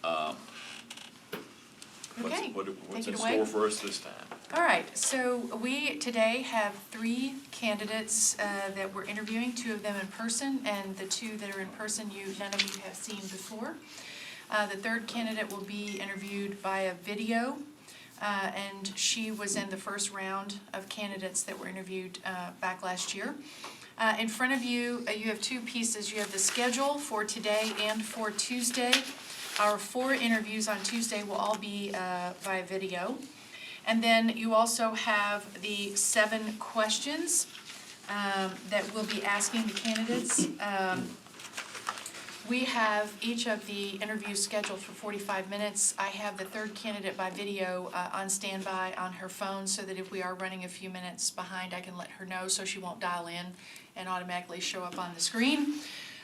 Okay, What's take in it away. store for us this time? All right, so we today have 3 candidates that we're interviewing, 2 of them in person, and the 2 that are in person, none of you have seen before. The 3rd candidate will be interviewed via video, and she was in the first round of candidates that were interviewed back last year. In front of you, you have 2 pieces. You have the schedule for today and for Tuesday. Our 4 interviews on Tuesday will all be via video. And then you also have the 7 questions that we'll be asking the candidates. We have each of the interviews scheduled for 45 minutes. I have the 3rd candidate by video on standby on her phone so that if we are running a few minutes behind, I can let her know so she won't dial in and automatically show up on the screen.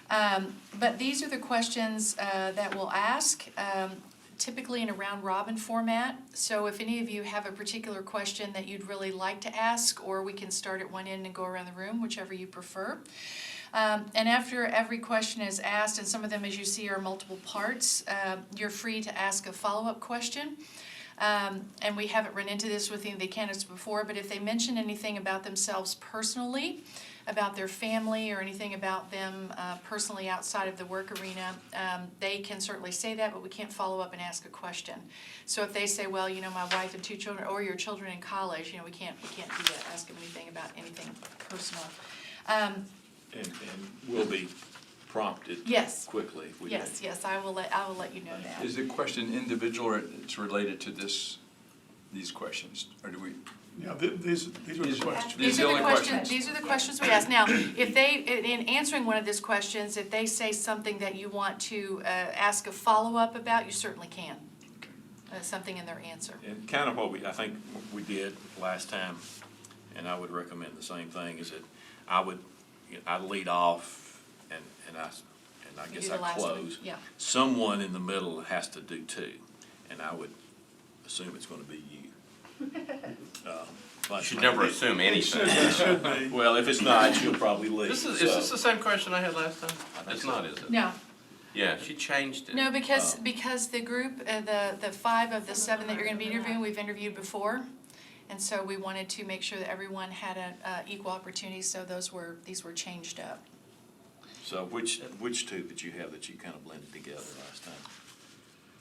But these are the questions that we'll ask, typically in a round-robin format. So if any of you have a particular question that you'd really like to ask, or we can start at one end and go around the room, whichever you prefer. And after every question is asked, and some of them, as you see, are multiple parts, you're free to ask a follow-up question. And we haven't run into this with any of the candidates before, but if they mention anything about themselves personally, about their family, or anything about them personally outside of the work arena, they can certainly say that, but we can't follow up and ask a question. So if they say, well, my wife and 2 children, or your children in college, we can't do that, ask them anything about anything personal. And we'll be prompted Yes. quickly. If we Yes, I will let you know that. Is the question individual, or it's related to these questions, or do we? Yeah, these are the questions. These the are the only questions. These are the questions we ask. Now, if they, in answering one of these questions, if they say something that you want to ask a follow-up about, you certainly can. Something in their answer. And kind of what I think we did last time, and I would recommend the same thing, is that I'd lead off and I You guess do the I last one. close. Yeah. Someone in the middle has to do 2, and I would assume it's going to be you. You should never assume anything. It should be. Well, if it's not, she'll probably leave. Is this the same question I had last time? It's not, is it? No. Yeah, she changed it. No, because the group, the 5 of the 7 that you're going to be interviewing, we've interviewed before. And so we wanted to make sure that everyone had an equal opportunity, so these were changed up. So which 2 did you have that you kind of blended together last time?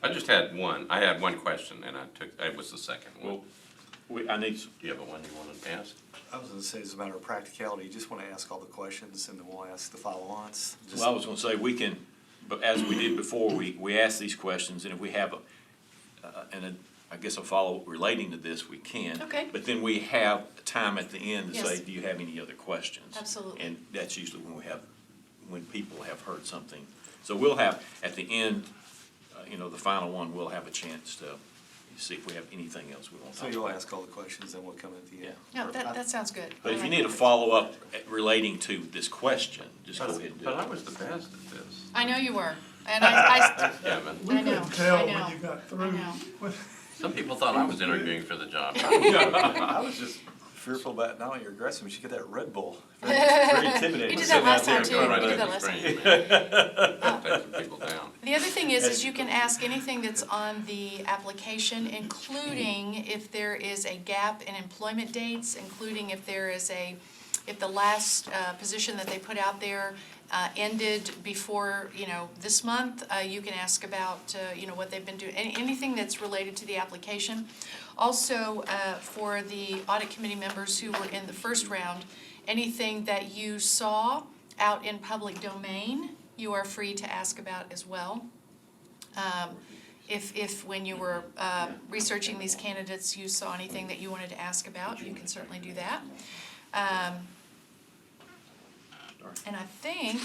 I just had one. I had one question, and it was the second one. Well, I need. Do you have a one you want to ask? I was going to say, as a matter of practicality, you just want to ask all the questions, and then we'll ask the follow-ons. Well, I was going to say we can, but as we did before, we ask these questions, and if we have I guess a follow relating to this, we can. Okay. But then we have time at the end to say, Yes. do you have any other questions? Absolutely. And that's usually when people have heard something. So we'll have at the end, the final one, we'll have a chance to see if we have anything else we want to So talk you'll about. ask all the questions, and we'll come at the end. No, that sounds good. But if I you like need a that. follow-up relating to this question, just go ahead and do But it. I was the best at this. I know you were, and I Yeah, man. We I know, couldn't tell I when know, you got I through. know. Some people thought I was interviewing for the job. I was just fearful about not only your aggressive, but you get that Red Bull. Very intimidating. You did Sitting that last out there time, too. in front of You did it. that last time. Take some people down. The other thing is you can ask anything that's on the application, including if there is a gap in employment dates, including if the last position that they put out there ended before, this month. You can ask about, what they've been doing, anything that's related to the application. Also, for the audit committee members who were in the first round, anything that you saw out in public domain, you are free to ask about as well. If when you were researching these candidates, you saw anything that you wanted to ask about, you can certainly do that. And I think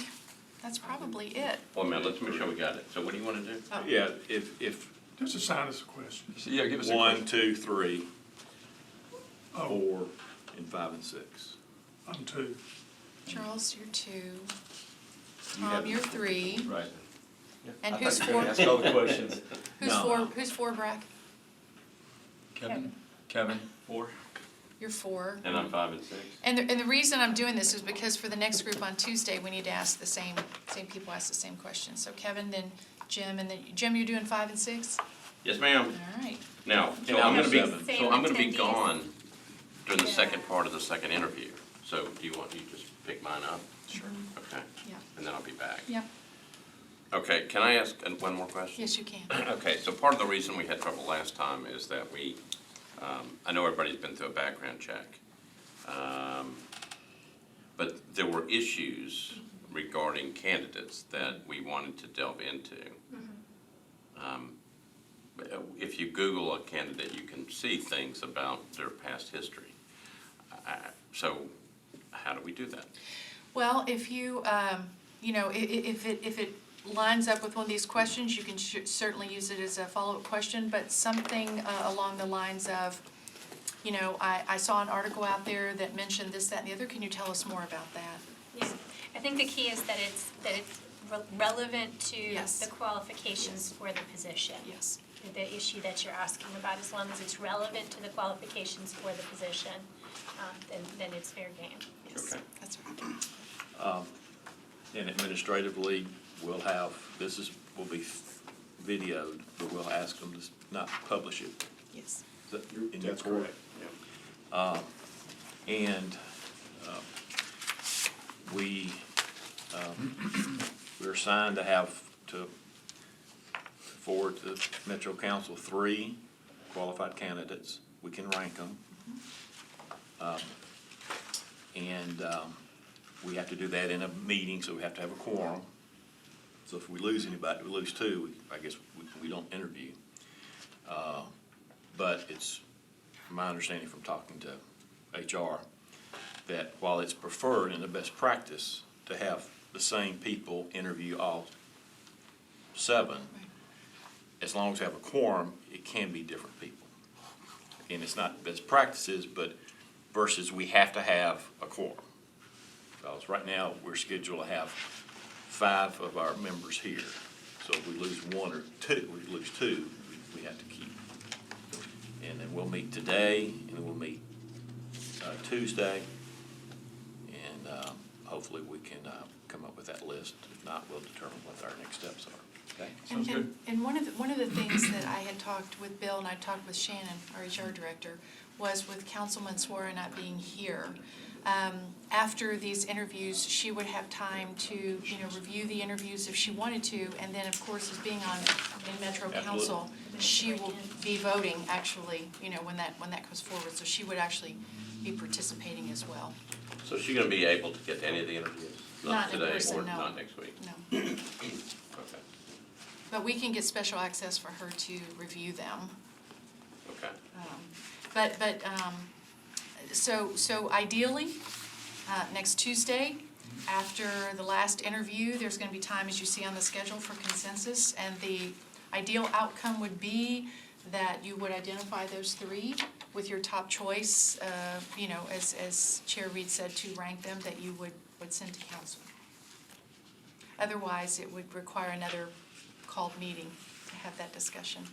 that's probably it. Well, man, let's make sure we got it. So what do you want to do? Oh. Yeah, if Just assign us a question. Yeah, give us a 1, question. 2, 3, Oh, 4, and 5 and 6. I'm 2. Charles, you're 2. You Tom, have- you're 3. Right. And I who's thought you were 4? gonna ask all the questions. Who's 4, Brack? Kevin? 4. You're 4. And I'm 5 and 6. And the reason I'm doing this is because for the next group on Tuesday, we need to ask the same people ask the same question. So Kevin, then Jim, and then, Jim, you're doing 5 and 6? Yes, ma'am. All right. Now, And I'll have seven. so I'm gonna be Same attendees. gone during the Yeah. second part of the second interview. So do you want, you just pick mine up? Sure. Okay, Yeah, and then I'll be back. yeah, Okay, can I ask one more question? yes, you can. Okay, so part of the reason we had trouble last time is that we, I know everybody's been through a background check. But there were issues regarding candidates that we wanted to delve into. If you Google a candidate, you can see things about their past history. So how do we do that? Well, if you, you know, if it lines up with one of these questions, you can certainly use it as a follow-up question, but something along the lines of, you know, I saw an article out there that mentioned this, that, and the other. Can you tell us more about that? Yeah, I think the key is that it's relevant to Yes. the qualifications for the position. Yes. The issue that you're asking about, as long as it's relevant to the qualifications for the position, then it's fair game. Yes, Okay. that's right. And administratively, we'll have, will be videoed, but we'll ask them to not publish it. Yes. Is that in your That's court? correct, And we're assigned to forward to Metro Council 3 qualified candidates. We can rank them. And we have to do that in a meeting, so we have to have a quorum. So if we lose anybody, we lose 2, I guess we don't interview. But it's my understanding from talking to HR that while it's preferred and the best practice to have the same people interview all 7, as long as we have a quorum, it can be different people. And it's not best practices, but versus we have to have a quorum. Because right now, we're scheduled to have 5 of our members here. So if we lose 1 or 2, we lose 2, we have to keep. And then we'll meet today, and then we'll meet Tuesday, and hopefully we can come up with that list. If not, we'll determine what our next steps are. Okay? Sounds good. And one of the things that I had talked with Bill and I talked with Shannon, our HR director, was with Councilman Suara not being here. After these interviews, she would have time to, you know, review the interviews if she wanted to, and then, of course, as being in Metro Council, she will be voting, actually, you know, when that comes forward, so she would actually be participating as well. So is she gonna be able to get to any of the interviews? Not in today person, or no. not next week? No, Okay. but we can get special access for her to review them. Okay. So ideally, next Tuesday, after the last interview, there's gonna be time, as you see on the schedule, for consensus, and the ideal outcome would be that you would identify those 3 with your top choice, you know, as Chair Reed said, to rank them, that you would send to council. Otherwise, it would require another called meeting to have that discussion.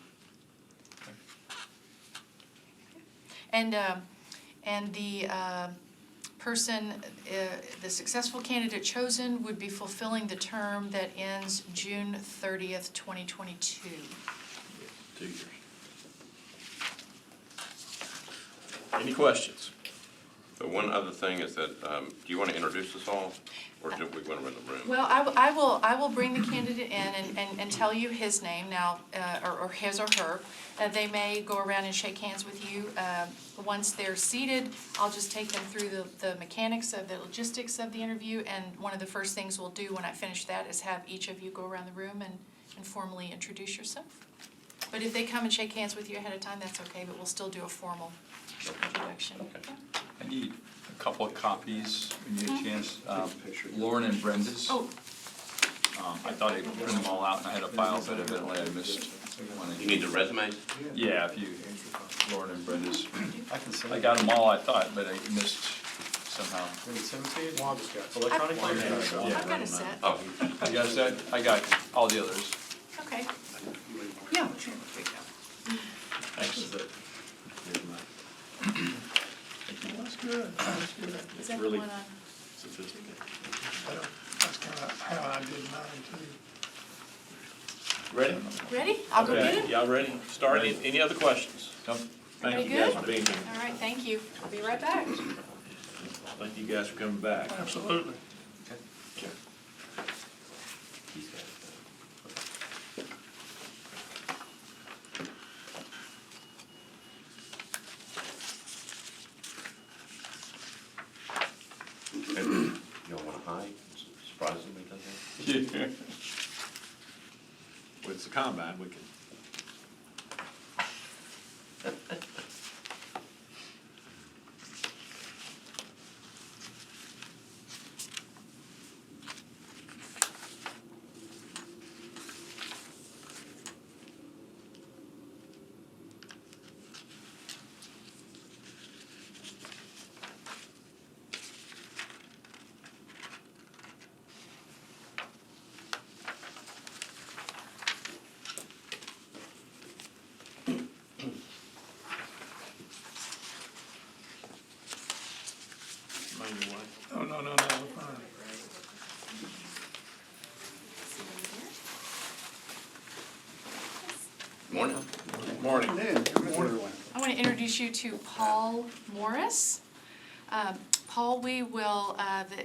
And the person, the successful candidate chosen would be fulfilling the term that ends June 30th, 2022. 2 years. Any questions? So one other thing is that, do you want to introduce us all, or do we want to run the room? Well, I will bring the candidate in and tell you his name now, or his or her. They may go around and shake hands with you. Once they're seated, I'll just take them through the mechanics of the logistics of the interview, and one of the first things we'll do when I finish that is have each of you go around the room and formally introduce yourself. But if they come and shake hands with you ahead of time, that's okay, but we'll still do a formal introduction. Okay. I need a couple of copies when you get a chance. Lauren and Brenda's. Oh, I thought I printed them all out and I had a file, but evidently I missed one. You need the resumes? Yeah, if you, Lauren and Brenda's. I can send I it. got them all, I thought, but I missed somehow. Can we send it to you? Well, I've just got electronic. I've got a set. Oh, You got that? I got all the others. Okay. Yeah, sure. Thanks. Here's mine. That's good, that's good. Is It's that the really one on? sophisticated. That's kind of how I did mine too. Ready? Ready? I'll go get Okay, him. y'all ready? Start. Any other questions? Thank Everybody you guys good? for being here. All right, thank you. I'll be right back. Thank you guys for coming back. Absolutely. You don't want to hide? Surprisingly, doesn't Yeah. Well, it's a combine, we can. Mind your way. No, we're fine. it? Morning. Morning. I want to introduce you to Paul Morris. Paul, the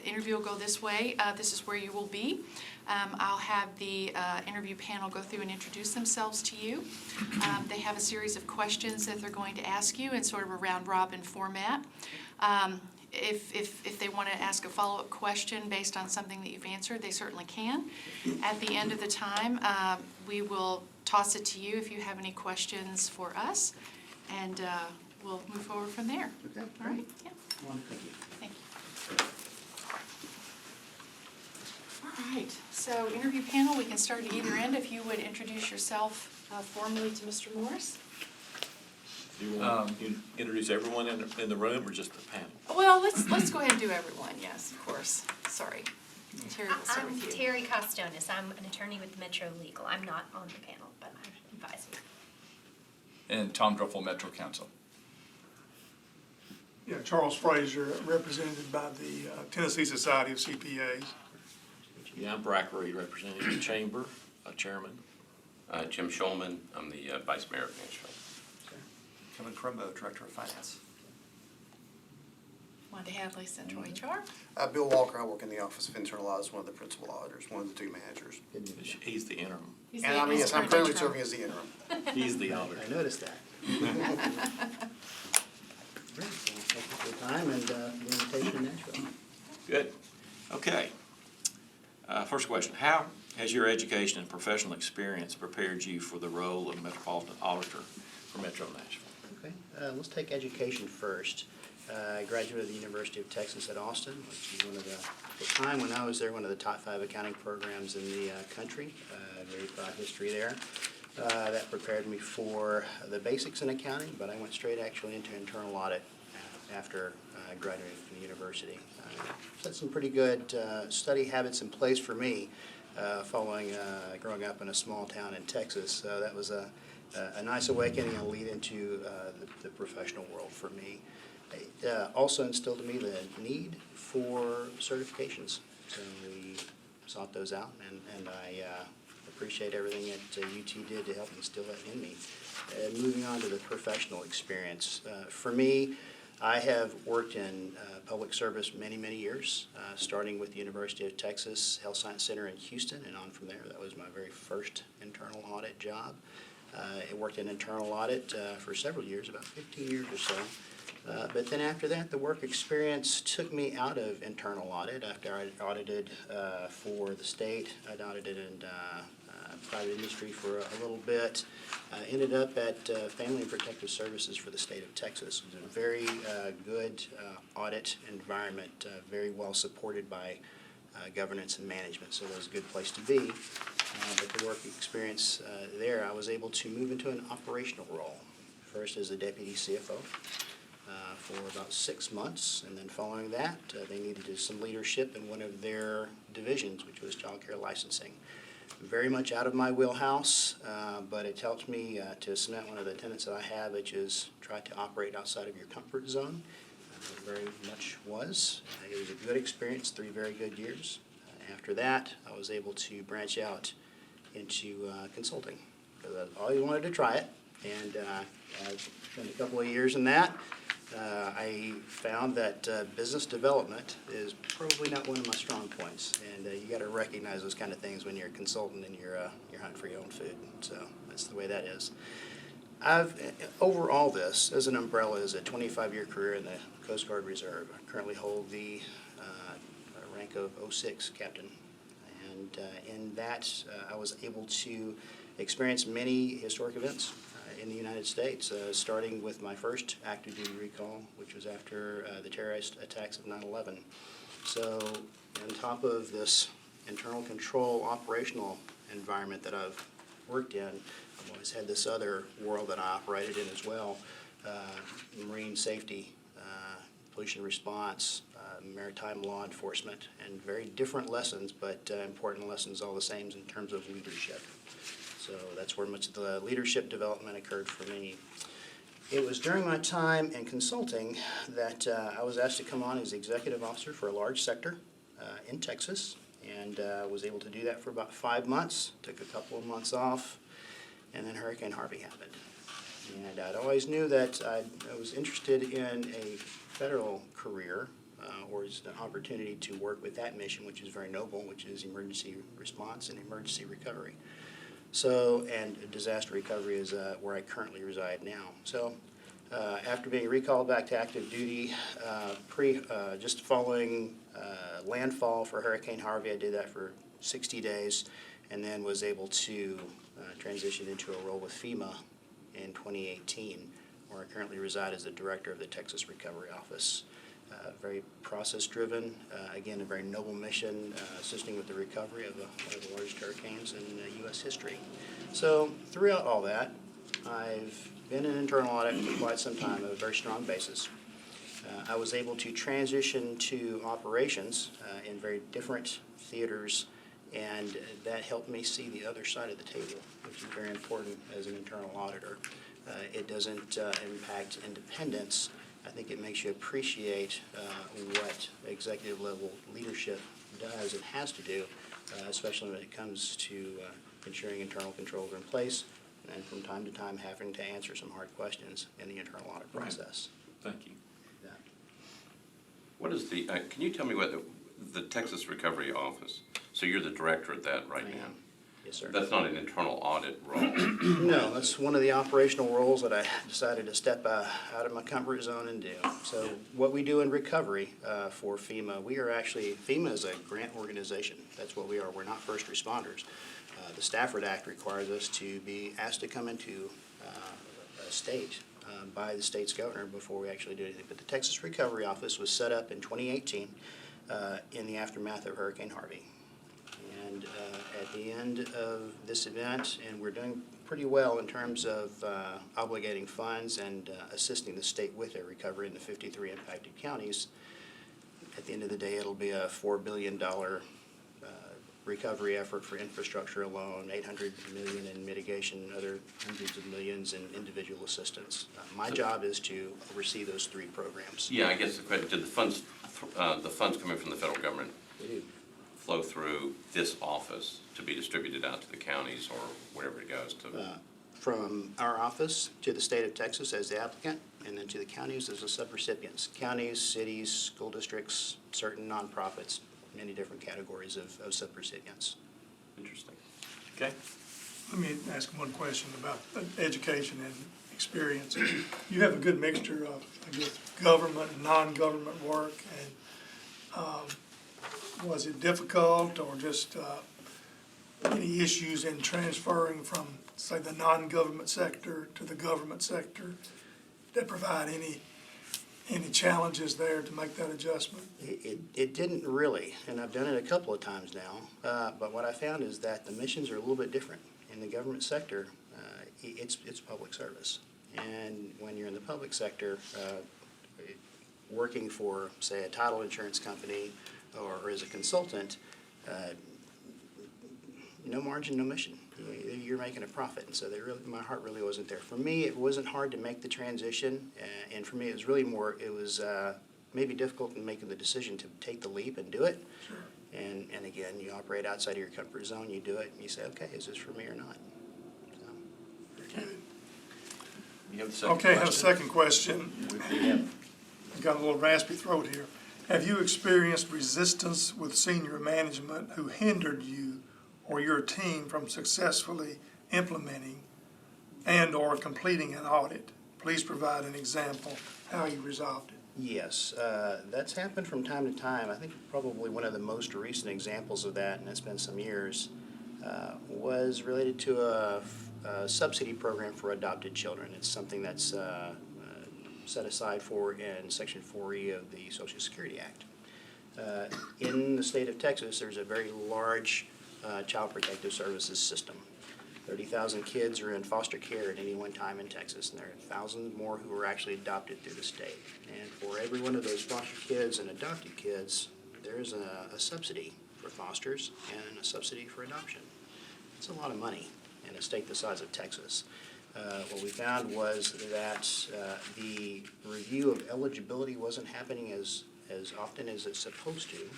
interview will go this way. This is where you will be. I'll have the interview panel go through and introduce themselves to you. They have a series of questions that they're going to ask you in sort of a round-robin format. If they want to ask a follow-up question based on something that you've answered, they certainly can. At the end of the time, we will toss it to you if you have any questions for us, and we'll move forward from there. Okay. All right? Yeah. Thank you. Thank you. All right, so interview panel, we can start at either end. If you would introduce yourself formally to Mr. Morris. Do you want to introduce everyone in the room or just the panel? Well, let's go ahead and do everyone, yes, of course. Sorry. Terry will start I'm with you. Terry Costonis. I'm an attorney with Metro Legal. I'm not on the panel, but I'm advising. And Tom Druffel, Metro Council. Yeah, Charles Frazier, represented by the Tennessee Society of CPAs. Yeah, I'm Brack Reed, representing the chamber, chairman. Jim Schulman, I'm the vice mayor of Nashville. Kevin Crumbo, Director of Finance. Wanda Hadley, Central HR. Bill Walker, I work in the Office of Internal Audit, as one of the principal auditors, one of the two managers. He's the interim. He's And the- I mean, he's yes, I'm current currently interim. serving as the interim. He's the auditor. I noticed that. Great, well, thank you for your time and the invitation in Nashville. Good. Okay. First question, how has your education and professional experience prepared you for the role of Metropolitan Auditor for Metro Nashville? Okay, let's take education first. I graduated at the University of Texas at Austin, which is one of at the time when I was there, one of the top 5 accounting programs in the country. Very proud history there. That prepared me for the basics in accounting, but I went straight actually into internal audit after graduating from the university. Set some pretty good study habits in place for me following growing up in a small town in Texas. So that was a nice awakening and lead into the professional world for me. It also instilled in me the need for certifications. So we sought those out, and I appreciate everything that UT did to help instill that in me. Moving on to the professional experience. For me, I have worked in public service many, many years, starting with the University of Texas Health Science Center in Houston, and on from there. That was my very first internal audit job. I worked in internal audit for several years, about 15 years or so. But then after that, the work experience took me out of internal audit. After I audited for the state, I'd audited in private industry for a little bit. Ended up at Family and Protective Services for the state of Texas. It was a very good audit environment, very well supported by governance and management, so it was a good place to be. But the work experience there, I was able to move into an operational role. First as a deputy CFO for about 6 months, and then following that, they needed some leadership in one of their divisions, which was child care licensing. Very much out of my wheelhouse, but it helped me to cement one of the tenets that I have, which is try to operate outside of your comfort zone. It very much was. It was a good experience, 3 very good years. After that, I was able to branch out into consulting. Because I always wanted to try it, and I've spent a couple of years in that. I found that business development is probably not one of my strong points, and you got to recognize those kind of things when you're a consultant and you're hunting for your own food. So that's the way that is. Over all this, as an umbrella, is a 25-year career in the Coast Guard Reserve. I currently hold the rank of 06 captain, and in that I was able to experience many historic events in the United States, starting with my first active duty recall, which was after the terrorist attacks of 9/11. So on top of this internal control operational environment that I've worked in, I've always had this other world that I operated in as well, marine safety, pollution response, maritime law enforcement, and very different lessons, but important lessons all the same in terms of leadership. So that's where much of the leadership development occurred for me. It was during my time in consulting that I was asked to come on as executive officer for a large sector in Texas, and was able to do that for about 5 months. Took a couple of months off, and then Hurricane Harvey happened. And I'd always knew that I was interested in a federal career, or just an opportunity to work with that mission, which is very noble, which is emergency response and emergency recovery. So, and disaster recovery is where I currently reside now. So, after being recalled back to active duty, just following landfall for Hurricane Harvey, I did that for 60 days, and then was able to transition into a role with FEMA in 2018, where I currently reside as the director of the Texas Recovery Office. Very process-driven, again, a very noble mission, assisting with the recovery of one of the largest hurricanes in U.S. history. So throughout all that, I've been in internal audit for quite some time at a very strong basis. I was able to transition to operations in very different theaters, and that helped me see the other side of the table, which is very important as an internal auditor. It doesn't impact independence. I think it makes you appreciate what executive level leadership does and has to do, especially when it comes to ensuring internal controls are in place, and from time to time having to answer some hard questions in the internal audit process. Thank you. Yeah. What is the, can you tell me what the Texas Recovery Office, so you're the director of that right now? Yes, sir. That's not an internal audit role. No, that's one of the operational roles that I decided to step out of my comfort zone and do. So what we do in recovery for FEMA, FEMA is a grant organization. That's what we are. We're not first responders. The Stafford Act requires us to be asked to come into a state by the state's governor before we actually do anything. But the Texas Recovery Office was set up in 2018 in the aftermath of Hurricane Harvey. And at the end of this event, and we're doing pretty well in terms of obligating funds and assisting the state with their recovery in the 53 impacted counties. At the end of the day, it'll be a $4 billion recovery effort for infrastructure alone, $800 million in mitigation, other hundreds of millions in individual assistance. My job is to oversee those 3 programs. Yeah, I guess the question, did the funds coming from the federal government flow through this office to be distributed out to the counties or wherever it goes to? From our office to the state of Texas as the applicant, and then to the counties as the subrecipients. Counties, cities, school districts, certain nonprofits, many different categories of subrecipients. Interesting. Okay. Let me ask one question about education and experience. You have a good mixture of, I guess, government and non-government work, and was it difficult or just any issues in transferring from, say, the non-government sector to the government sector that provide any challenges there to make that adjustment? It didn't really, and I've done it a couple of times now, but what I found is that the missions are a little bit different. In the government sector, it's public service. And when you're in the public sector, working for, say, a title insurance company or as a consultant, no margin, no mission. You're making a profit, and so my heart really wasn't there. For me, it wasn't hard to make the transition, and for me, it was really more, it was maybe difficult in making the decision to take the leap and do it. Sure. And again, you operate outside of your comfort zone, you do it, and you say, okay, is this for me or not? So, You have the second Okay, I have a question? second question. We have, I've got a little raspy throat here. Have you experienced resistance with senior management who hindered you or your team from successfully implementing and/or completing an audit? Please provide an example how you resolved it. yes, that's happened from time to time. I think probably one of the most recent examples of that, and it's been some years, was related to a subsidy program for adopted children. It's something that's set aside for in Section 4E of the Social Security Act. In the state of Texas, there's a very large child protective services system. 30,000 kids are in foster care at any one time in Texas, and there are thousands more who are actually adopted through the state. And for every one of those foster kids and adopted kids, there's a subsidy for fosters and a subsidy for adoption. It's a lot of money in a state the size of Texas. What we found was that the review of eligibility wasn't happening as often as it's supposed to.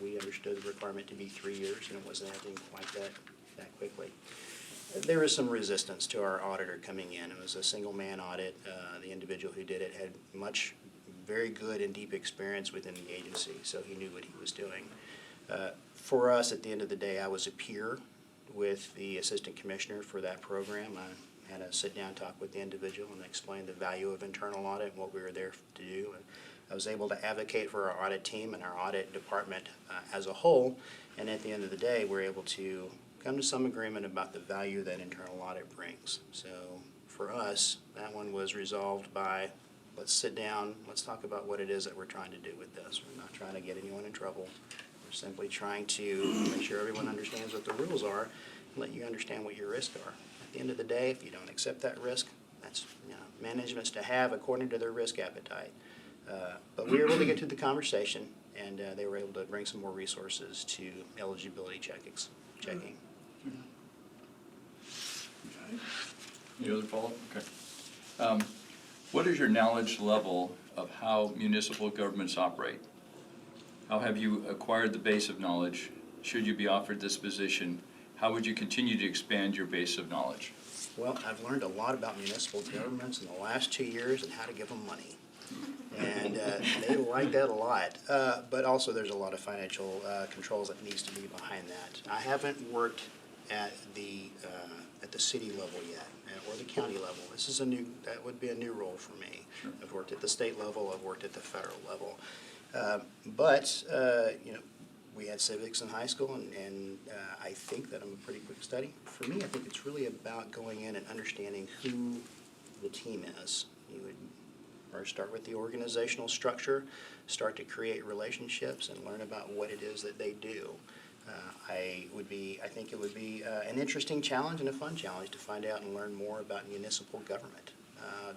We understood the requirement to be 3 years, and it wasn't happening quite that quickly. There was some resistance to our auditor coming in. It was a single-man audit. The individual who did it had very good and deep experience within the agency, so he knew what he was doing. For us, at the end of the day, I was a peer with the assistant commissioner for that program. I had a sit-down talk with the individual and explain the value of internal audit and what we were there to do. And I was able to advocate for our audit team and our audit department as a whole, and at the end of the day, we're able to come to some agreement about the value that internal audit brings. So for us, that one was resolved by, let's sit down, let's talk about what it is that we're trying to do with this. We're not trying to get anyone in trouble. We're simply trying to make sure everyone understands what the rules are and let you understand what your risks are. At the end of the day, if you don't accept that risk, that's management's to have according to their risk appetite. But we were able to get to the conversation, and they were able to bring some more resources to eligibility checking. Any other follow-up? Okay. What is your knowledge level of how municipal governments operate? How have you acquired the base of knowledge? Should you be offered this position, how would you continue to expand your base of knowledge? Well, I've learned a lot about municipal governments in the last 2 years and how to give them money. And they like that a lot. But also there's a lot of financial controls that needs to be behind that. I haven't worked at the city level yet, or the county level. That would be a new role for me. Sure. I've worked at the state level, I've worked at the federal level. But we had civics in high school, and I think that I'm a pretty quick study. For me, I think it's really about going in and understanding who the team is. You would first start with the organizational structure, start to create relationships, and learn about what it is that they do. I think it would be an interesting challenge and a fun challenge to find out and learn more about municipal government.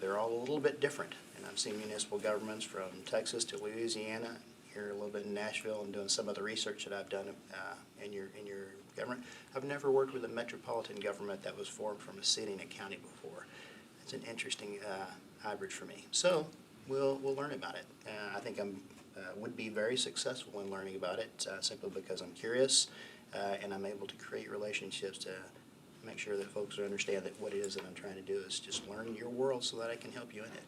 They're all a little bit different, and I've seen municipal governments from Texas to Louisiana, here a little bit in Nashville, and doing some of the research that I've done in your government. I've never worked with a metropolitan government that was formed from a city and a county before. It's an interesting hybrid for me. So we'll learn about it. I think I would be very successful in learning about it simply because I'm curious and I'm able to create relationships to make sure that folks understand that what it is that I'm trying to do is just learn your world so that I can help you in it.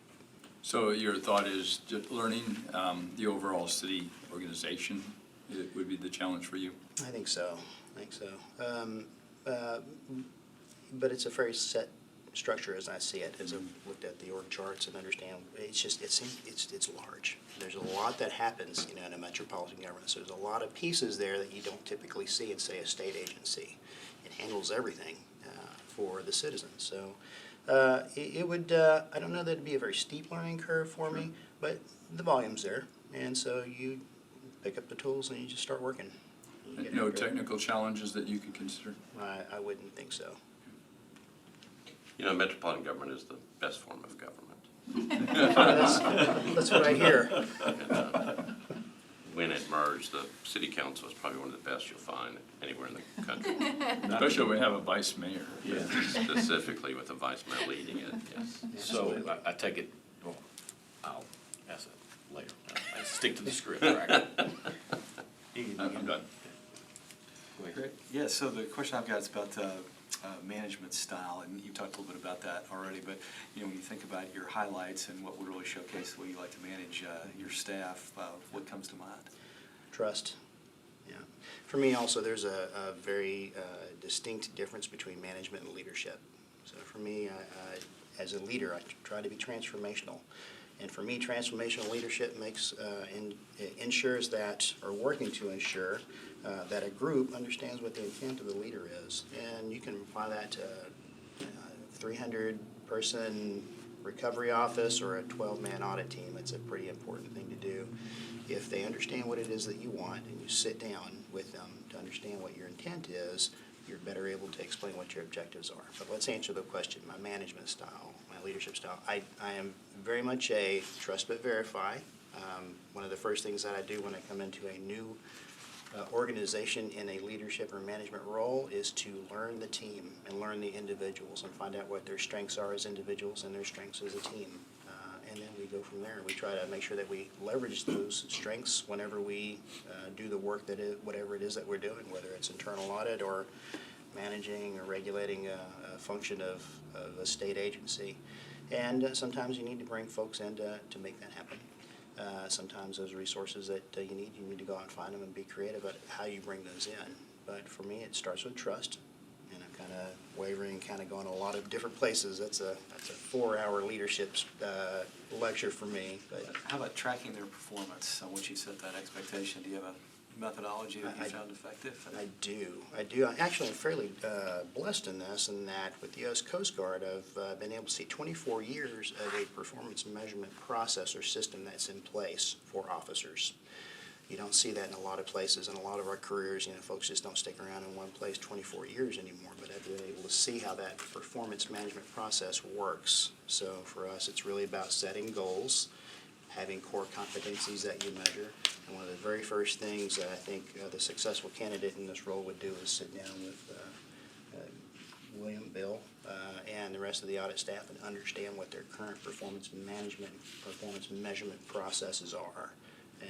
So your thought is just learning the overall city organization would be the challenge for you? I think so. But it's a very set structure as I see it, as I've looked at the org charts and understand. It's large. There's a lot that happens, in a metropolitan government. So there's a lot of pieces there that you don't typically see in, say, a state agency. It handles everything for the citizens. So it would. I don't know that it'd be a very steep learning curve for me, but the volume's there, and so you pick up the tools and you just start working. No technical challenges that you could consider? I wouldn't think so. Metropolitan government is the best form of government. That's what I hear. And, when it merged, the city council is probably one of the best you'll find anywhere in the country. Especially when we have a vice mayor. yeah. Specifically with the vice mayor leading it, yes. So I take it, well, I'll ask it later. I stick to the script, right? I'm done. Great. Yeah, so the question I've got is about management style, and you talked a little bit about that already, but, you know, when you think about your highlights and what would really showcase the way you like to manage your staff, what comes to mind? Trust. Yeah. For me also, there's a very distinct difference between management and leadership. So for me, as a leader, I try to be transformational. And for me, transformational leadership ensures that, or working to ensure, that a group understands what the intent of the leader is. And you can apply that to a 300-person recovery office or a 12-man audit team. It's a pretty important thing to do. If they understand what it is that you want and you sit down with them to understand what your intent is, you're better able to explain what your objectives are. But let's answer the question, my management style, my leadership style. I am very much a trust but verify. One of the first things that I do when I come into a new organization in a leadership or management role is to learn the team and learn the individuals and find out what their strengths are as individuals and their strengths as a team. And then we go from there. We try to make sure that we leverage those strengths whenever we do the work whatever it is that we're doing, whether it's internal audit or managing or regulating a function of a state agency. And sometimes you need to bring folks in to make that happen. Sometimes those resources that you need to go out and find them and be creative about how you bring those in. But for me, it starts with trust. And I'm kind of wavering, kind of going to a lot of different places. That's a 4-hour leadership lecture for me. But How about tracking their performance once you set that expectation? Do you have a methodology that you found effective? I do. I actually am fairly blessed in this, in that with the U.S. Coast Guard, I've been able to see 24 years of a performance measurement process or system that's in place for officers. You don't see that in a lot of places. In a lot of our careers, you know, folks just don't stick around in one place 24 years anymore. But I've been able to see how that performance management process works. So for us, it's really about setting goals, having core competencies that you measure. And one of the very first things that I think the successful candidate in this role would do is sit down with William, Bill, and the rest of the audit staff and understand what their current performance management, performance measurement processes are.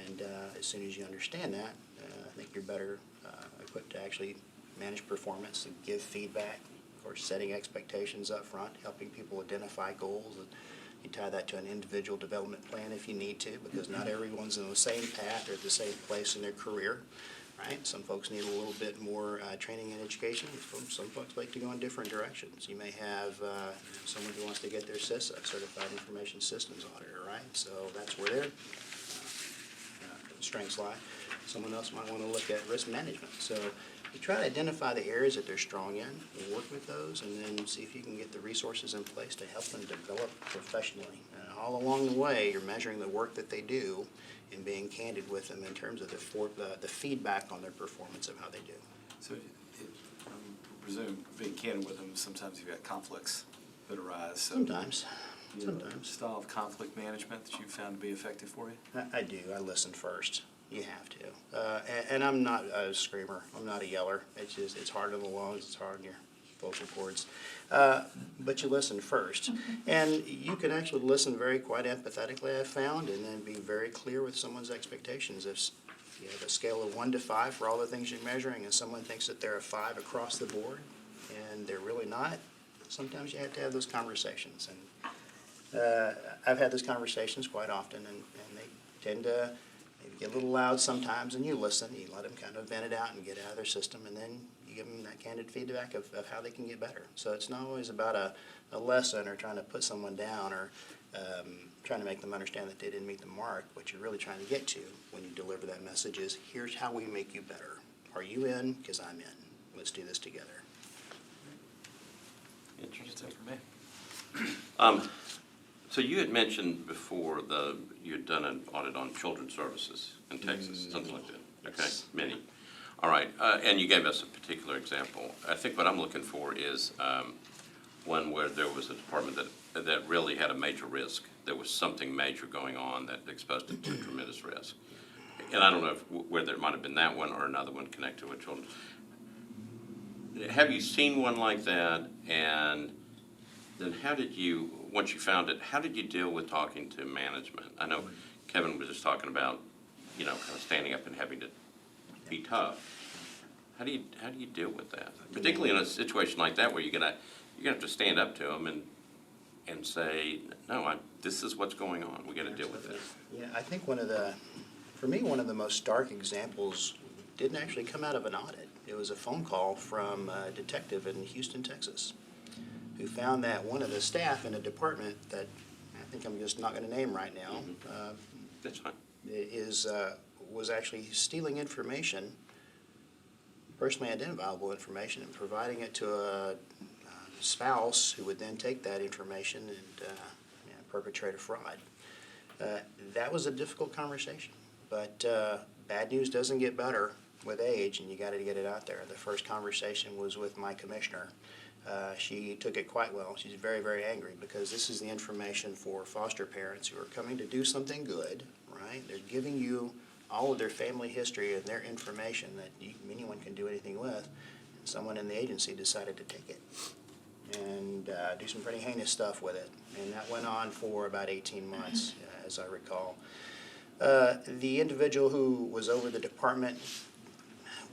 And as soon as you understand that, I think you're better equipped to actually manage performance and give feedback, or setting expectations up front, helping people identify goals. And you tie that to an individual development plan if you need to, because not everyone's on the same path or at the same place in their career, right? Some folks need a little bit more training and education. Some folks like to go in different directions. You may have someone who wants to get their CISA, Certified Information Systems Auditor, right? So that's where their strengths lie. Someone else might want to look at risk management. So you try to identify the areas that they're strong in, and work with those, and then see if you can get the resources in place to help them develop professionally. And all along the way, you're measuring the work that they do and being candid with them in terms of the feedback on their performance of how they do. So I presume being candid with them, sometimes you've got conflicts that arise. So Sometimes. do you have a style of conflict management that you've found to be effective for you? I do. I listen first. You have to. And I'm not a screamer. I'm not a yeller. It's hard on the lungs. It's hard on your vocal cords. But you listen first. And you can actually listen quite empathetically, I've found, and then be very clear with someone's expectations. If you have a scale of 1 to 5 for all the things you're measuring, and someone thinks that they're a 5 across the board, and they're really not, sometimes you have to have those conversations. And I've had those conversations quite often, and they tend to maybe get a little loud sometimes, and you listen, you let them kind of vent it out and get out of their system, and then you give them that candid feedback of how they can get better. So it's not always about a lesson or trying to put someone down or trying to make them understand that they didn't meet the mark. What you're really trying to get to when you deliver that message is, here's how we make you better. Are you in? Because I'm in. Let's do this together. Interesting for me. So you had mentioned before you had done an audit on children's services in Texas, something like that. Okay, Yes. many. All right, and you gave us a particular example. I think what I'm looking for is one where there was a department that really had a major risk. There was something major going on that exposed it to tremendous risk. And I don't know whether it might have been that one or another one connected with children. Have you seen one like that? And then how did you, once you found it, how did you deal with talking to management? I know Kevin was just talking about, kind of standing up and having to be tough. How do you deal with that? Particularly in a situation like that where you're gonna have to stand up to them and say, no, this is what's going on. We got to deal with this. Yeah, I think one of the most stark examples didn't actually come out of an audit. It was a phone call from a detective in Houston, Texas, who found that one of the staff in a department that I think I'm just not going to name right now, That's fine. was actually stealing information, personally identifiable information, and providing it to a spouse who would then take that information and perpetrate a fraud. That was a difficult conversation, but bad news doesn't get better with age, and you got to get it out there. The first conversation was with my commissioner. She took it quite well. She's very, very angry because this is the information for foster parents who are coming to do something good, right? They're giving you all of their family history and their information that anyone can do anything with. And someone in the agency decided to take it and do some pretty heinous stuff with it. And that went on for about 18 months, as I recall. The individual who was over the department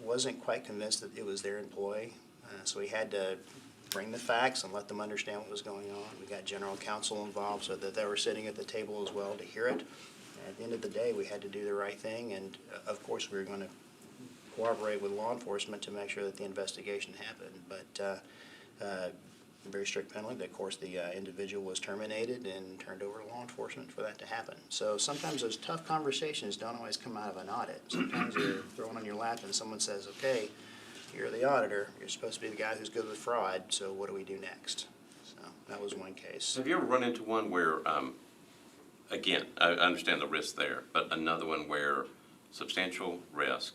wasn't quite convinced that it was their employee, so we had to bring the facts and let them understand what was going on. We got general counsel involved so that they were sitting at the table as well to hear it. At the end of the day, we had to do the right thing, and of course, we were going to cooperate with law enforcement to make sure that the investigation happened. But very strict penalty. Of course, the individual was terminated and turned over to law enforcement for that to happen. So sometimes those tough conversations don't always come out of an audit. Sometimes you're thrown on your lap and someone says, okay, you're the auditor, you're supposed to be the guy who's good with fraud, so what do we do next? So that was one case. Have you ever run into one where, again, I understand the risk there, but another one where substantial risk,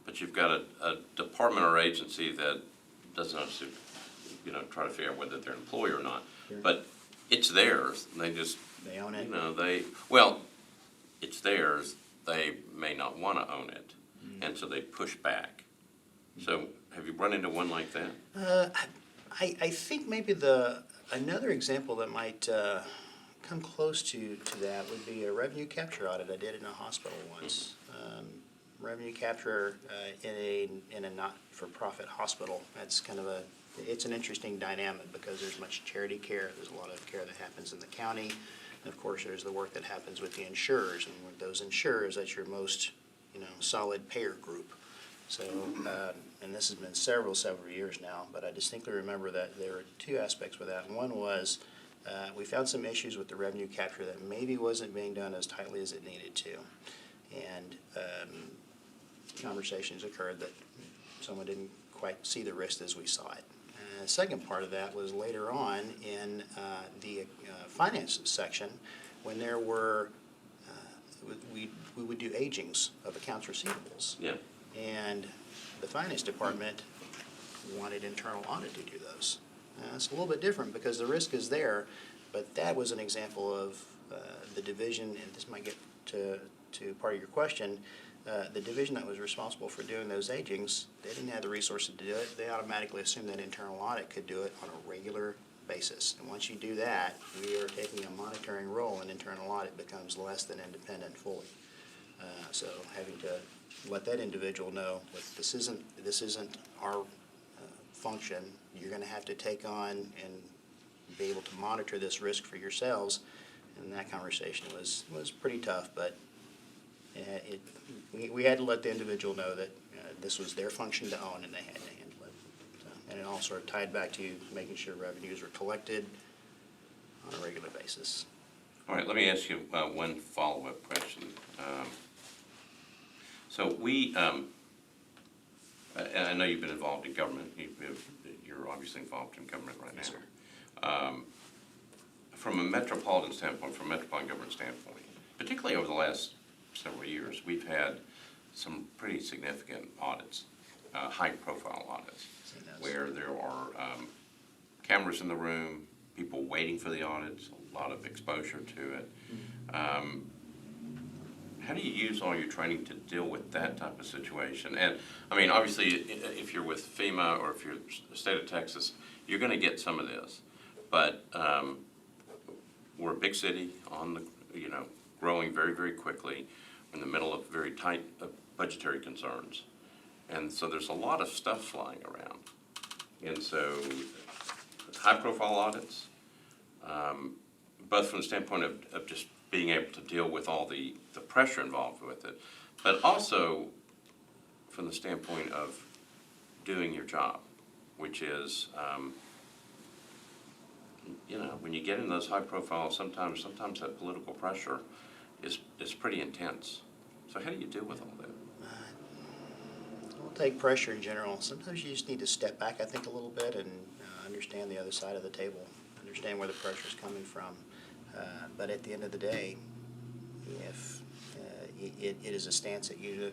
but you've got a department or agency that doesn't understand, try to figure out whether they're an employee or not. Sure. But it's theirs. They own it. It's theirs. They may not want to own it, and so they push back. So have you run into one like that? I think maybe another example that might come close to that would be a revenue capture audit I did in a hospital once. Revenue capture in a not-for-profit hospital. That's kind of it's an interesting dynamic because there's much charity care. There's a lot of care that happens in the county. And of course, there's the work that happens with the insurers. And with those insurers, that's your most, solid payer group. So, and this has been several years now, but I distinctly remember that there were two aspects with that. One was we found some issues with the revenue capture that maybe wasn't being done as tightly as it needed to. And conversations occurred that someone didn't quite see the risk as we saw it. The second part of that was later on in the finance section when there were, we would do agings of accounts receivables. Yeah. And the finance department wanted internal audit to do those. It's a little bit different because the risk is there, but that was an example of the division, and this might get to part of your question, the division that was responsible for doing those agings, they didn't have the resources to do it. They automatically assumed that internal audit could do it on a regular basis. And once you do that, we are taking a monitoring role, and internal audit becomes less than independent fully. So having to let that individual know, this isn't our function. You're going to have to take on and be able to monitor this risk for yourselves. And that conversation was pretty tough, but we had to let the individual know that this was their function to own and they had to handle it. So, and it all sort of tied back to making sure revenues were collected on a regular basis. All right, let me ask you one follow-up question. So I know you've been involved in government. You're obviously involved in government right now. Yes, sir. From a Metropolitan standpoint, from a Metropolitan government standpoint, particularly over the last several years, we've had some pretty significant audits, high-profile audits, where there are cameras in the room, people waiting for the audits, a lot of exposure to it. How do you use all your training to deal with that type of situation? And, I mean, obviously, if you're with FEMA or if you're the state of Texas, you're going to get some of this. But we're a big city growing very, very quickly in the middle of very tight budgetary concerns. And so there's a lot of stuff flying around. And so high-profile audits, both from the standpoint of just being able to deal with all the pressure involved with it, but also from the standpoint of doing your job, which is, when you get in those high profiles, sometimes that political pressure is pretty intense. So how do you deal with all that? We'll take pressure in general. Sometimes you just need to step back, I think, a little bit and understand the other side of the table, understand where the pressure's coming from. But at the end of the day, if it is a stance that you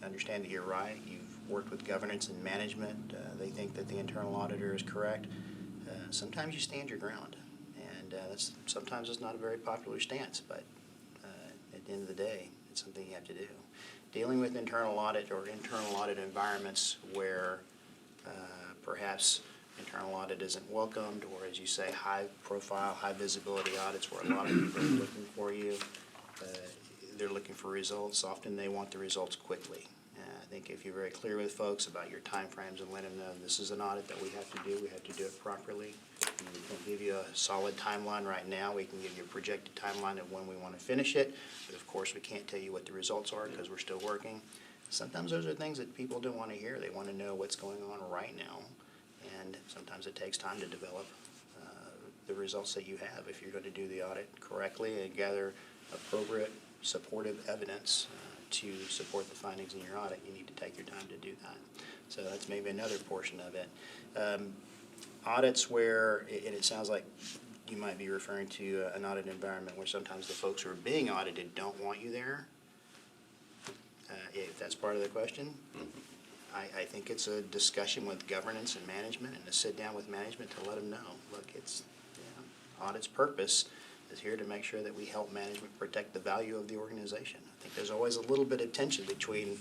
understand that you're right, you've worked with governance and management, they think that the internal auditor is correct, sometimes you stand your ground. And sometimes it's not a very popular stance, but at the end of the day, it's something you have to do. Dealing with internal audit or internal audit environments where perhaps internal audit isn't welcomed, or as you say, high profile, high visibility audits where a lot of people are looking for you. They're looking for results. Often they want the results quickly. I think if you're very clear with folks about your timeframes and let them know this is an audit that we have to do it properly. We can't give you a solid timeline right now. We can give you a projected timeline of when we want to finish it, but of course we can't tell you what the results are because we're still working. Sometimes those are things that people don't want to hear. They want to know what's going on right now, and sometimes it takes time to develop the results that you have if you're going to do the audit correctly and gather appropriate supportive evidence to support the findings in your audit. You need to take your time to do that. So that's maybe another portion of it. Audits where, and it sounds like you might be referring to an audit environment where sometimes the folks who are being audited don't want you there. If that's part of the question, I think it's a discussion with governance and management and to sit down with management to let them know, look, audit's purpose is here to make sure that we help management protect the value of the organization. I think there's always a little bit of tension between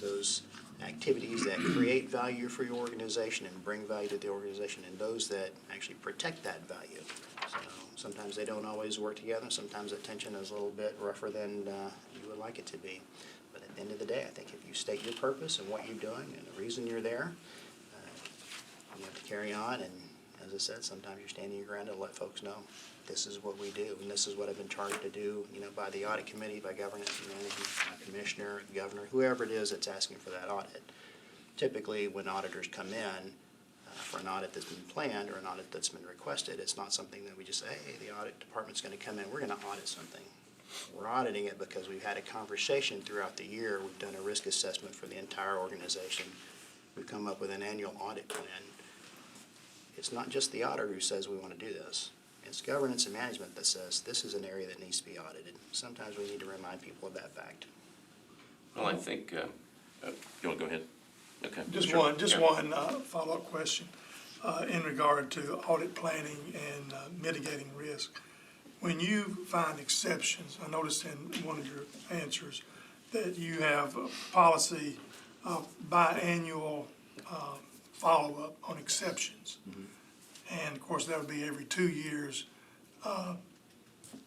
those activities that create value for your organization and bring value to the organization and those that actually protect that value. So sometimes they don't always work together. Sometimes that tension is a little bit rougher than you would like it to be. But at the end of the day, I think if you state your purpose and what you're doing and the reason you're there, you have to carry on. And as I said, sometimes you're standing your ground to let folks know this is what we do, and this is what I've been charged to do, by the audit committee, by governance and management, by commissioner, governor, whoever it is that's asking for that audit. Typically, when auditors come in for an audit that's been planned or an audit that's been requested, it's not something that we just say, hey, the audit department's going to come in, we're going to audit something. We're auditing it because we've had a conversation throughout the year. We've done a risk assessment for the entire organization. We've come up with an annual audit plan. It's not just the auditor who says we want to do this. It's governance and management that says this is an area that needs to be audited. Sometimes we need to remind people of that fact. Well, I think, you want to go ahead? Okay. Just sure. one follow-up question in regard to audit planning and mitigating risk. When you find exceptions, I noticed in one of your answers that you have a policy of biannual follow-up on exceptions. Mm-hmm. And of course, that would be every 2 years,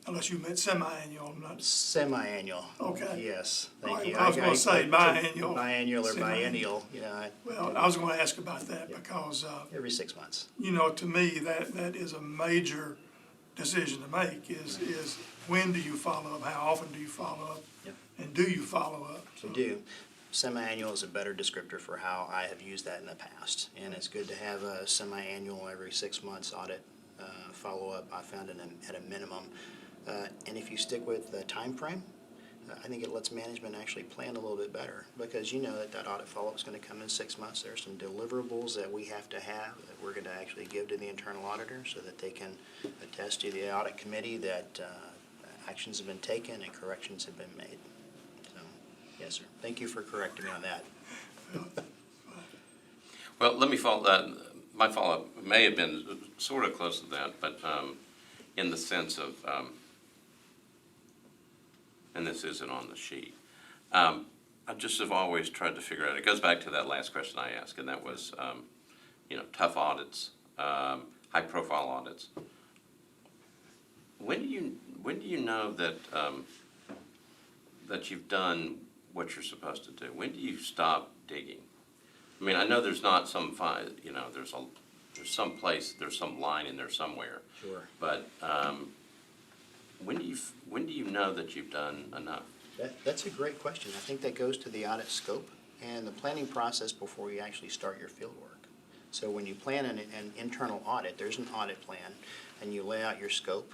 unless you meant semi-annual, I'm not. Semi-annual. Okay. Yes, thank you. I was gonna say biannual. Biannual or biennial, Well, I was gonna ask about that because, every 6 months. to me, that is a major decision to make, is when do you follow up, how often do you follow up? Yep. And do you follow up? We do. Semi-annual is a better descriptor for how I have used that in the past. And it's good to have a semi-annual every 6 months audit follow-up, I found at a minimum. And if you stick with the time frame, I think it lets management actually plan a little bit better because you know that audit follow-up is going to come in 6 months. There are some deliverables that we have to have that we're going to actually give to the internal auditor so that they can attest to the audit committee that actions have been taken and corrections have been made. Yes, sir. Thank you for correcting me on that. Well, let me follow that. My follow-up may have been sort of close to that, but in the sense of, and this isn't on the sheet, I just have always tried to figure out, it goes back to that last question I asked, and that was, tough audits, high-profile audits. When do you know that that you've done what you're supposed to do? When do you stop digging? I mean, I know there's not some there's some place, there's some line in there somewhere. Sure. But when do you know that you've done enough? That's a great question. I think that goes to the audit scope and the planning process before you actually start your field work. So when you plan an internal audit, there's an audit plan, and you lay out your scope,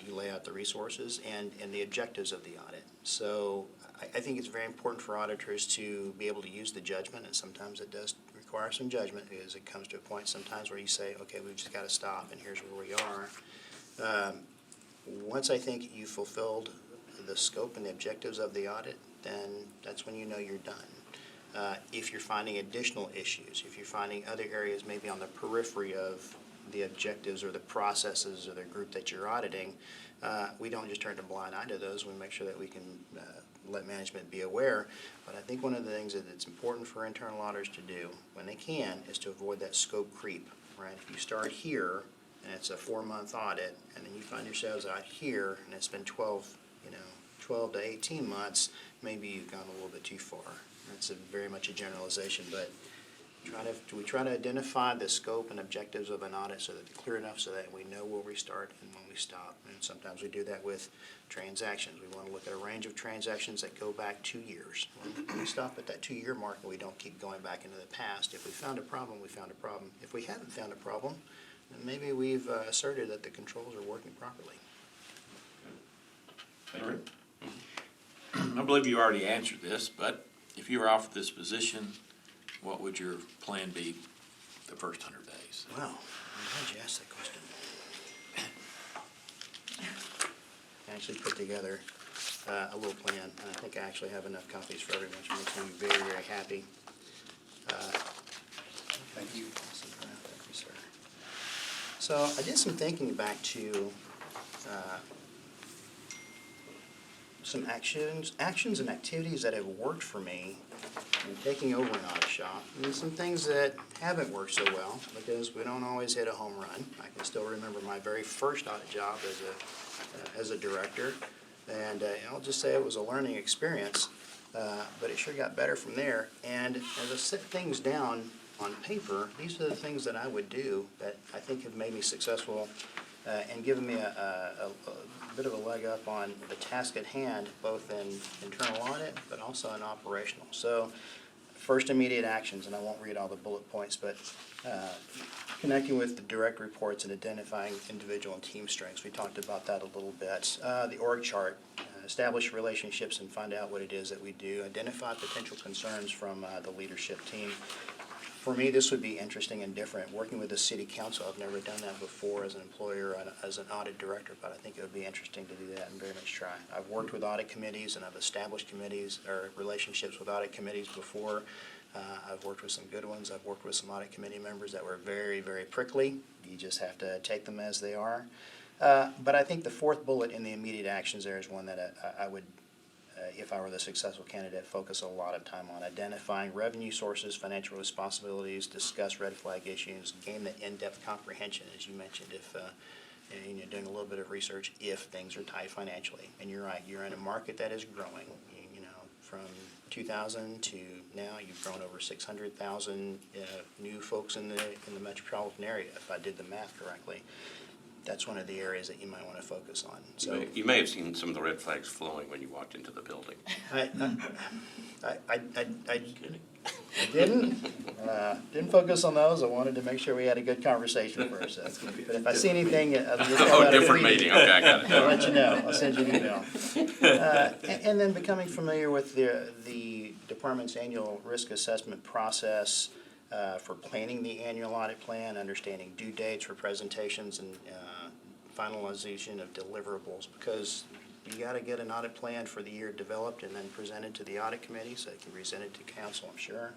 you lay out the resources and the objectives of the audit. So I think it's very important for auditors to be able to use the judgment, and sometimes it does require some judgment, because it comes to a point sometimes where you say, okay, we've just got to stop, and here's where we are. Once I think you fulfilled the scope and the objectives of the audit, then that's when you know you're done. If you're finding additional issues, if you're finding other areas maybe on the periphery of the objectives or the processes or the group that you're auditing, we don't just turn a blind eye to those. We make sure that we can let management be aware. But I think one of the things that it's important for internal auditors to do when they can is to avoid that scope creep, right? If you start here and it's a 4-month audit, and then you find yourselves out here and it's been 12 to 18 months, maybe you've gone a little bit too far. That's very much a generalization, but we try to identify the scope and objectives of an audit so that they're clear enough so that we know where we start and when we stop. And sometimes we do that with transactions. We want to look at a range of transactions that go back 2 years. We stop at that 2-year mark and we don't keep going back into the past. If we found a problem, we found a problem. If we haven't found a problem, then maybe we've asserted that the controls are working properly. Thank you. I believe you already answered this, but if you were offered this position, what would your plan be the first 100 days? Wow, I'm glad you asked that question. I actually put together a little plan, and I think I actually have enough copies for everyone, which makes me very, very happy. Thank you. Thank you, sir. So I did some thinking back to some actions and activities that have worked for me in taking over an audit shop, and some things that haven't worked so well, because we don't always hit a home run. I can still remember my very first audit job as a director, and I'll just say it was a learning experience, but it sure got better from there. And as I set things down on paper, these are the things that I would do that I think have made me successful and given me a bit of a leg up on the task at hand, both in internal audit, but also in operational. So, first immediate actions, and I won't read all the bullet points, but connecting with the direct reports and identifying individual and team strengths. We talked about that a little bit. The org chart, establish relationships and find out what it is that we do. Identify potential concerns from the leadership team. For me, this would be interesting and different. Working with the city council, I've never done that before as an employer, as an audit director, but I think it would be interesting to do that and very much try. I've worked with audit committees and I've established committees or relationships with audit committees before. I've worked with some good ones. I've worked with some audit committee members that were very, very prickly. You just have to take them as they are. But I think the fourth bullet in the immediate actions there is one that I would, if I were the successful candidate, focus a lot of time on. Identifying revenue sources, financial responsibilities, discuss red flag issues, gain the in-depth comprehension, as you mentioned, if you're doing a little bit of research, if things are tight financially. And you're right, you're in a market that is growing. You know, from 2000 to now, you've grown over 600,000 new folks in the metropolitan area, if I did the math correctly. That's one of the areas that you might want to focus on. So You may have seen some of the red flags flowing when you walked into the building. I didn't focus on those. I wanted to make sure we had a good conversation first. But if I see anything, Oh, different meeting, okay, I got it. I'll let you know. I'll send you an email. And then becoming familiar with the department's annual risk assessment process for planning the annual audit plan, understanding due dates for presentations and finalization of deliverables, because you got to get an audit plan for the year developed and then presented to the audit committee so it can be presented to council, I'm sure.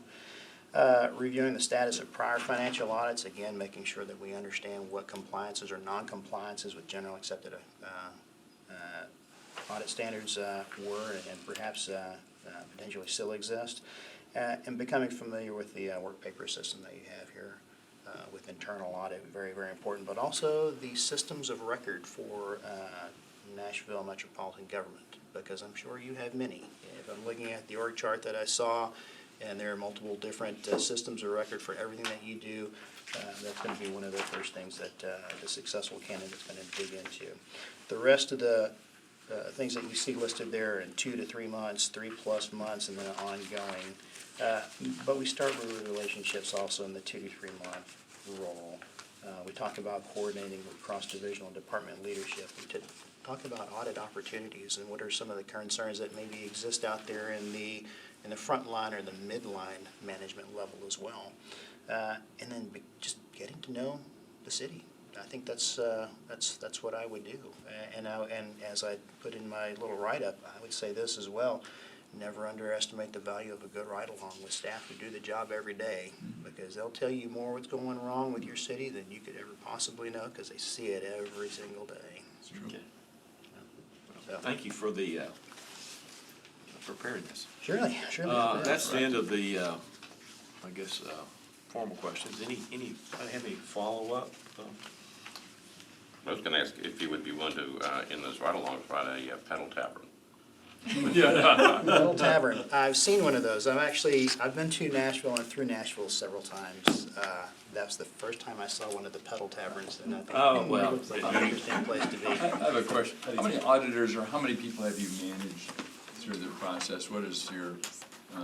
Reviewing the status of prior financial audits, again, making sure that we understand what compliances or non-compliances with general accepted audit standards were and perhaps potentially still exist. And becoming familiar with the work paper system that you have here with internal audit, very, very important, but also the systems of record for Nashville Metropolitan government, because I'm sure you have many. If I'm looking at the org chart that I saw, and there are multiple different systems of record for everything that you do. That's going to be one of the first things that the successful candidate's going to dig into. The rest of the things that you see listed there in 2 to 3 months, 3+ months, and then ongoing. But we start with relationships also in the 2 to 3 month role. We talk about coordinating with cross-divisional department leadership. We talk about audit opportunities and what are some of the concerns that maybe exist out there in the front line or the midline management level as well. And then just getting to know the city. I think that's what I would do. And as I put in my little write-up, I would say this as well. Never underestimate the value of a good ride-along with staff who do the job every day, because they'll tell you more what's going wrong with your city than you could ever possibly know, because they see it every single day. Okay. So, Thank you for the preparedness. Surely. That's the end of the, I guess, formal questions. Anybody have any follow-up? I was gonna ask if you would be willing to, in those ride-alongs, ride a pedal tavern. Little Tavern. I've seen one of those. I've been to Nashville and through Nashville several times. That was the first time I saw one of the pedal taverns, and I think it looks like an interesting place to be. I have a question. How many auditors or how many people have you managed through the process? What is your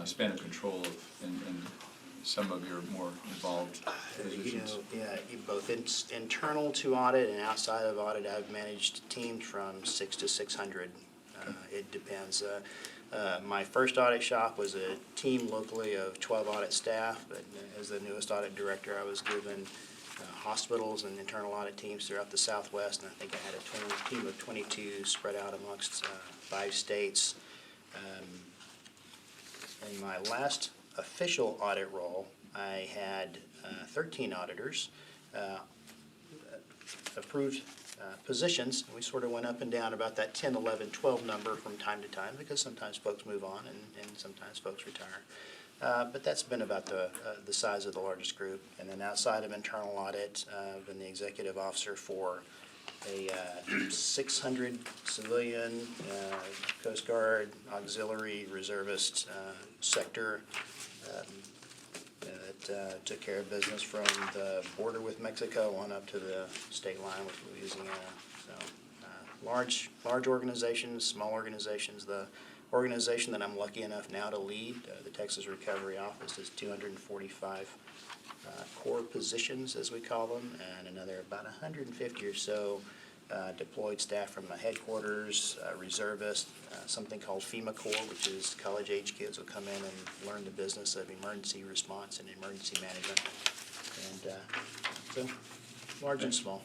span of control of and some of your more involved positions? Both internal to audit and outside of audit, I've managed teams from 6 to 600. It depends. My first audit shop was a team locally of 12 audit staff, but as the newest audit director, I was given hospitals and internal audit teams throughout the Southwest, and I think I had a team of 22 spread out amongst 5 states. In my last official audit role, I had 13 auditors, approved positions. We sort of went up and down about that 10, 11, 12 number from time to time, because sometimes folks move on and sometimes folks retire. But that's been about the size of the largest group. And then outside of internal audit, I've been the executive officer for a 600 civilian, Coast Guard, auxiliary, reservist sector that took care of business from the border with Mexico on up to the state line with Louisiana. So large organizations, small organizations. The organization that I'm lucky enough now to lead, the Texas Recovery Office, is 245 core positions, as we call them, and another about 150 or so deployed staff from the headquarters, reservists, something called FEMA Corps, which is college-age kids will come in and learn the business of emergency response and emergency management. And so, large and small.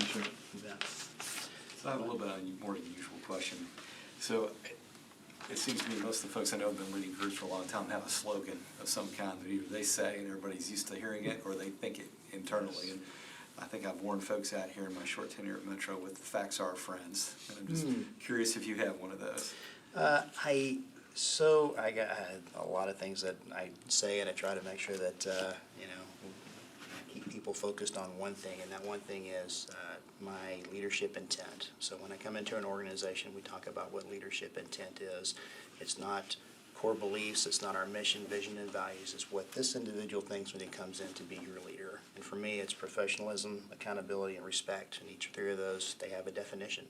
Sure. Yeah. So I have a little bit of a more unusual question. So it seems to me most of the folks I know have been leading groups for a long time have a slogan of some kind that either they say and everybody's used to hearing it, or they think it internally. And I think I've warned folks out here in my short tenure at Metro with "Facts are our friends," and I'm just curious if you have one of those. I got a lot of things that I say, and I try to make sure that keep people focused on one thing, and that one thing is my leadership intent. So when I come into an organization, we talk about what leadership intent is. It's not core beliefs, it's not our mission, vision, and values. It's what this individual thinks when he comes in to be your leader. And for me, it's professionalism, accountability, and respect. And each 3 of those, they have a definition.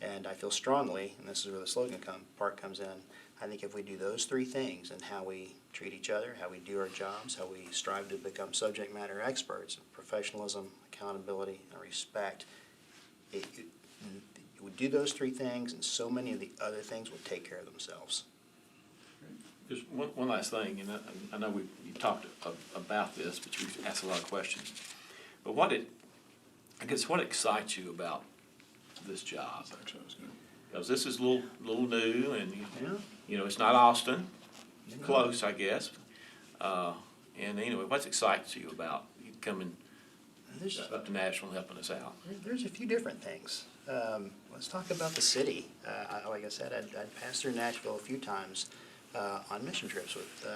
And I feel strongly, and this is where the slogan part comes in, I think if we do those 3 things and how we treat each other, how we do our jobs, how we strive to become subject matter experts, professionalism, accountability, and respect, it would do those 3 things, and so many of the other things would take care of themselves. Just one last thing, and I know you talked about this, but you've asked a lot of questions. But what excites you about this job? Because this is a little new, and it's not Austin, close, I guess. And anyway, what excites you about you coming up to Nashville and helping us out? There's a few different things. Let's talk about the city. Like I said, I'd passed through Nashville a few times on mission trips with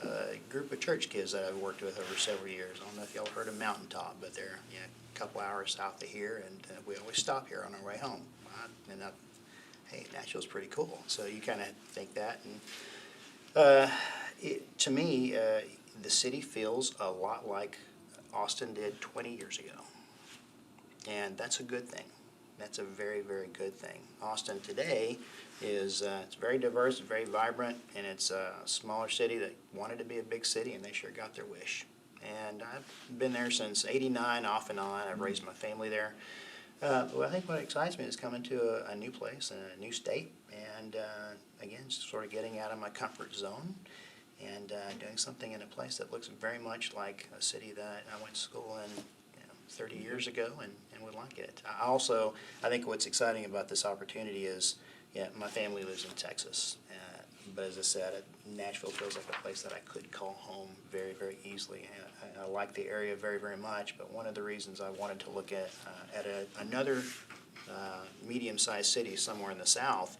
a group of church kids that I've worked with over several years. I don't know if y'all heard of Mountaintop, but they're a couple hours south of here, and we always stop here on our way home. Hey, Nashville's pretty cool. So you kind of think that, and To me, the city feels a lot like Austin did 20 years ago. And that's a good thing. That's a very, very good thing. Austin today is, it's very diverse, very vibrant, and it's a smaller city that wanted to be a big city, and they sure got their wish. And I've been there since '89, off and on. I've raised my family there. Well, I think what excites me is coming to a new place and a new state, and again, sort of getting out of my comfort zone and doing something in a place that looks very much like a city that I went to school in 30 years ago and would like it. I think what's exciting about this opportunity is, my family lives in Texas, but as I said, Nashville feels like a place that I could call home very, very easily. I like the area very, very much, but one of the reasons I wanted to look at another medium-sized city somewhere in the South,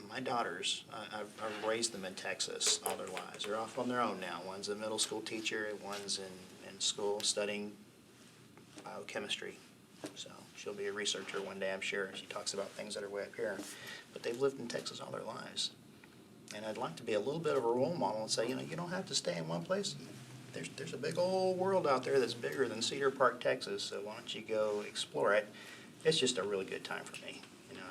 my daughters, I've raised them in Texas all their lives. They're off on their own now. One's a middle school teacher, one's in school studying biochemistry. So she'll be a researcher one day, I'm sure. She talks about things that are way up here. But they've lived in Texas all their lives. And I'd like to be a little bit of a role model and say, you don't have to stay in one place. There's a big old world out there that's bigger than Cedar Park, Texas, so why don't you go explore it? It's just a really good time for me.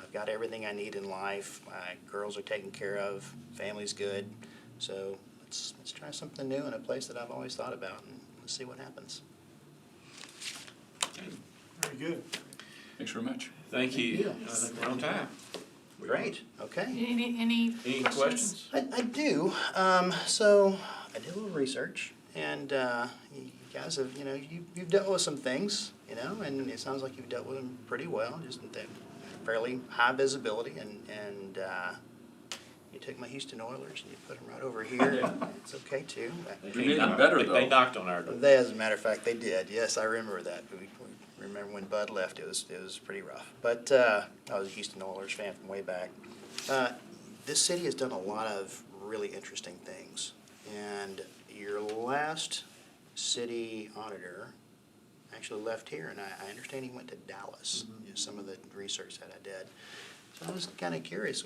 I've got everything I need in life. My girls are taken care of, family's good. So let's try something new in a place that I've always thought about, and let's see what happens. Very good. Thanks very much. Thank you. I think we're on time. Great, okay. Any Any questions? questions? I do. So I did a little research, and you guys have, you've dealt with some things, and it sounds like you've dealt with them pretty well, just with fairly high visibility, and you took my Houston Oilers and you put them right over here. It's okay too. We made them better, though. They knocked on our door. As a matter of fact, they did. Yes, I remember that. We remember when Bud left, it was pretty rough. But I was a Houston Oilers fan from way back. This city has done a lot of really interesting things. And your last city auditor actually left here, and I understand he went to Dallas, some of the research that I did. So I was kind of curious,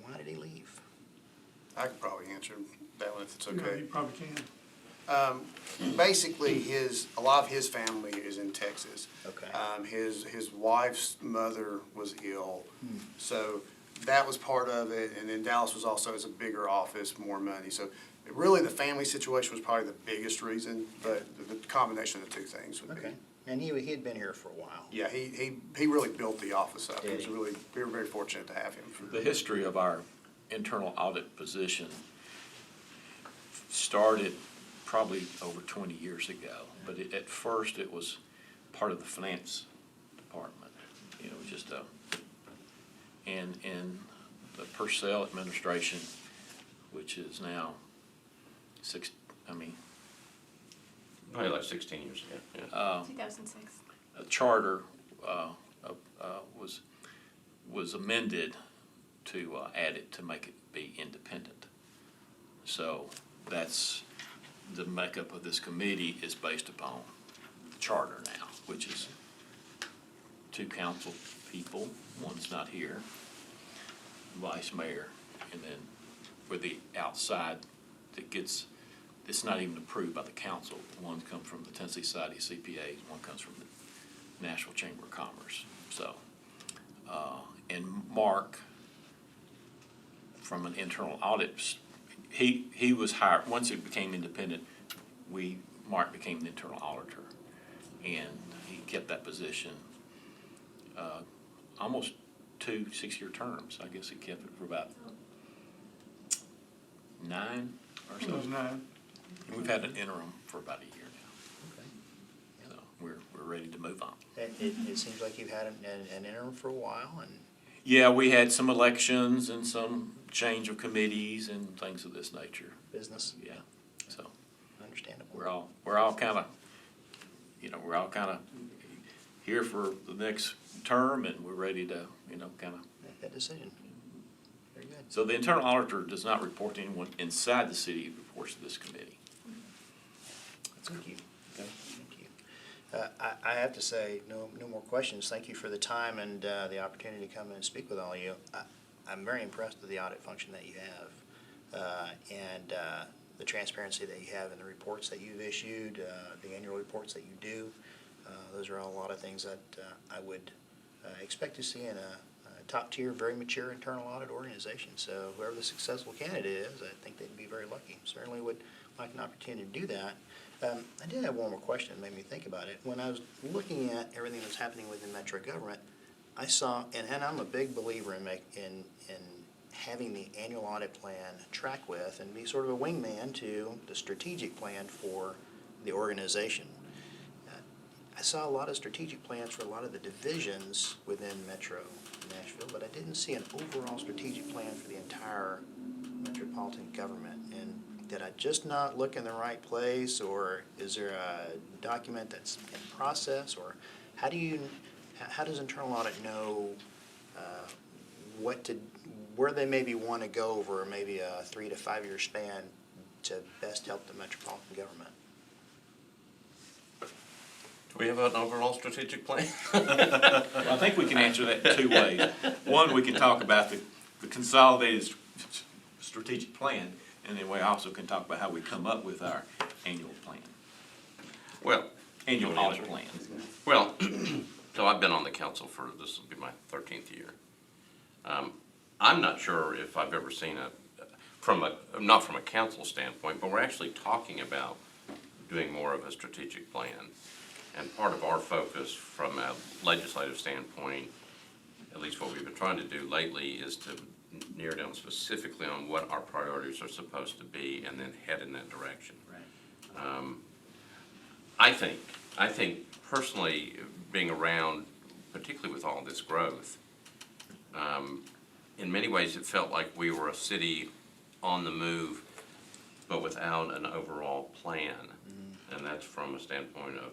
why did he leave? I could probably answer that one if it's You okay. probably can. Basically, a lot of his family is in Texas. Okay. His wife's mother was ill, so that was part of it. And then Dallas was also, as a bigger office, more money. So really, the family situation was probably the biggest reason, but the combination of the two things would be. Okay. And he had been here for a while. Yeah, he really built the office up. Did he? We were very fortunate to have him. The history of our internal audit position started probably over 20 years ago, but at first it was part of the finance department, just and in the personnel administration, which is now Probably like 16 years ago, yeah. 2006. a charter was amended to add it to make it be independent. So that's the makeup of this committee is based upon the charter now, which is 2 council people, one's not here, vice mayor, and then for the outside that gets, it's not even approved by the council. One comes from the Tennessee Society of CPAs, one comes from the Nashville Chamber of Commerce. So, and Mark, from an internal audit, he was hired, once it became independent, Mark became the internal auditor. And he kept that position almost 2 6-year terms. I guess he kept it for about 9 or so. It was 9. And we've had an interim for about a year now. So we're ready to move on. It seems like you've had an interim for a while, and Yeah, we had some elections and some change of committees and things of this nature. business, Yeah, so understandable. we're all kind of, here for the next term, and we're ready to, kind of. Make that decision. Very good. So the internal auditor does not report to anyone inside the city, it reports to this committee. Thank you. Thank you. I have to say, no more questions. Thank you for the time and the opportunity to come in and speak with all of you. I'm very impressed with the audit function that you have. and the transparency that you have in the reports that you've issued, the annual reports that you do. Those are all a lot of things that I would expect to see in a top-tier, very mature internal audit organization. So whoever the successful candidate is, I think they'd be very lucky. Certainly would like an opportunity to do that. I did have one more question that made me think about it. When I was looking at everything that's happening within Metro government, I saw, and I'm a big believer in having the annual audit plan track with and be sort of a wingman to the strategic plan for the organization. I saw a lot of strategic plans for a lot of the divisions within Metro Nashville, but I didn't see an overall strategic plan for the entire metropolitan government. And did I just not look in the right place, or is there a document that's in process, or how does internal audit know where they maybe want to go over maybe a 3 to 5 year span to best help the metropolitan government? Do we have an overall strategic plan? Well, I think we can answer that in two ways. One, we can talk about the consolidated strategic plan, and then we also can talk about how we come up with our annual plan, Well, annual audit plan. Well, so I've been on the council for, this will be my 13th year. I'm not sure if I've ever seen not from a council standpoint, but we're actually talking about doing more of a strategic plan. And part of our focus from a legislative standpoint, at least what we've been trying to do lately, is to narrow down specifically on what our priorities are supposed to be and then head in that direction. Right. I think personally, being around, particularly with all this growth, in many ways it felt like we were a city on the move, but without an overall plan. And that's from a standpoint of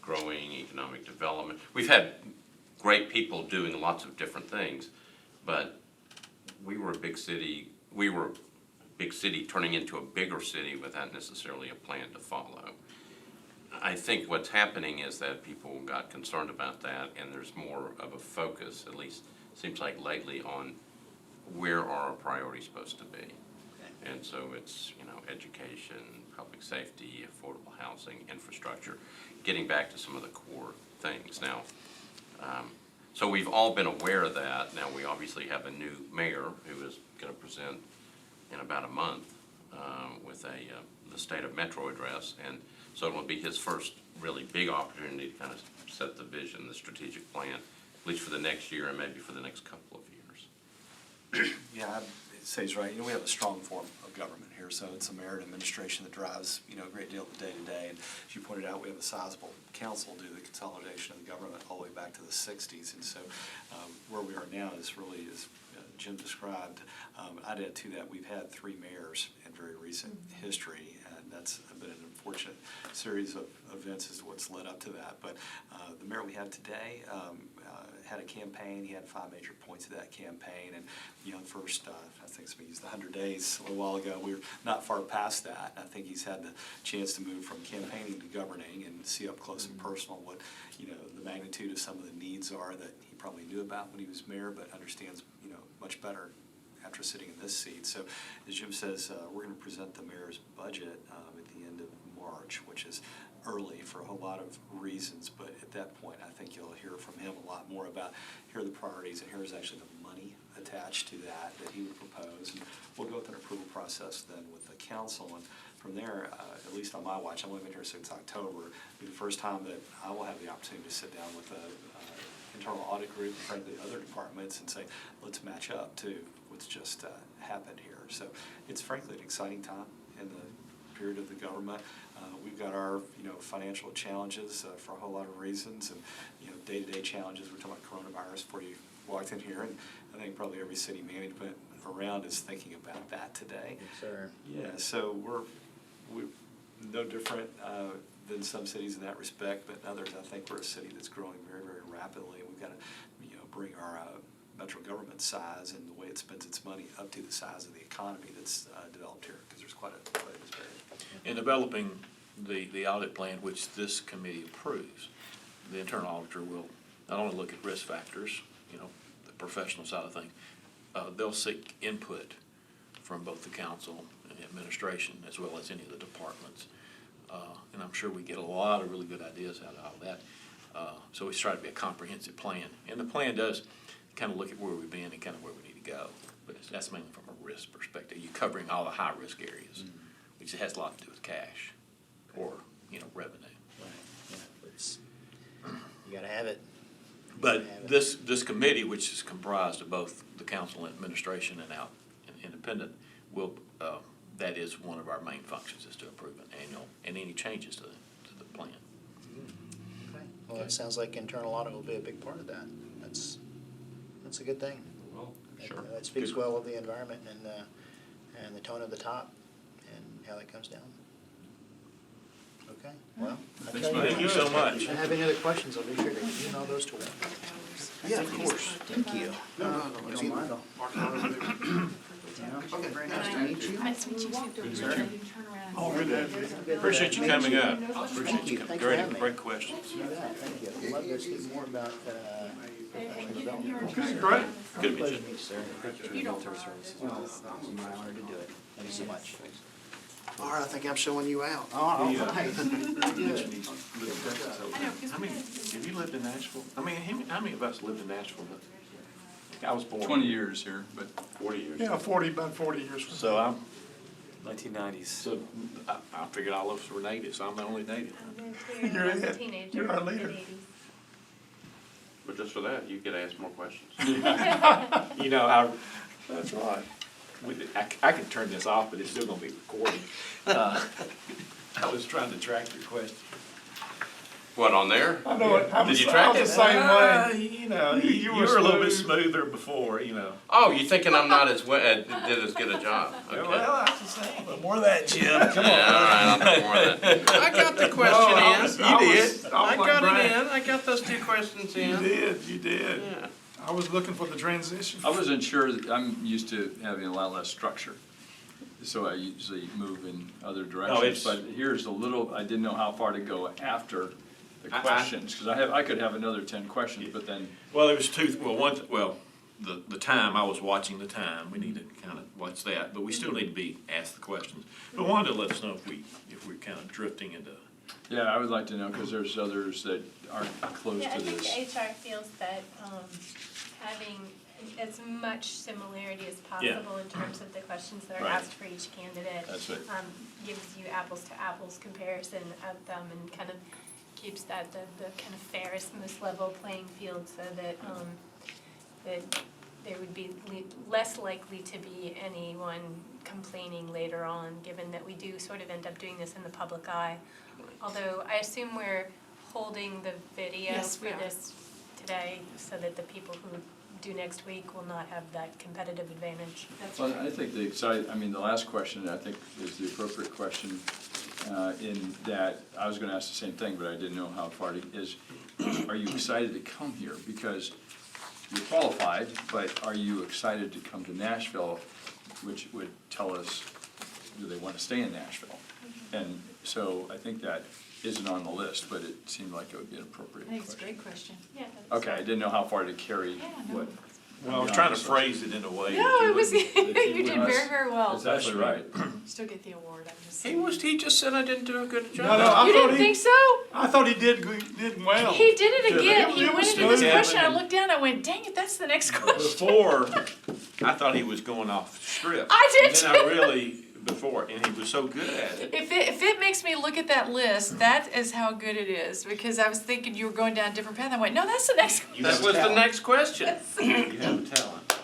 growing economic development. We've had great people doing lots of different things, but we were a big city turning into a bigger city without necessarily a plan to follow. I think what's happening is that people got concerned about that, and there's more of a focus, at least seems like lately, on where are our priorities supposed to be. Okay. And so it's, education, public safety, affordable housing, infrastructure, getting back to some of the core things. Now, so we've all been aware of that. Now, we obviously have a new mayor who is going to present in about a month with the State of Metro address. And so it will be his first really big opportunity to kind of set the vision, the strategic plan, at least for the next year and maybe for the next couple of years. Yeah, I'd say he's right. We have a strong form of government here, so it's a merit administration that drives, a great deal of the day-to-day. And as you pointed out, we have a sizable council due to the consolidation of the government all the way back to the 60s. And so where we are now is really, as Jim described, I'd add to that, we've had 3 mayors in very recent history, and that's been an unfortunate series of events as to what's led up to that. But the mayor we have today had a campaign. He had 5 major points of that campaign, and first, I think somebody used the 100 days a little while ago. We're not far past that. I think he's had the chance to move from campaigning to governing and see up close and personal what the magnitude of some of the needs are that he probably knew about when he was mayor, but understands much better after sitting in this seat. So, as Jim says, we're going to present the mayor's budget at the end of March, which is early for a whole lot of reasons, but at that point I think you'll hear from him a lot more about here are the priorities and here's actually the money attached to that he would propose, and we'll go through an approval process then with the council, and from there, at least on my watch, I've only been here since October, it'll be the first time that I will have the opportunity to sit down with the internal audit group and frankly other departments and say, let's match up to what's just happened here. So it's frankly an exciting time in the period of the government. We've got our financial challenges for a whole lot of reasons, and day-to-day challenges. We're talking about coronavirus before you walked in here, and I think probably every city management around is thinking about that today. Yes, sir. Yeah, so we're no different than some cities in that respect, but in others I think we're a city that's growing very, very rapidly. We've got to bring our metro government size and the way it spends its money up to the size of the economy that's developed here, because there's quite a disparity. In developing the audit plan, which this committee approves, the internal auditor will not only look at risk factors, the professional side of things, they'll seek input from both the council and the administration, as well as any of the departments. And I'm sure we get a lot of really good ideas out of all that. So we try to be a comprehensive plan. And the plan does kind of look at where we've been and kind of where we need to go. But that's mainly from a risk perspective. You're covering all the high-risk areas, which has a lot to do with cash or, revenue. Right, yeah, it's, you gotta have it. But this committee, which is comprised of both the council and administration and independent, will, that is one of our main functions, is to approve an annual and any changes to the plan. Okay. Well, it sounds like internal audit will be a big part of that. That's a good thing. Well, That speaks well of the environment and the tone of the top and how that comes down. Okay, well. I'll tell you Thank you so much. If you have any other questions, I'll be sure to email those to them. Yeah, of course. Thank you. You don't mind, I'll- Very nice to meet you. Nice to meet you too. Sure. All good to have you. Appreciate you coming up. Thank Appreciate you. you coming. Thanks for having me. Great questions. You bet, thank you. I'd love to speak more about professional development. Okay, great. Good to meet Pleasure you. to meet you, sir. Well, it's my honor to do it. Thank you so much. All right, I think I'm showing you out. All right. How many, have you lived in Nashville? I mean, how many of us lived in Nashville? I was born. 20 years here, but 40 years. Yeah, about 40 years. So I'm, 1990s. so I figured all of us were natives, so I'm the only native. You're As a it. teenager, You're our leader. mid-80s. But just for that, you get asked more questions. That's right. I can turn this off, but it's still gonna be recorded. I was trying to track your question. What, on there? I know it. Did you track I it? was the same way. You were a little bit smoother before, Oh, you thinking I'm not as did as good a job? Okay. Well, I was just saying, but more of that, Jim. Yeah, all right, I'll do more of that. I got the question in. You did. I got it in. I got those 2 questions in. You did. Yeah. I was looking for the transition. I wasn't sure, I'm used to having a lot less structure. So I usually move in other directions, it's- but here's a little, I didn't know how far to go after the questions, because I could have another 10 questions, but then, Well, there was the time, I was watching the time, we need to kind of watch that, but we still need to be asked the questions. But wanted to let us know if we're kind of drifting into. yeah, I would like to know, because there's others that aren't close Yeah, I to think this. HR feels that having as much similarity as possible in terms of the questions that are Right. asked for each candidate. That's right. Gives you apples to apples comparison of them and kind of keeps that the kind of fairest, most level playing field so that that there would be less likely to be anyone complaining later on, given that we do sort of end up doing this in the public eye. Although I assume we're holding the video Yes, we for are. this today so that the people who do next week will not have that competitive advantage. Well, I think the last question, I think, is the appropriate question, in that, I was gonna ask the same thing, but I didn't know how far it is. Are you excited to come here? Because you're qualified, but are you excited to come to Nashville, which would tell us, do they wanna stay in Nashville? And so I think that isn't on the list, but it seemed like it would be an appropriate I think it's a question. great question. Yeah. Okay, I didn't know how far to carry Yeah, no. what. Well, I was trying to phrase it in a way. No, it was, you you did wouldn't- very, very well. That's actually right. Still get the award, I'm just He saying. he just said I didn't do a good No, job. I You thought didn't think so? I thought he did well. He did it again. He It went was into this smooth. question, I looked down, I went, dang it, that's the next question. Before, I thought he was going off script. I did And then I really, and he was so good at it. If it makes me look at that list, that is how good it is, because I was thinking you were going down a different path, I went, no, that's the next You That have was the talent. next question. You have a talent.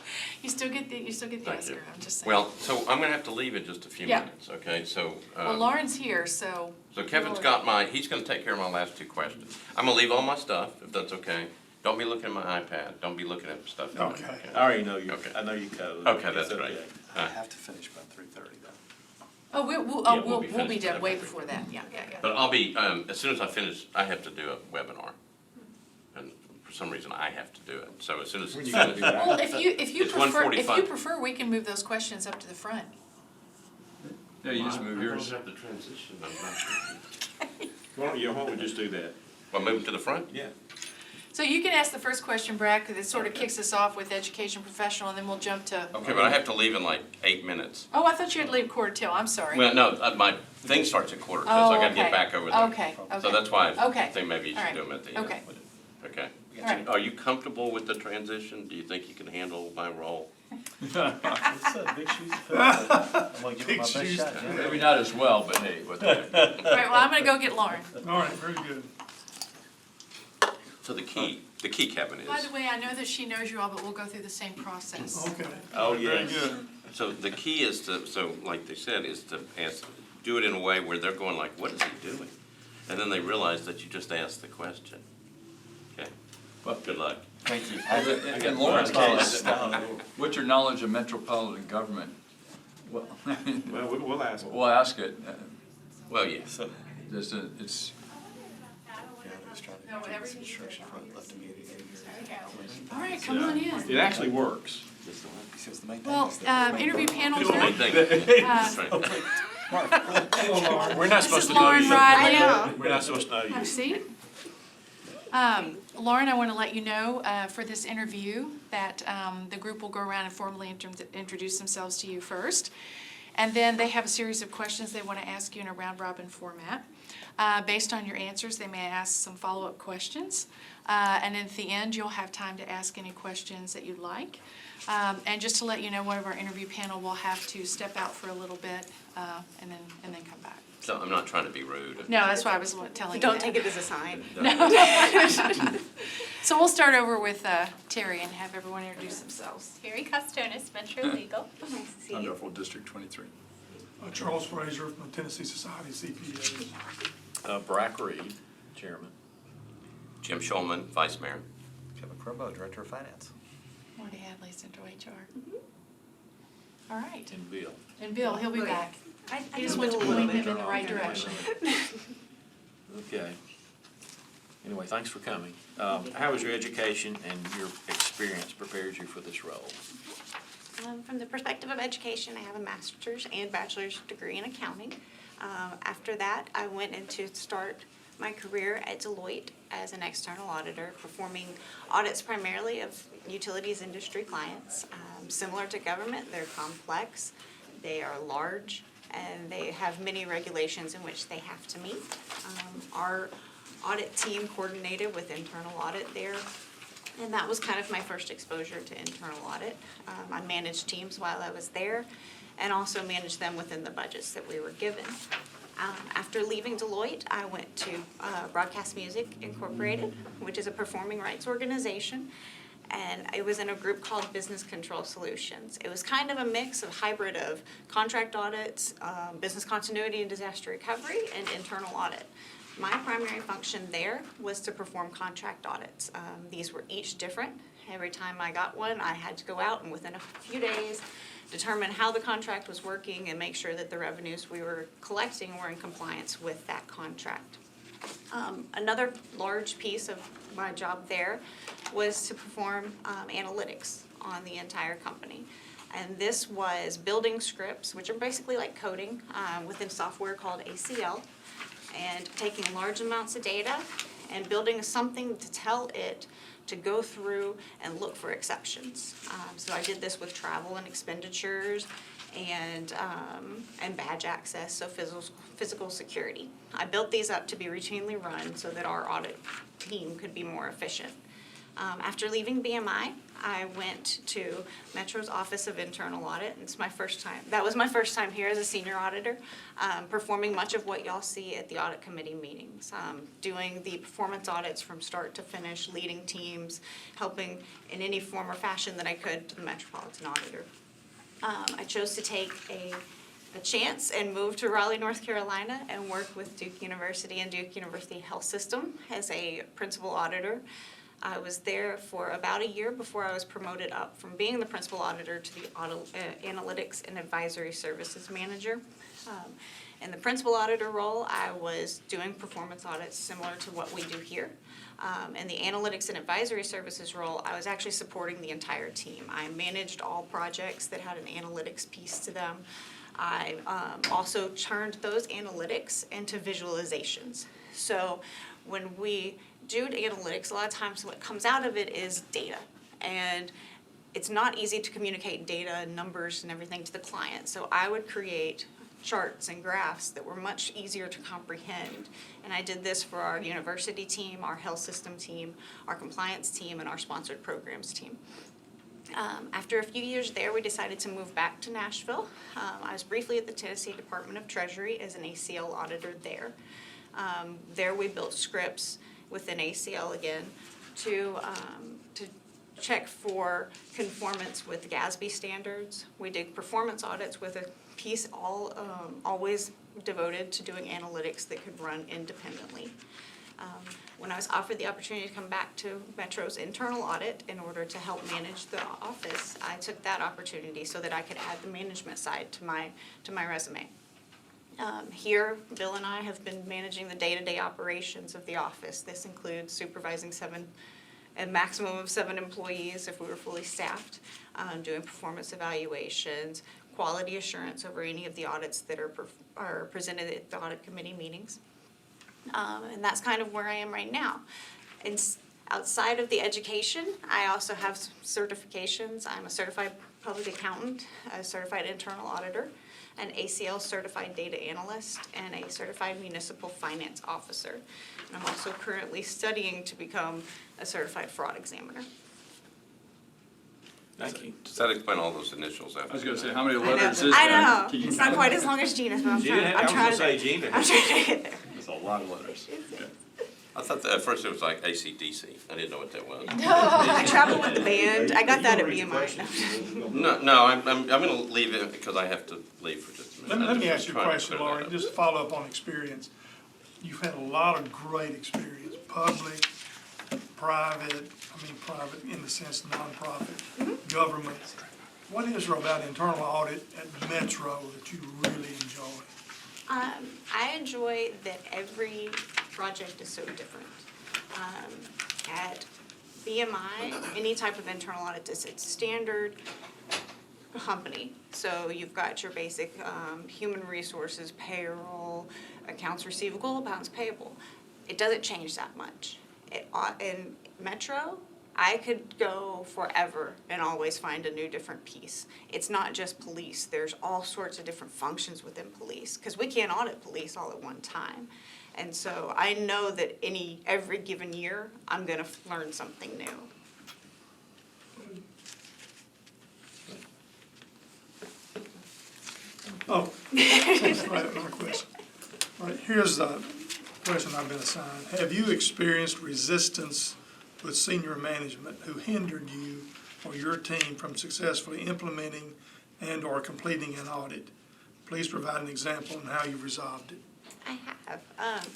You still get the Thank Oscar, you. I'm just saying. Well, so I'm gonna have to leave in just a few Yeah. minutes, okay? So, Well, Lauren's here, so. so Kevin's got he's gonna take care of my last 2 questions. I'm gonna leave all my stuff, if that's okay. Don't be looking at my iPad, don't be looking at stuff. Okay. I already know you, Okay. I know you code. Okay, that's It's great. I have to finish by 3:30 though. Oh, we'll Yeah, we'll be be finished done way by before that, yeah. But I'll be, as soon as I finish, I have to do a webinar. And for some reason, I have to do it. So as soon as it's finished. Well, if you It's prefer, 1:45. we can move those questions up to the front. Yeah, you just move yours. have the transition. Why don't we just do that? Well, move it to the front? Yeah. So you can ask the first question, Brad, because it sort of kicks us off with education professional, and then we'll jump to. Okay, but I have to leave in like 8 minutes. Oh, I thought you had to leave 1:45. I'm sorry. Well, no, my thing starts at 1:45, so I gotta okay. get back over there. Okay, So okay. that's why I Okay. think maybe you All should right. do them at the end. Okay. Okay. All right. Are you comfortable with the transition? Do you think you can handle my role? It's big shoes to fill. I'm gonna give it my best shoes shot, to Jim. Maybe not as well, but hey, what the heck. All right, well, I'm going to go get Lauren. All right, very good. So the key Kevin, By is, the way, I know that she knows you all, but we'll go through the same process. Okay. Oh, Very yes. good. so the key is to, so like they said, is to do it in a way where they're going like, what is he doing? And then they realize that you just asked the question. Okay, Well, good luck. Thank you. In Lauren's case, Well, what's your knowledge of metropolitan government? Well, we'll ask. we'll ask it. Well, yes. So, Just, it's, Yeah, I was trying to No, whatever get some you instruction from, left immediately here. All right, come on in. It actually works. He says the main thing Well, is that- interview panel is Main ready. thing. That's right. We're not This supposed is to know Lauren you. Riley. We're not supposed to know Have a you. seat. Lauren, I want to let you know for this interview that the group will go around and formally introduce themselves to you first. And then they have a series of questions they want to ask you in a round-robin format. Based on your answers, they may ask some follow-up questions. And at the end, you'll have time to ask any questions that you'd like. And just to let you know, one of our interview panel will have to step out for a little bit and then come back. So I'm not trying to be rude. No, that's why I was telling you Don't that. take it as a sign. So we'll start over with Terry and have everyone introduce themselves. Terry Costonis, Metro Legal. Nice to see you. wonderful, District 23. Charles Fraser from the Tennessee Society of CPAs. Brack Reed, chairman. Jim Schulman, Vice Mayor. Kevin Crumbo, Director of Finance. Marty Hadley, Central HR. All right. And Bill. And Bill, he'll be Wait. back. I He just know wants to a little point bit. them in the right direction. Okay. Anyway, thanks for coming. How has your education and your experience prepared you for this role? From the perspective of education, I have a master's and bachelor's degree in accounting. After that, I went in to start my career at Deloitte as an external auditor, performing audits primarily of utilities industry clients. Similar to government, they're complex, they are large, and they have many regulations in which they have to meet. Our audit team coordinated with internal audit there, and that was kind of my first exposure to internal audit. I managed teams while I was there and also managed them within the budgets that we were given. After leaving Deloitte, I went to Broadcast Music Incorporated, which is a performing rights organization, and it was in a group called Business Control Solutions. It was kind of a mix of hybrid of contract audits, business continuity and disaster recovery, and internal audit. My primary function there was to perform contract audits. These were each different. Every time I got one, I had to go out and within a few days determine how the contract was working and make sure that the revenues we were collecting were in compliance with that contract. Another large piece of my job there was to perform analytics on the entire company. And this was building scripts, which are basically like coding within software called ACL, and taking large amounts of data and building something to tell it to go through and look for exceptions. So I did this with travel and expenditures and badge access, so physical security. I built these up to be routinely run so that our audit team could be more efficient. After leaving BMI, I went to Metro's Office of Internal Audit, and it's my first time. That was my first time here as a senior auditor, performing much of what y'all see at the audit committee meetings, doing the performance audits from start to finish, leading teams, helping in any form or fashion that I could to the Metropolitan Auditor. I chose to take a chance and move to Raleigh, North Carolina, and work with Duke University and Duke University Health System as a principal auditor. I was there for about a year before I was promoted up from being the principal auditor to the analytics and advisory services manager. In the principal auditor role, I was doing performance audits similar to what we do here. In the analytics and advisory services role, I was actually supporting the entire team. I managed all projects that had an analytics piece to them. I also turned those analytics into visualizations. So when we do analytics, a lot of times what comes out of it is data. And it's not easy to communicate data and numbers and everything to the client. So I would create charts and graphs that were much easier to comprehend. And I did this for our university team, our health system team, our compliance team, and our sponsored programs team. After a few years there, we decided to move back to Nashville. I was briefly at the Tennessee Department of Treasury as an ACL auditor there. There we built scripts within ACL again to check for conformance with GASB standards. We did performance audits with a piece always devoted to doing analytics that could run independently. When I was offered the opportunity to come back to Metro's internal audit in order to help manage the office, I took that opportunity so that I could add the management side to my resume. Here, Bill and I have been managing the day-to-day operations of the office. This includes supervising a maximum of 7 employees if we were fully staffed, doing performance evaluations, quality assurance over any of the audits that are presented at the audit committee meetings. And that's kind of where I am right now. And outside of the education, I also have certifications. I'm a certified public accountant, a certified internal auditor, an ACL certified data analyst, and a certified municipal finance officer. And I'm also currently studying to become a certified fraud examiner. Thank you. Does that explain all those initials after? I was gonna say, how many I know, letters is I that? know. Can you It's not count quite them? as long as Gina's, but I'm Gina, trying I was gonna to say Gina. I'm trying to get there. That's a lot of letters. Okay. I thought that at first it was like AC/DC. I didn't know what that was. I travel with the band. I got that at BMI. No, I'm gonna leave it because I have to leave for just a minute. Let me I'm ask you a trying to question, clear that Lauren, up. just to follow up on experience. You've had a lot of great experience, public, private in the sense nonprofit, government. What is there about internal audit at Metro that you really enjoy? I enjoy that every project is so different. At BMI, any type of internal audit is its standard company. So you've got your basic human resources, payroll, accounts receivable, accounts payable. It doesn't change that much. In Metro, I could go forever and always find a new different piece. It's not just police. There's all sorts of different functions within police because we can't audit police all at one time. And so I know that every given year, I'm gonna learn something new. Oh, that's right, another question. All right, here's the question I've been assigned. Have you experienced resistance with senior management who hindered you or your team from successfully implementing and/or completing an audit? Please provide an example on how you resolved it. I have.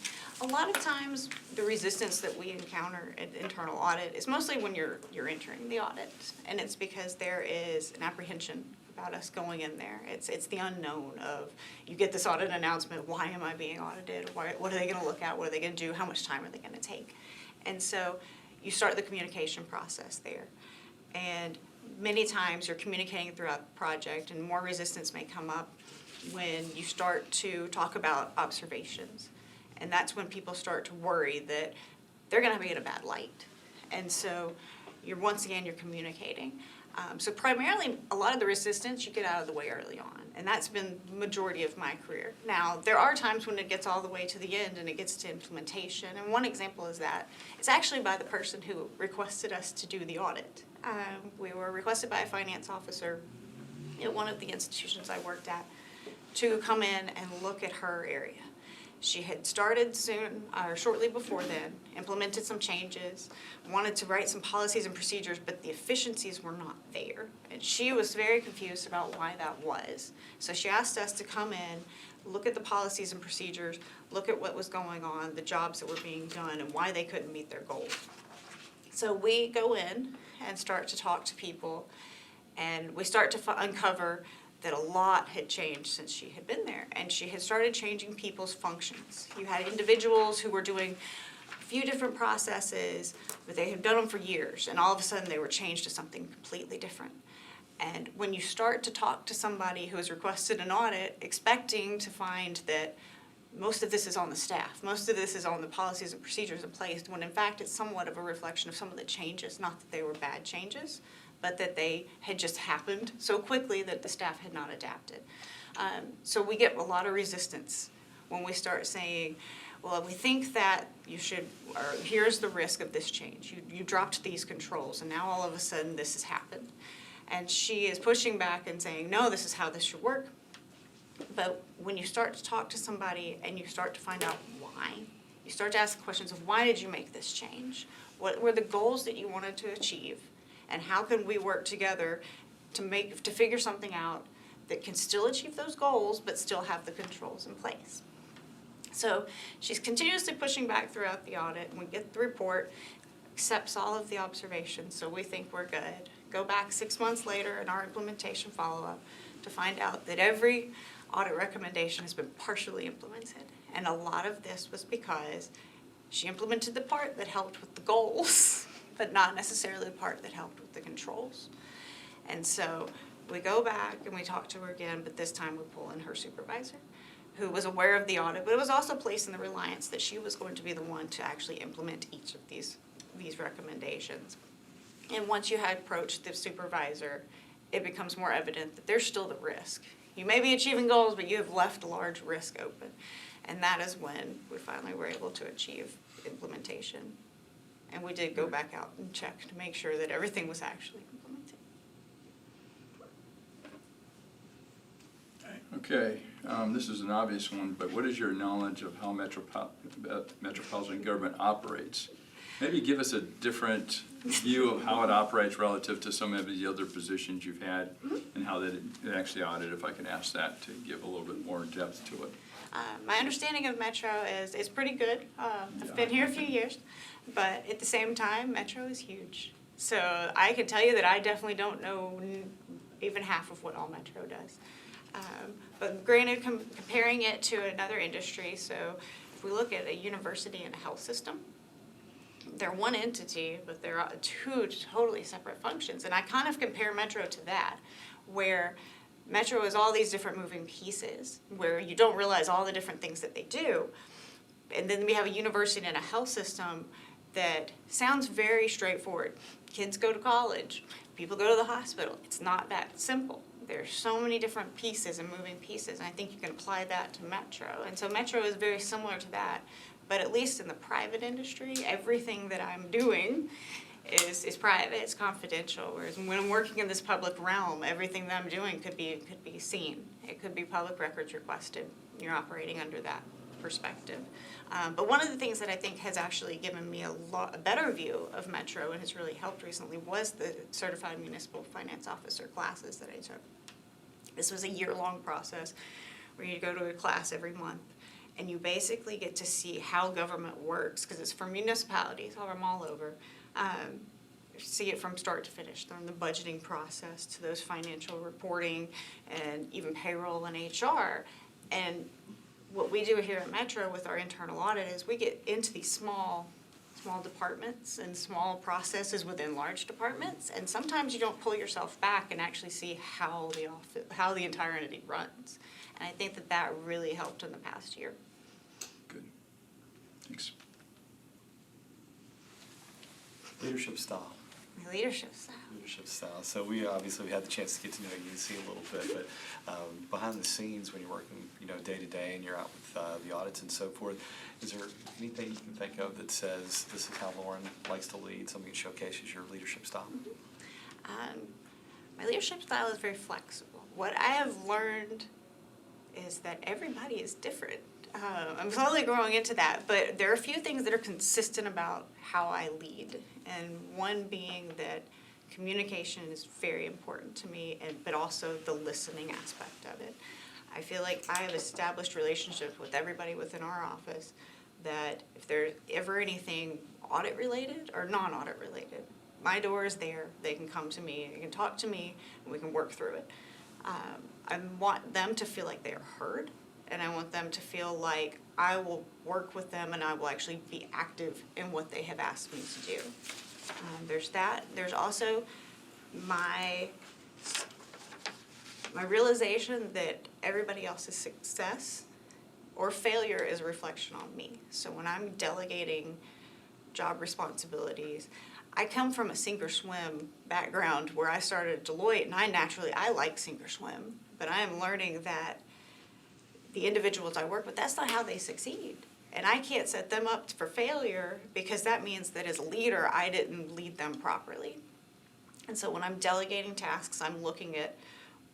A lot of times, the resistance that we encounter in internal audit is mostly when you're entering the audit, and it's because there is an apprehension about us going in there. It's the unknown of, you get this audit announcement, why am I being audited? What are they gonna look at? What are they gonna do? How much time are they gonna take? And so you start the communication process there. And many times you're communicating throughout the project, and more resistance may come up when you start to talk about observations. And that's when people start to worry that they're gonna be in a bad light. And so once again, you're communicating. So primarily, a lot of the resistance you get out of the way early on, and that's been the majority of my career. Now, there are times when it gets all the way to the end and it gets to implementation, and one example is that it's actually by the person who requested us to do the audit. We were requested by a finance officer at one of the institutions I worked at to come in and look at her area. She had started shortly before then, implemented some changes, wanted to write some policies and procedures, but the efficiencies were not there. And she was very confused about why that was. So she asked us to come in, look at the policies and procedures, look at what was going on, the jobs that were being done, and why they couldn't meet their goals. So we go in and start to talk to people, and we start to uncover that a lot had changed since she had been there, and she had started changing people's functions. You had individuals who were doing a few different processes, but they had done them for years, and all of a sudden they were changed to something completely different. And when you start to talk to somebody who has requested an audit, expecting to find that most of this is on the staff. Most of this is on the policies and procedures in place, when in fact it's somewhat of a reflection of some of the changes, not that they were bad changes, but that they had just happened so quickly that the staff had not adapted. So we get a lot of resistance when we start saying, well, we think that you should, or here's the risk of this change. You dropped these controls, and now all of a sudden this has happened. And she is pushing back and saying, no, this is how this should work. But when you start to talk to somebody and you start to find out why, you start to ask questions of why did you make this change? What were the goals that you wanted to achieve? And how can we work together to figure something out that can still achieve those goals but still have the controls in place? So she's continuously pushing back throughout the audit. We get the report, accepts all of the observations, so we think we're good. Go back 6 months later in our implementation follow-up to find out that every audit recommendation has been partially implemented. And a lot of this was because she implemented the part that helped with the goals, but not necessarily the part that helped with the controls. And so we go back and we talk to her again, but this time we pull in her supervisor, who was aware of the audit, but it was also placed in the reliance that she was going to be the one to actually implement each of these recommendations. And once you had approached the supervisor, it becomes more evident that there's still the risk. You may be achieving goals, but you have left a large risk open. And that is when we finally were able to achieve implementation. And we did go back out and check to make sure that everything was actually implemented. Okay, this is an obvious one, but what is your knowledge of how Metropolitan government operates? Maybe give us a different view of how it operates relative to some of the other positions you've had and how that it actually audited, if I can ask that to give a little bit more depth to it. My understanding of Metro is pretty good. I've been here a few years, but at the same time, Metro is huge. So I can tell you that I definitely don't know even half of what all Metro does. But granted, comparing it to another industry, so if we look at a university and a health system, they're one entity, but they're two totally separate functions. And I kind of compare Metro to that, where Metro is all these different moving pieces, where you don't realize all the different things that they do. And then we have a university and a health system that sounds very straightforward. Kids go to college, people go to the hospital. It's not that simple. There's so many different pieces and moving pieces, and I think you can apply that to Metro. And so Metro is very similar to that, but at least in the private industry, everything that I'm doing is private, it's confidential. Whereas when I'm working in this public realm, everything that I'm doing could be seen. It could be public records requested. You're operating under that perspective. But one of the things that I think has actually given me a better view of Metro and has really helped recently was the Certified Municipal Finance Officer classes that I took. This was a year-long process where you go to a class every month and you basically get to see how government works, because it's for municipalities all over. See it from start to finish, from the budgeting process to those financial reporting and even payroll and HR. And what we do here at Metro with our internal audit is we get into these small departments and small processes within large departments, and sometimes you don't pull yourself back and actually see how the entire entity runs. And I think that really helped in the past year. Good. Thanks. Leadership style. My leadership style. Leadership style. So we obviously had the chance to get to know you and see a little bit, but behind the scenes when you're working, day to day and you're out with the audits and so forth, is there anything you can think of that says this is how Lauren likes to lead, something that showcases your leadership style? My leadership style is very flexible. What I have learned is that everybody is different. I'm slowly growing into that, but there are a few things that are consistent about how I lead, and one being that communication is very important to me, but also the listening aspect of it. I feel like I have established relationships with everybody within our office that if there's ever anything audit related or non-audit related, my door is there. They can come to me, they can talk to me, and we can work through it. I want them to feel like they are heard, and I want them to feel like I will work with them and I will actually be active in what they have asked me to do. There's that. There's also my realization that everybody else's success or failure is a reflection on me. So when I'm delegating job responsibilities, I come from a sink or swim background where I started at Deloitte, and I like sink or swim, but I am learning that the individuals I work with, that's not how they succeed. And I can't set them up for failure because that means that as a leader, I didn't lead them properly. And so when I'm delegating tasks, I'm looking at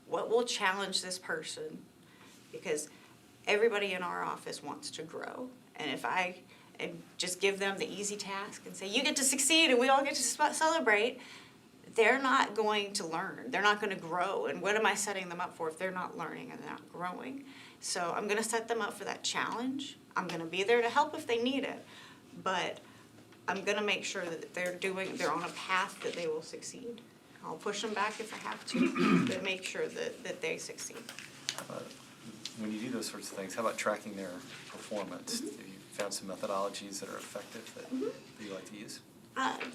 what will challenge this person, because everybody in our office wants to grow. And if I just give them the easy task and say, you get to succeed and we all get to celebrate, they're not going to learn. They're not going to grow. And what am I setting them up for if they're not learning and they're not growing? So I'm going to set them up for that challenge. I'm going to be there to help if they need it. But I'm going to make sure that they're on a path that they will succeed. I'll push them back if I have to, but make sure that they succeed. When you do those sorts of things, how about tracking their performance? Have you found some methodologies that are effective that you like to use?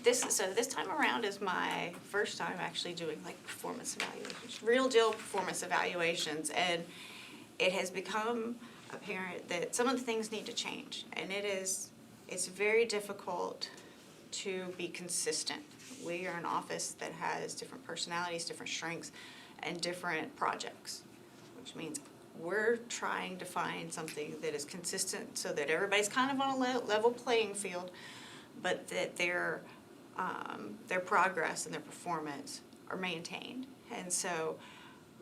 This time around is my first time actually doing like performance evaluations, real deal performance evaluations, and it has become apparent that some of the things need to change, and it's very difficult to be consistent. We are an office that has different personalities, different strengths, and different projects, which means we're trying to find something that is consistent so that everybody's kind of on a level playing field, but that their progress and their performance are maintained. And so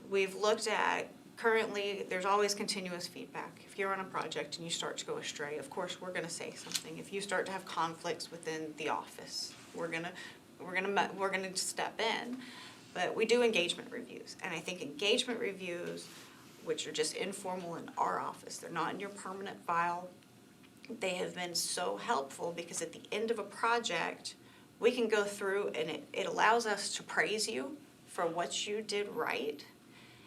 we've looked at, currently, there's always continuous feedback. If you're on a project and you start to go astray, of course, we're gonna say something. If you start to have conflicts within the office, we're gonna step in. But we do engagement reviews, and I think engagement reviews, which are just informal in our office, they're not in your permanent file, they have been so helpful because at the end of a project, we can go through and it allows us to praise you for what you did right,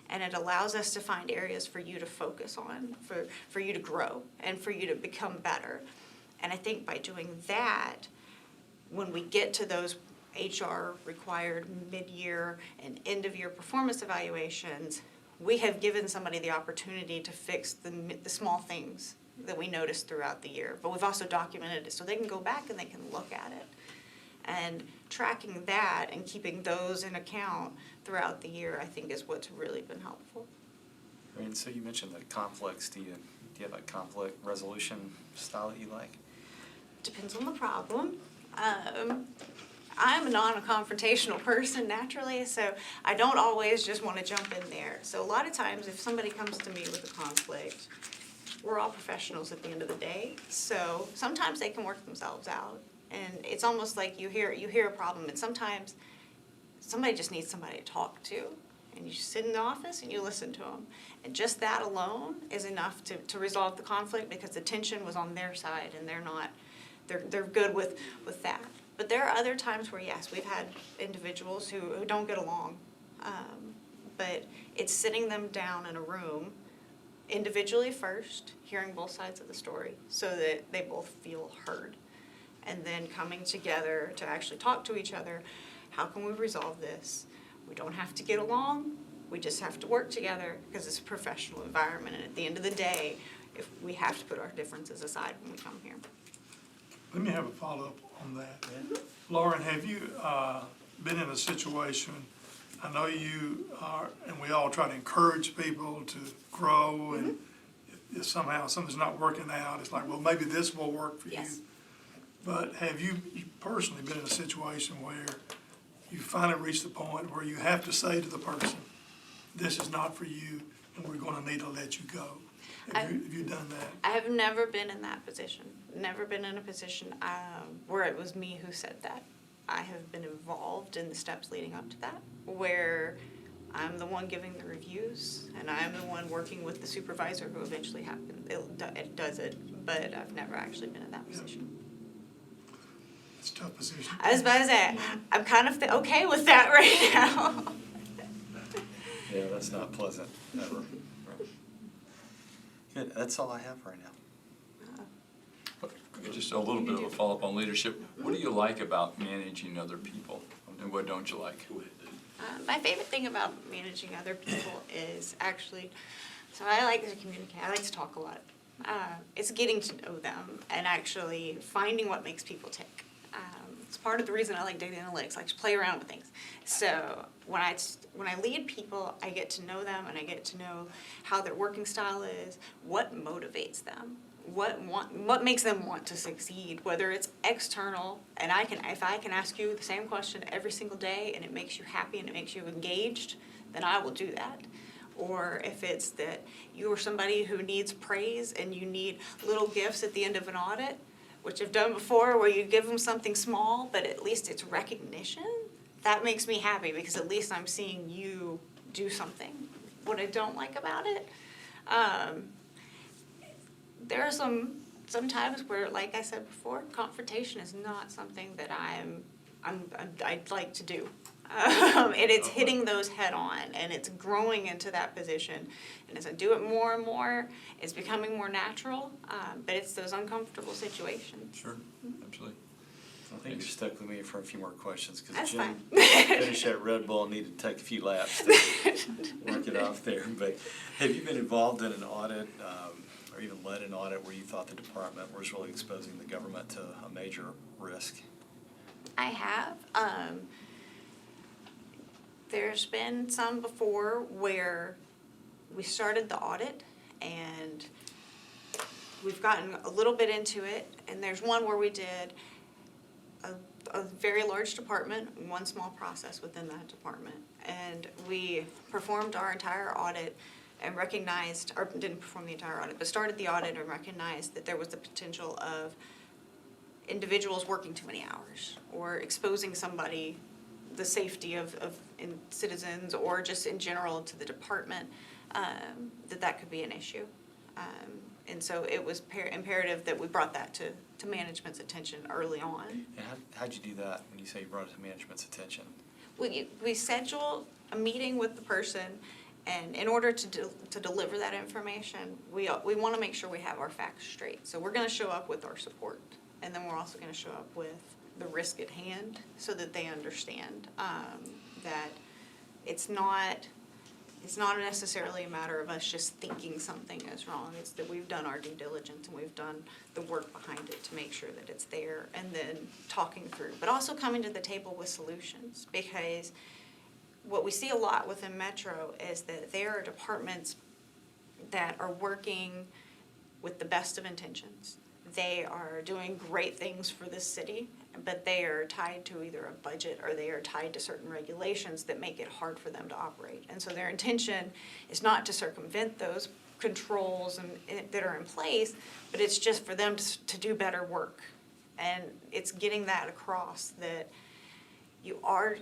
and it allows us to find areas for you to focus on, for you to grow, and for you to become better. And I think by doing that, when we get to those HR required mid-year and end-of-year performance evaluations, we have given somebody the opportunity to fix the small things that we noticed throughout the year. But we've also documented it so they can go back and they can look at it. And tracking that and keeping those in account throughout the year, I think, is what's really been helpful. I mean, so you mentioned the conflicts. Do you have a conflict resolution style that you like? Depends on the problem. I'm a non-confrontational person naturally, so I don't always just want to jump in there. So a lot of times if somebody comes to me with a conflict, we're all professionals at the end of the day, so sometimes they can work themselves out. And it's almost like you hear a problem, and sometimes somebody just needs somebody to talk to, and you just sit in the office and you listen to them. And just that alone is enough to resolve the conflict, because the tension was on their side and they're good with that. But there are other times where, yes, we've had individuals who don't get along, but it's sitting them down in a room individually first, hearing both sides of the story so that they both feel heard, and then coming together to actually talk to each other. How can we resolve this? We don't have to get along, we just have to work together because it's a professional environment, and at the end of the day, if we have to put our differences aside when we come here. Let me have a follow-up on that. Lauren, have you been in a situation, I know you are, and we all try to encourage people to grow, and if somehow something's not working out, it's like, well, maybe this will work for you. Yes. But have you personally been in a situation where you finally reached the point where you have to say to the person, this is not for you, and we're gonna need to let you go? Have you done that? I have never been in that position. Never been in a position where it was me who said that. I have been involved in the steps leading up to that, where I'm the one giving the reviews, and I'm the one working with the supervisor who eventually it does it, but I've never actually been in that position. It's a tough position. I was about to say, I'm kind of okay with that right now. Yeah, that's not pleasant, ever. Good, that's all I have right now. Just a little bit of a follow-up on leadership. What do you like about managing other people, and what don't you like? My favorite thing about managing other people is actually, so I like to communicate. I like to talk a lot. It's getting to know them and actually finding what makes people tick. It's part of the reason I like data analytics, I like to play around with things. So when I lead people, I get to know them and I get to know how their working style is, what motivates them, what makes them want to succeed, whether it's external, and if I can ask you the same question every single day and it makes you happy and it makes you engaged, then I will do that. Or if it's that you're somebody who needs praise and you need little gifts at the end of an audit, which I've done before, where you give them something small, but at least it's recognition, that makes me happy because at least I'm seeing you do something. What I don't like about it, there are sometimes where, like I said before, confrontation is not something that I'd like to do. And it's hitting those head on, and it's growing into that position. And as I do it more and more, it's becoming more natural, but it's those uncomfortable situations. Sure, absolutely. I think you're stuck with me for a few more questions, because That's Jim fine. finished at Red Bull and needed to take a few laps to work it off there. But have you been involved in an audit, or even led an audit where you thought the department was really exposing the government to a major risk? I have. There's been some before where we started the audit and we've gotten a little bit into it, and there's one where we did a very large department, one small process within that department. And we performed our entire audit and recognized, or didn't perform the entire audit, but started the audit and recognized that there was the potential of individuals working too many hours or exposing somebody, the safety of citizens or just in general to the department, that could be an issue. And so it was imperative that we brought that to management's attention early on. And how'd you do that when you say you brought it to management's attention? We schedule a meeting with the person, and in order to deliver that information, we want to make sure we have our facts straight. So we're going to show up with our support, and then we're also going to show up with the risk at hand so that they understand that it's not necessarily a matter of us just thinking something is wrong. It's that we've done our due diligence and we've done the work behind it to make sure that it's there, and then talking through, but also coming to the table with solutions. Because what we see a lot within Metro is that there are departments that are working with the best of intentions. They are doing great things for this city, but they are tied to either a budget or they are tied to certain regulations that make it hard for them to operate. And so their intention is not to circumvent those controls that are in place, but it's just for them to do better work. And it's getting that across that you are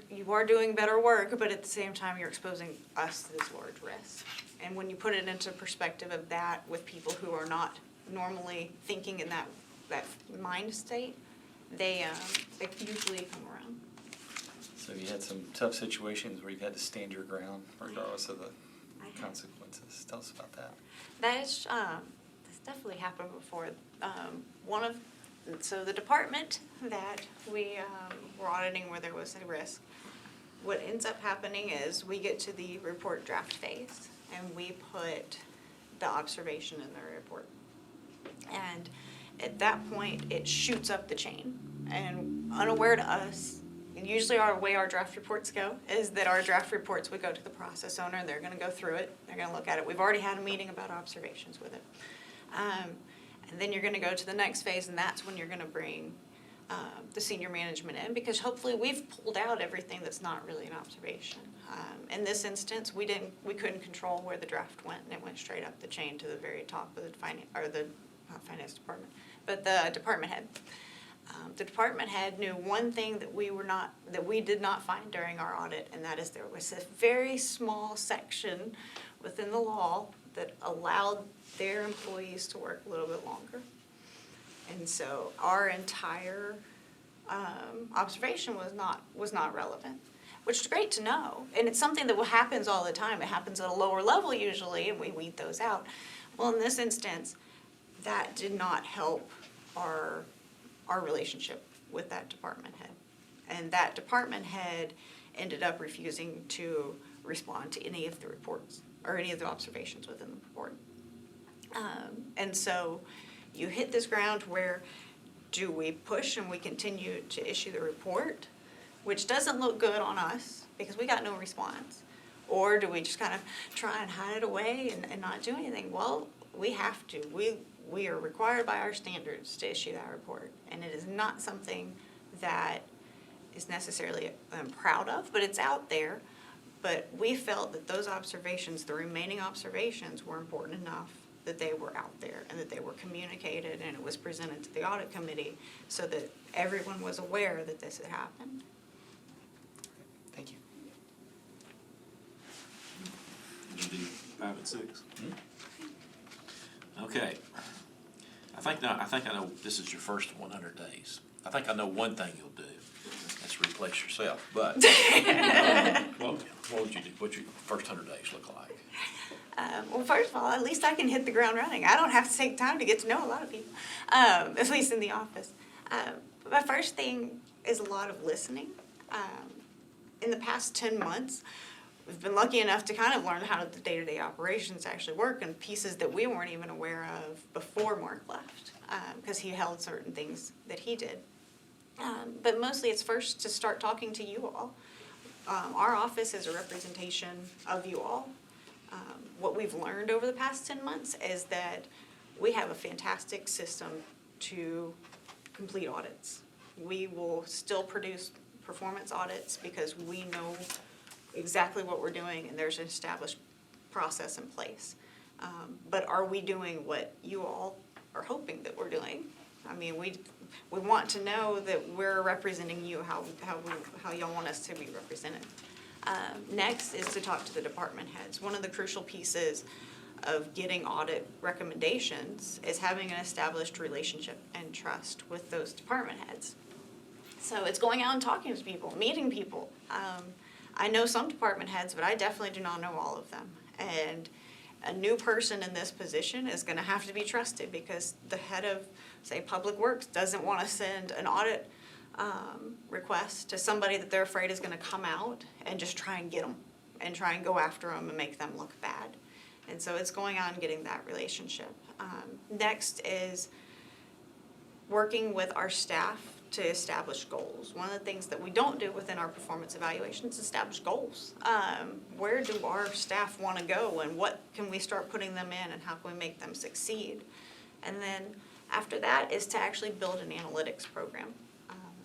doing better work, but at the same time you're exposing us to this large risk. And when you put it into perspective of that with people who are not normally thinking in that mind state, they usually come around. So you had some tough situations where you've had to stand your ground regardless of the consequences. Tell us about that. That's definitely happened before. So the department that we were auditing where there was a risk, what ends up happening is we get to the report draft phase and we put the observation in the report. And at that point, it shoots up the chain. And unaware to us, and usually our way our draft reports go is that our draft reports would go to the process owner. They're going to go through it. They're going to look at it. We've already had a meeting about observations with it. And then you're going to go to the next phase, and that's when you're going to bring the senior management in, because hopefully we've pulled out everything that's not really an observation. In this instance, we couldn't control where the draft went, and it went straight up the chain to the very top of the finance department, but the department head. The department head knew one thing that we did not find during our audit, and that is there was a very small section within the law that allowed their employees to work a little bit longer. And so our entire observation was not relevant, which is great to know. And it's something that happens all the time. It happens at a lower level usually, and we weed those out. Well, in this instance, that did not help our relationship with that department head. And that department head ended up refusing to respond to any of the reports or any of the observations within the report. And so you hit this ground where do we push and we continue to issue the report, which doesn't look good on us because we got no response? Or do we just kind of try and hide it away and not do anything? Well, we have to. We are required by our standards to issue that report. And it is not something that is necessarily I'm proud of, but it's out there. But we felt that those observations, the remaining observations, were important enough that they were out there and that they were communicated and it was presented to the audit committee so that everyone was aware that this had happened. Thank you. You do 5 and 6. Okay. I think I know this is your first 100 days. I think I know one thing you'll do. That's replace yourself. But what would you do? What's your first 100 days look like? Well, first of all, at least I can hit the ground running. I don't have to take time to get to know a lot of people, at least in the office. My first thing is a lot of listening. In the past 10 months, we've been lucky enough to kind of learn how the day-to-day operations actually work and pieces that we weren't even aware of before Mark left, because he held certain things that he did. But mostly it's first to start talking to you all. Our office is a representation of you all. What we've learned over the past 10 months is that we have a fantastic system to complete audits. We will still produce performance audits because we know exactly what we're doing and there's an established process in place. But are we doing what you all are hoping that we're doing? I mean, we want to know that we're representing you how y'all want us to be represented. Next is to talk to the department heads. One of the crucial pieces of getting audit recommendations is having an established relationship and trust with those department heads. So it's going out and talking to people, meeting people. I know some department heads, but I definitely do not know all of them. And a new person in this position is gonna have to be trusted because the head of, say, Public Works doesn't wanna send an audit request to somebody that they're afraid is gonna come out and just try and get them and try and go after them and make them look bad. And so it's going on and getting that relationship. Next is working with our staff to establish goals. One of the things that we don't do within our performance evaluations is establish goals. Where do our staff want to go and what can we start putting them in and how can we make them succeed? And then after that is to actually build an analytics program.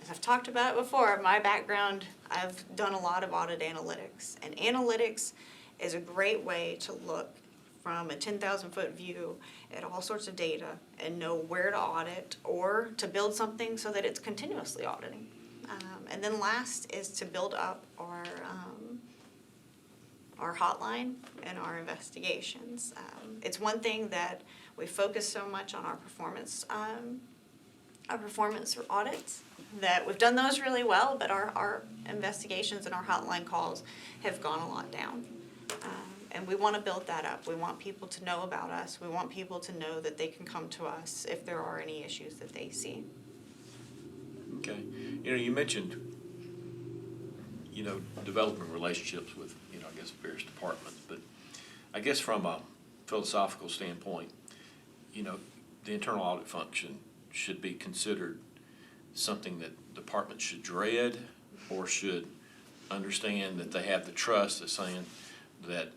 As I've talked about before, my background, I've done a lot of audit analytics. And analytics is a great way to look from a 10,000-foot view at all sorts of data and know where to audit or to build something so that it's continuously auditing. And then last is to build up our hotline and our investigations. It's one thing that we focus so much on our performance audits, that we've done those really well, but our investigations and our hotline calls have gone a lot down. And we want to build that up. We want people to know about us. We want people to know that they can come to us if there are any issues that they see. Okay. You mentioned, developing relationships with, I guess various departments, but I guess from a philosophical standpoint, the internal audit function should be considered something that departments should dread or should understand that they have the trust of saying that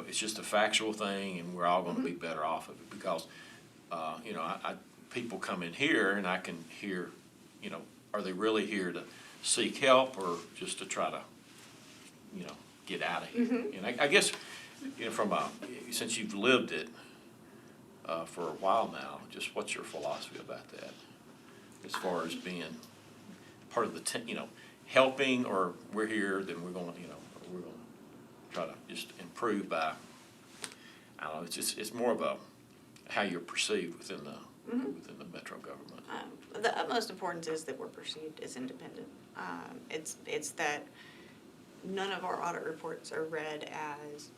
it's just a factual thing and we're all going to be better off of it because, people come in here and I can hear, are they really here to seek help or just to try to, get out of here? And I guess, since you've lived it for a while now, just what's your philosophy about that? As far as being part of the, helping, or we're here, then we're going to, we're going to try to just improve by, I don't know, it's more of how you're perceived within the metro government. The utmost importance is that we're perceived as independent. It's that none of our audit reports are read as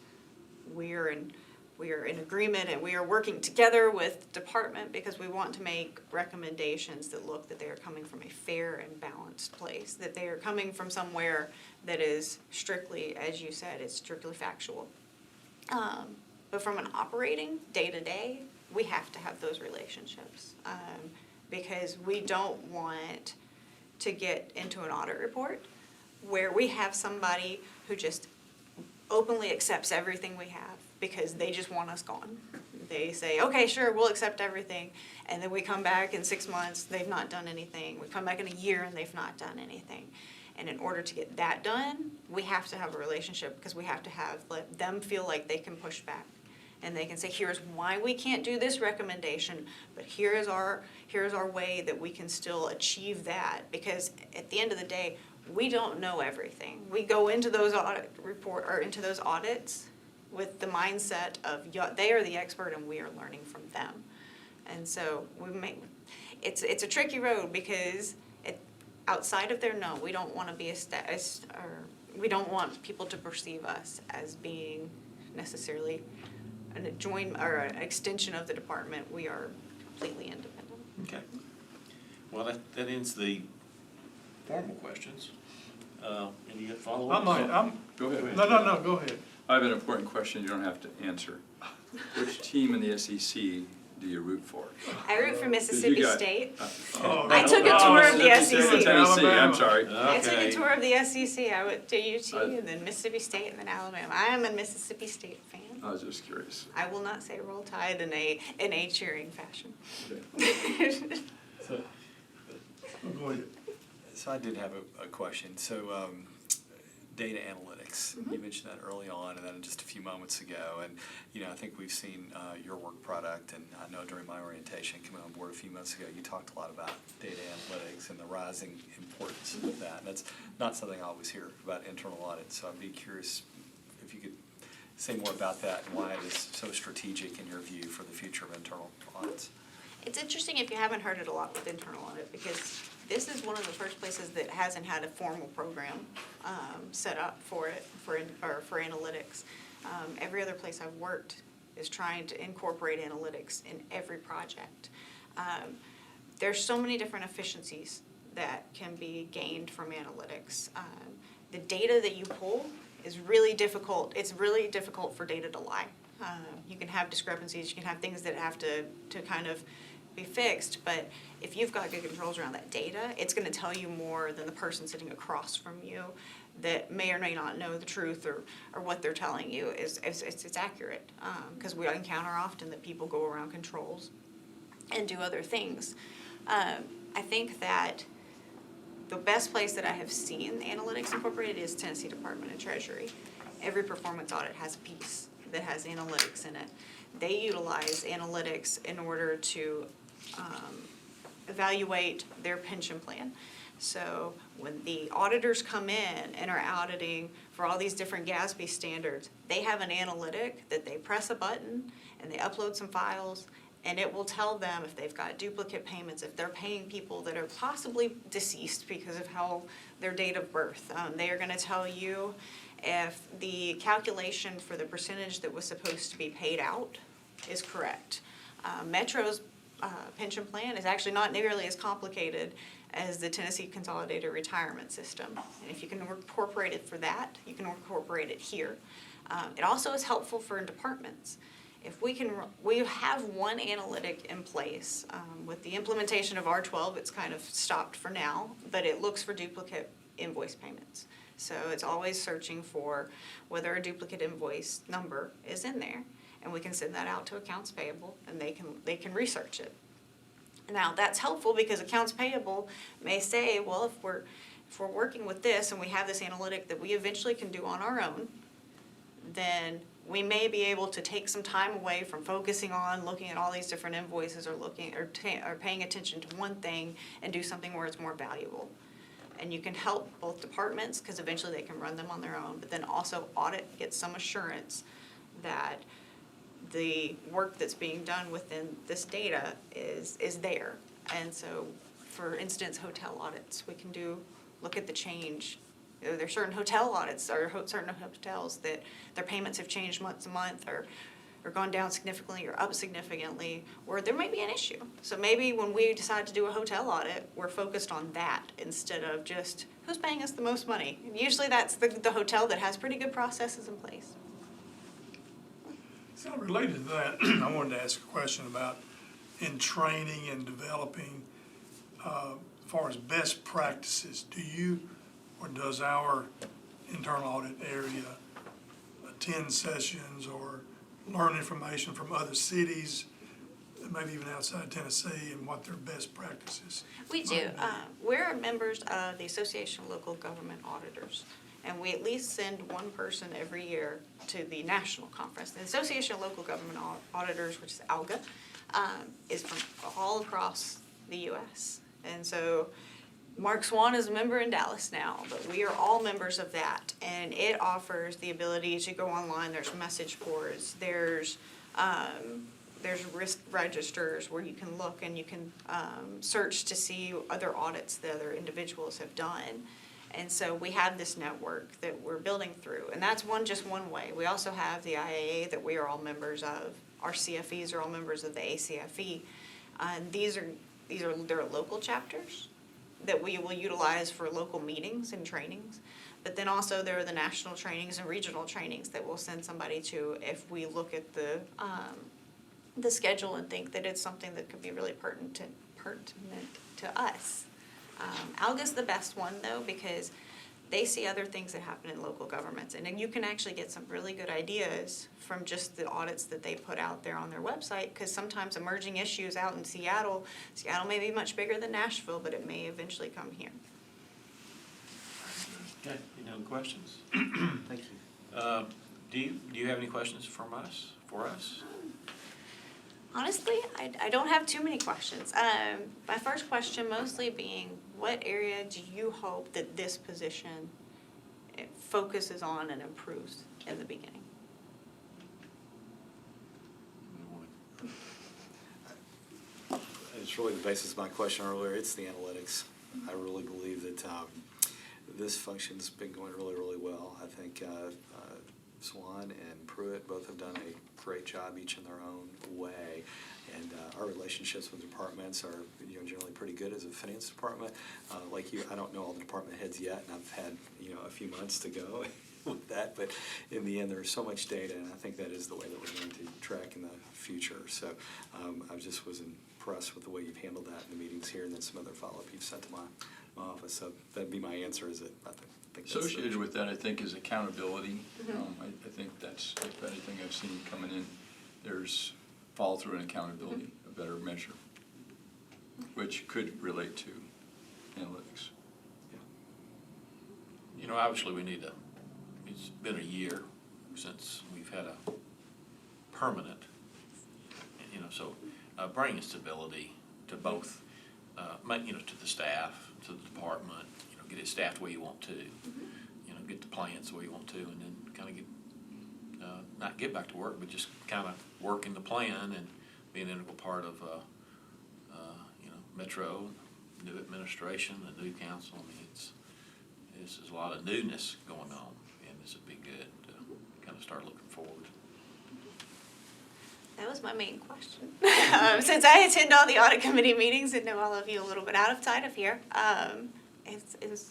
we are in agreement and we are working together with department because we want to make recommendations that look that they are coming from a fair and balanced place, that they are coming from somewhere that is strictly, as you said, it's strictly factual. But from an operating, day-to-day, we have to have those relationships. Because we don't want to get into an audit report where we have somebody who just openly accepts everything we have because they just want us gone. They say, okay, sure, we'll accept everything. And then we come back in 6 months, they've not done anything. We come back in a year and they've not done anything. And in order to get that done, we have to have a relationship because we have to let them feel like they can push back. And they can say, here's why we can't do this recommendation, but here's our way that we can still achieve that. Because at the end of the day, we don't know everything. We go into those into those audits with the mindset of they are the expert and we are learning from them. And so it's a tricky road because outside of their no, we don't want to be we don't want people to perceive us as being necessarily an extension of the department. We are completely independent. Okay. Well, that ends the formal questions. Any follow-ups? Go ahead. No, go ahead. I have an important question you don't have to answer. Which team in the SEC do you root for? I root for Mississippi got- State. Oh, I took a tour of the Mississippi State and SEC. Tennessee, I'm Alabama. sorry. I took Okay. a tour of the SEC. I went to UT and then Mississippi State and then Alabama. I am a Mississippi State fan. I was just curious. I will not say Roll Tide in a cheering fashion. So, Go ahead. So I did have a question. So data analytics, you mentioned that early on and then just a few moments ago. And, I think we've seen your work product, and I know during my orientation coming on board a few months ago, you talked a lot about data analytics and the rising importance of that. And that's not something I always hear about internal audit. So I'd be curious if you could say more about that and why it is so strategic in your view for the future of internal audits. It's interesting if you haven't heard it a lot with internal audit because this is one of the first places that hasn't had a formal program set up for it, for analytics. Every other place I've worked is trying to incorporate analytics in every project. There's so many different efficiencies that can be gained from analytics. The data that you pull is really difficult. It's really difficult for data to lie. You can have discrepancies, you can have things that have to kind of be fixed, but if you've got good controls around that data, it's going to tell you more than the person sitting across from you that may or may not know the truth or what they're telling you is accurate. Because we encounter often that people go around controls and do other things. I think that the best place that I have seen the analytics incorporated is Tennessee Department of Treasury. Every performance audit has a piece that has analytics in it. They utilize analytics in order to evaluate their pension plan. So when the auditors come in and are auditing for all these different GASB standards, they have an analytic that they press a button and they upload some files, and it will tell them if they've got duplicate payments, if they're paying people that are possibly deceased because of how their date of birth. They are going to tell you if the calculation for the percentage that was supposed to be paid out is correct. Metro's pension plan is actually not nearly as complicated as the Tennessee Consolidated Retirement System. And if you can incorporate it for that, you can incorporate it here. It also is helpful for departments. If we have one analytic in place. With the implementation of R12, it's kind of stopped for now, but it looks for duplicate invoice payments. So it's always searching for whether a duplicate invoice number is in there, and we can send that out to accounts payable, and they can research it. Now that's helpful because accounts payable may say, well, if we're working with this and we have this analytic that we eventually can do on our own, then we may be able to take some time away from focusing on looking at all these different invoices or paying attention to one thing and do something where it's more valuable. And you can help both departments because eventually they can run them on their own, but then also audit, get some assurance that the work that's being done within this data is there. And so, for instance, hotel audits, we can look at the change. There are certain hotel audits or certain hotels that their payments have changed month to month or gone down significantly or up significantly, where there might be an issue. So maybe when we decide to do a hotel audit, we're focused on that instead of just who's paying us the most money. And usually that's the hotel that has pretty good processes in place. So related to that, I wanted to ask a question about in training and developing, as far as best practices, do you, or does our internal audit area attend sessions or learn information from other cities, maybe even outside Tennessee, and what their best practices? We do. We're members of the Association of Local Government Auditors, and we at least send one person every year to the national conference. The Association of Local Government Auditors, which is ALGA, is from all across the U.S. And so Mark Swan is a member in Dallas now, but we are all members of that. And it offers the ability to go online. There's message boards. There's risk registers where you can look and you can search to see other audits that other individuals have done. And so we have this network that we're building through. And that's just one way. We also have the IAA that we are all members of. Our CFEs are all members of the ACFE. And they're local chapters that we will utilize for local meetings and trainings. But then also there are the national trainings and regional trainings that we'll send somebody to if we look at the schedule and think that it's something that could be really pertinent to us. ALGA's the best one though, because they see other things that happen in local governments. And then you can actually get some really good ideas from just the audits that they put out there on their website, because sometimes emerging issues out in Seattle may be much bigger than Nashville, but it may eventually come here. Okay, any other questions? Thank you. Do you have any questions for us? Honestly, I don't have too many questions. My first question mostly being, what area do you hope that this position focuses on and improves in the beginning? It's really the basis of my question earlier. It's the analytics. I really believe that this function's been going really, really well. I think Swan and Pruitt both have done a great job, each in their own way. And our relationships with departments are, generally pretty good as a finance department. Like you, I don't know all the department heads yet, and I've had, a few months to go with that. But in the end, there's so much data, and I think that is the way that we're going to track in the future. So I just was impressed with the way you've handled that in the meetings here, and then some other follow-up you've sent to my office. So that'd be my answer. Is that I think that's Associated with that, I think, is accountability. I think that's, if anything I've seen coming in, there's follow-through and accountability, a better measure, which could relate to analytics. Obviously it's been a year since we've had a permanent, so bringing stability to both, to the staff, to the department, get it staffed the way you want to, get the plans the way you want to, and then kind of get, not get back to work, but just kind of working the plan and be an integral part of, Metro, new administration, the new council. I mean, there's a lot of newness going on, and this would be good to kind of start looking forward. That was my main question. Since I attend all the audit committee meetings and know all of you a little bit outside of here, it's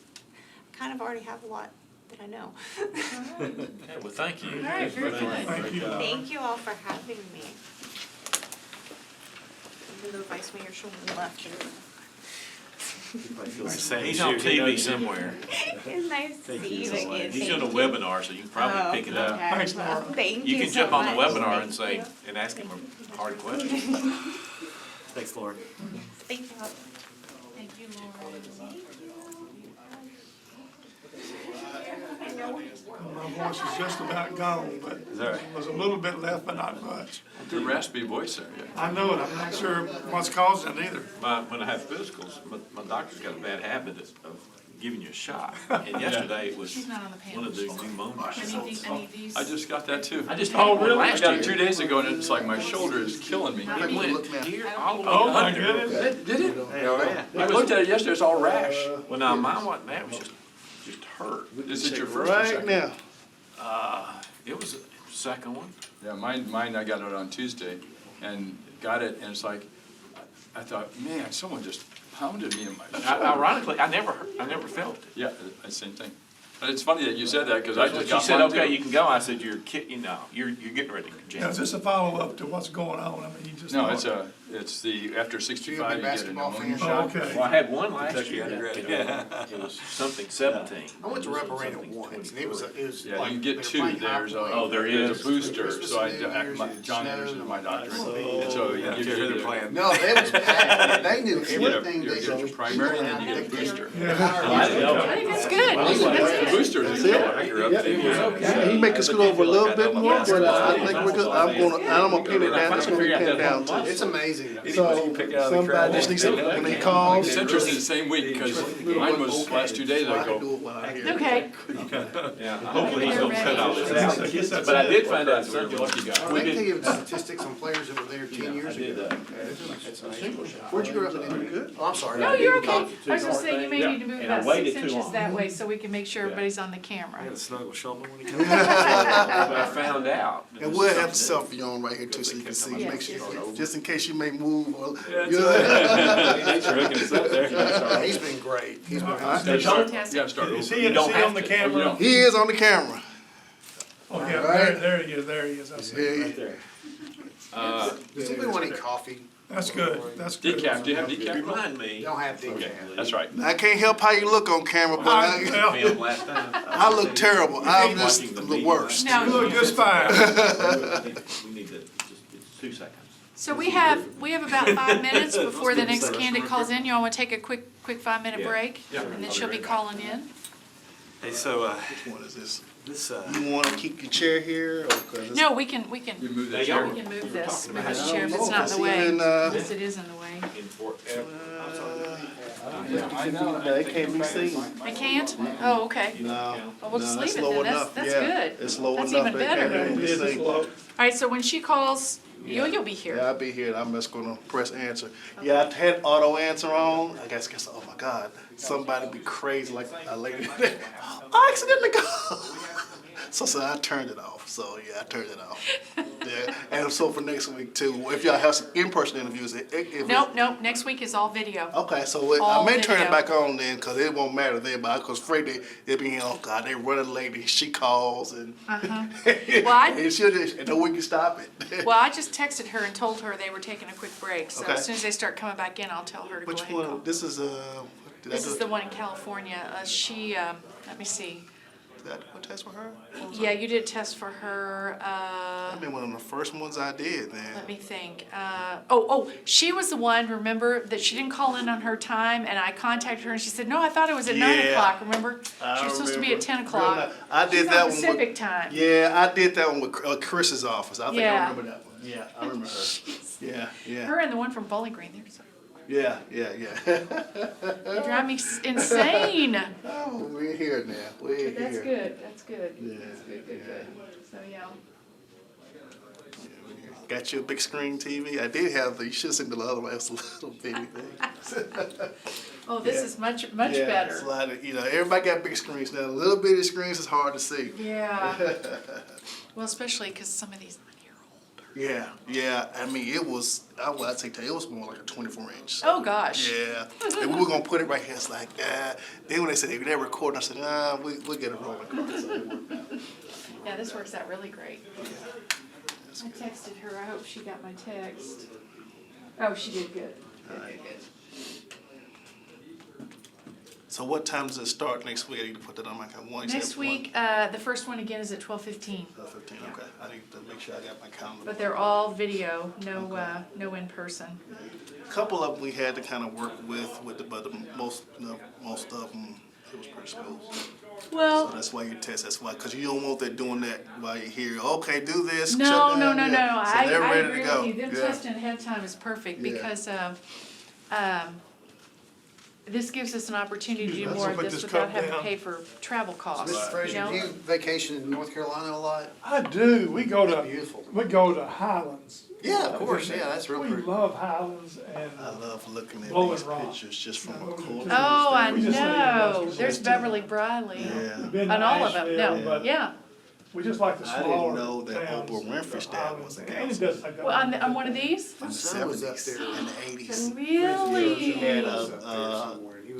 kind of already have a lot that I know. Yeah, well, thank you. All right, very good. Thank you. Thank you all for having me. Even though Vice Mayor Schulman left. He's on TV somewhere. It's nice to see you again. He's doing a webinar, so you can probably pick it up. Okay. Thanks, Laura. Thank You you can so jump on the much. webinar and say, and ask him a hard question. Thanks, Lauren. Thank you. Thank you, Laura. My voice is just about gone, but there's a little bit left, but not much. The raspy voice there, yeah. I know it. I'm not sure what's causing it either. When I have physicals, my doctor's got a bad habit of giving you a shot. And yesterday it was She's not on the panel. one of the pneumonia shots. Any of these? I just got that too. I just had one I last got year. it 2 days ago, and it's like my shoulder is killing me. It went here all the way Oh, my under. goodness. Did it? I looked at it yesterday, it's all rash. Well, now mine wasn't that, it was just hurt. Is it your first or Right second? now. It was the second one. Yeah, mine, I got it on Tuesday and got it, and it's like, I thought, man, someone just pounded me in my shoulder. Ironically, I never felt it. Yeah, same thing. It's funny that you said that, because I just She got said, mine okay, too. you can go. I said, you're kidding, no, you're getting ready to Now, jump. is this a follow-up to what's going on? I mean, you just. No, thought- it's the, after 65, you get a basketball pneumonia fan? shot. Oh, okay. Well, I had one last Kentucky year. undergrad. It was something 17. I went to Rep Arena once, and it was Yeah, like you they get were two, playing there's a, high Oh, there there's is. a booster, Christmas so and New Year's, it John snowed Anderson, and my all doctorate, that. and so it gives you the, No, they was packed. They knew you get a, everything. you They get your primary, and then you get a booster. I think that's good. The That's good. booster is you're up there. He make us scoot over a little bit more, but I think we're good. I'm gonna pin it down, it's gonna be pinned down too. It's amazing. So, somebody just needs to, when they call. It's interesting, the same week, because mine was last 2 days I can ago. do it while I'm here. Okay. Yeah, hopefully he's gonna cut all this That's- out. But I did find out something. Lucky guy. They can give statistics on players that were there 10 years ago. Where'd you grow up in? Oh, I'm sorry. No, you're okay. I was gonna say, you may need to move And I about waited 6 too inches long. that way so we can make sure everybody's on the camera. Snuggle shoulder when he comes. But I found out. And we'll have the selfie on right here too, so you can see, Yes, make sure, yes, yes. just in case you may move or. Thanks for hooking us up there. He's been great. He's been. You gotta Fantastic. start Is over. he on the camera? He is on the camera. Okay, Alright. there he is, there he is. I see. Yeah, Right there. Does anybody want any coffee? That's good, that's good. Decaf, do you have decaf? Remind me. Don't have to. That's right. I can't help how you look on camera, but Well, Film last time. I look terrible. I'm just Watching the the video. worst. No, You look just fine. We need to, just, it's 2 seconds. so we have about 5 minutes before the next candidate calls in. You all wanna take a quick 5-minute break? Yeah. And then she'll be calling in. Hey, so, Which one is this? this, You wanna keep your chair here or? 'cause it's- No, we can You move that Hey, chair. y'all- we can move this talking about chair if it's not in the See, way. and, Yes, it is in the way. In forever. no, it can't be seen. I can't? Oh, okay. No. Well, we'll just no, leave that's it low then. enough. That's Yeah, good. It's low That's enough. even They better. can't be seen. All right, so when she calls, you'll be Yeah, here. I'll be here. I'm just gonna press answer. Yeah, I had auto answer on. I guess, oh my God, somebody be crazy like a lady. I accidentally called. So I turned it off. So yeah, I turned it off. Yeah, and so for next week too, if y'all have some in-person interviews, if Nope, nope, next week is all video. Okay, so I All may turn it video. back on then, cause it won't matter then, but I was afraid they'd be, oh God, they running late, and she calls and. Uh-huh. Well, I- And she'll just, and no one can stop it. Well, I just texted her and told her they were taking a quick break, so Okay. as soon as they start coming back in, I'll tell her to go Which ahead and call. one, this is, did I This do is it? the one in California. Let me see. Did I do a test for her? What was Yeah, that? you did a test for her, I mean, one of the first ones I did, man. let me think. She was the one, remember, that she didn't call in on her time, and I contacted her, and she said, no, I thought it was at 9 Yeah. o'clock, remember? I She was supposed to be remember. at 10 o'clock. I did She's on that one with. Pacific time. Yeah, I did that one with Chris's office. I think I Yeah. remember that one. Yeah, I remember her. Yeah, yeah. Her and the one from Bowling Green, they're so, Yeah, yeah, yeah. they drive me insane. Oh, we're here now. We're here. That's good, that's good. Yeah, That's good, good, yeah. good. So, yeah. Got you a big screen TV? I did have the, you should have seen the other one, it was a little bitty thing. Oh, this Yeah. is much Yeah, it's a better. lot of, everybody got big screens now. Little bitty screens is hard to see. Yeah. Well, especially because some of these are older. Yeah, yeah. I mean, it was, I take that, it was more like a 24-inch. Oh, gosh. Yeah, and we were gonna put it right here. It's like, then when they said they're recording, I said, we'll get a rolling card. So it worked out. Yeah, this works out really great. That's I good. texted her, I hope she got my text. Oh, she did good. Good, good, good. So what time does it start next week? I need to put that on my calendar. Next week, the first one again is at 12:15, 15, okay. I need to make sure I got my calendar. but they're all video, no in person. A couple of them we had to kind of work with but most of them, it was pretty smooth. So Well, that's why you test, that's why, because you don't want them doing that while you're here. Okay, do this. no, shut no, down, no, no, yeah. So they're I ready agree to go. with you, them Yeah. testing ahead of time is perfect Yeah. because, this gives us an opportunity to do Let's more of put this this without cup having to down. pay for travel costs, Mr. you Frazier, know? do you vacation in North Carolina a lot? I do, we go to Beautiful. Highlands. Yeah, of course, yeah, that's real We pretty. love Highlands and, I love looking at Blowing these Rock. pictures just from a corner. Oh, I We just like know, it. there's Beverly Briley, Yeah. we've been to on all of them, Nashville, no, but yeah. we just like the I didn't smaller know that towns, Oprah Winfrey's the dad islands. was a And it counselor. does, Well, on one of these? In the son was up 70s there. and the 80s. Really? He had He was up there somewhere. He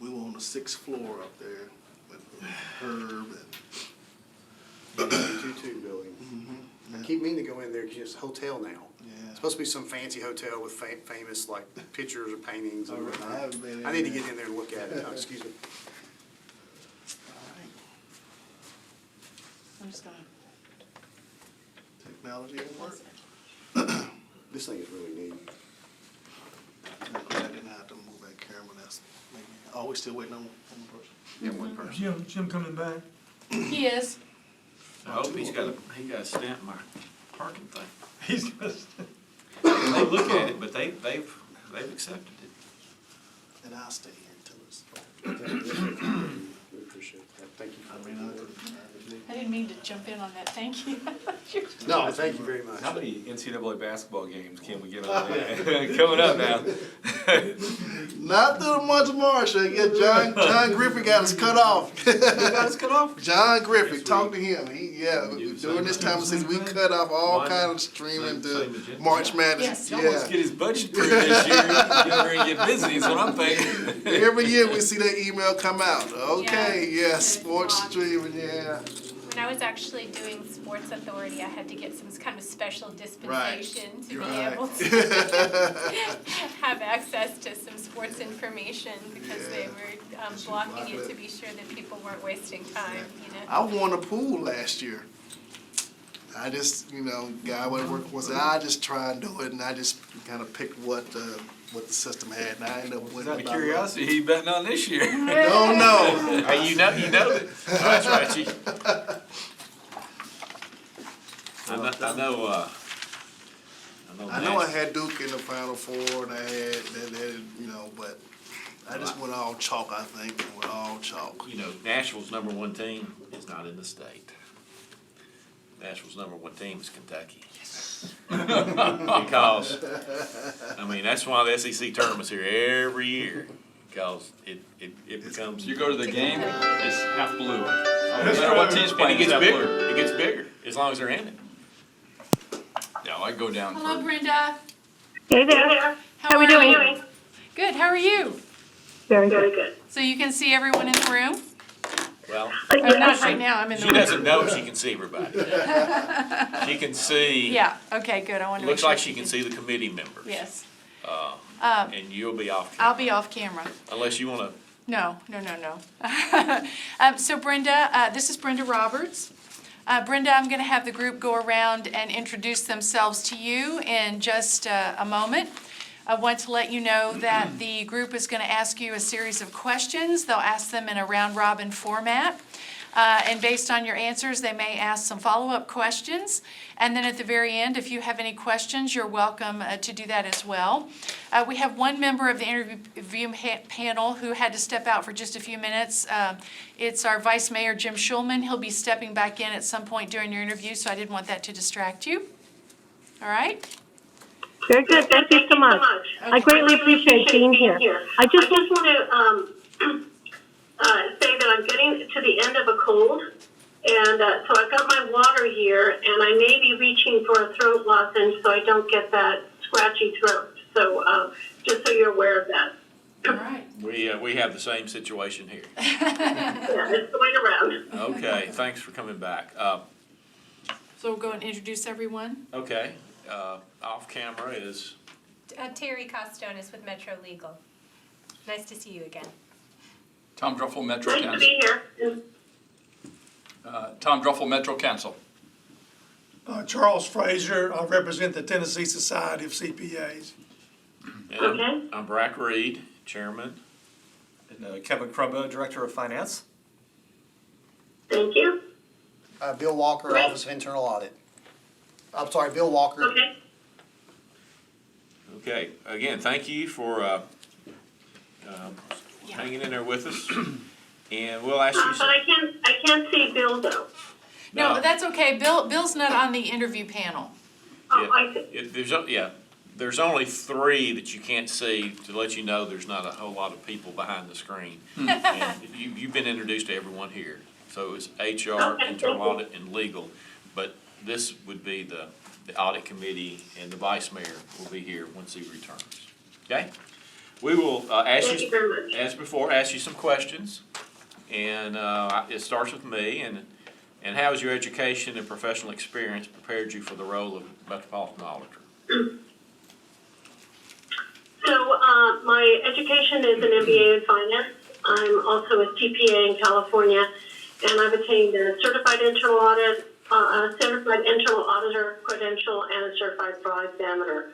We were on the 6th floor up there with Herb and Did you keep meaning to go in there, 'cause it's a hotel now. Yeah. It's supposed to be some fancy hotel with famous, like, pictures or paintings and I whatnot. haven't been in I need to there. get in there and look at it. No, excuse me. I'm just gonna. Technology at work. This thing is really neat. I'm glad I didn't have to move that camera. That's maybe. Oh, we still waiting on one person. Yeah, one person. Jim coming back? He is. I hope he got a stamp my parking thing. He's gonna. They look at it, but they've accepted it. And I'll stay here until it's. We appreciate that. Thank you. I mean, I didn't mean to jump in on that, thank you. No, thank you very much. How many NCAA basketball games can we get on there? Coming up now. not through the month of March. Yeah, John Griffith got us cut off. You got us cut off? John Griffith, talk to him. During this time since we cut off all One- kind of streaming same to agenda. March Madness. Yes. Y'all must get his budget approved this year. Get over and get busy is what I'm thinking. Every year we see that email come out. Okay, Yeah, yeah, it's sports on. streaming, yeah. When I was actually doing Sports Authority, I had to get some kind of special dispensation to be Right. able to have access to some sports information because they were blocking it to be sure that people weren't wasting time, you know? I won a pool last year. I just, guy went to work was I just try and do it, and I just kind of picked what the system had, and I ended up Was winning. out of about- curiosity, he betting on this year. Don't know. Hey, you know that. Oh, that's right, Chief. I know I had Duke in the Final Four, and I had, but I just went all chalk, I think, and went all chalk. You know, Nashville's number one team is not in the state. Nashville's number one team is Kentucky. Because, that's why the SEC tournament's here every year, because it becomes. You go to the game, it's half blue. No matter what team's And playing, it it's gets half bigger, blue. it gets bigger, as long as they're in it. Yeah, I go down Hello, for, Brenda. Hey there. How we are you? doing? Good, how are you? Very good. So you can see everyone in the room? Well, Not right now, I'm in the she room. doesn't know if she can see everybody. She can see. Yeah, okay, good, I want to make Looks sure. like she can see the committee members. Yes. And you'll be off camera. I'll be off camera. Unless you wanna, No. So Brenda, this is Brenda Roberts. Brenda, I'm going to have the group go around and introduce themselves to you in just a moment. I want to let you know that the group is going to ask you a series of questions. They'll ask them in a round-robin format. And based on your answers, they may ask some follow-up questions. And then at the very end, if you have any questions, you're welcome to do that as well. We have one member of the interview panel who had to step out for just a few minutes. It's our Vice Mayor, Jim Schulman. He'll be stepping back in at some point during your interview, so I didn't want that to distract you. All right? Very good. Thank you so much. I greatly appreciate being here. I just want to say that I'm getting to the end of a cold, and so I've got my water here, and I may be reaching for a throat lozenge so I don't get that scratchy throat. So just so you're aware of that. All right. we have the same situation here. Yeah, it's going around. Okay, thanks for coming back. So we'll go and introduce everyone. Okay, off camera is, Terry Costonis with Metro Legal. Nice to see you again. Tom Druffel, Metro Nice to Council. be here. Tom Druffel, Metro Council. Charles Frazier, I represent the Tennessee Society of CPAs. and Okay. I'm Brack Reed, chairman. And Kevin Crumbo, Director of Finance. Thank you. Bill Walker, Great. Office of Internal Audit. I'm sorry, Bill Walker. Okay. Okay, again, thank you for hanging in there with us. And we'll ask you But some. I can't see Bill though. No, No. that's okay. Bill's not on the interview panel. Oh, I see. There's only 3 that you can't see to let you know there's not a whole lot of people behind the screen. And you've been introduced to everyone here. So it's HR, Okay, internal thank you. audit, and legal. But this would be the audit committee, and the vice mayor will be here once he returns. Okay? We will ask Thank you very much. as before, ask you some questions. And it starts with me, And how has your education and professional experience prepared you for the role of Metropolitan Auditor? So, my education is an MBA in finance. I'm also a CPA in California, and I've attained a certified internal audit, a certified internal auditor credential, and a certified fraud examiner.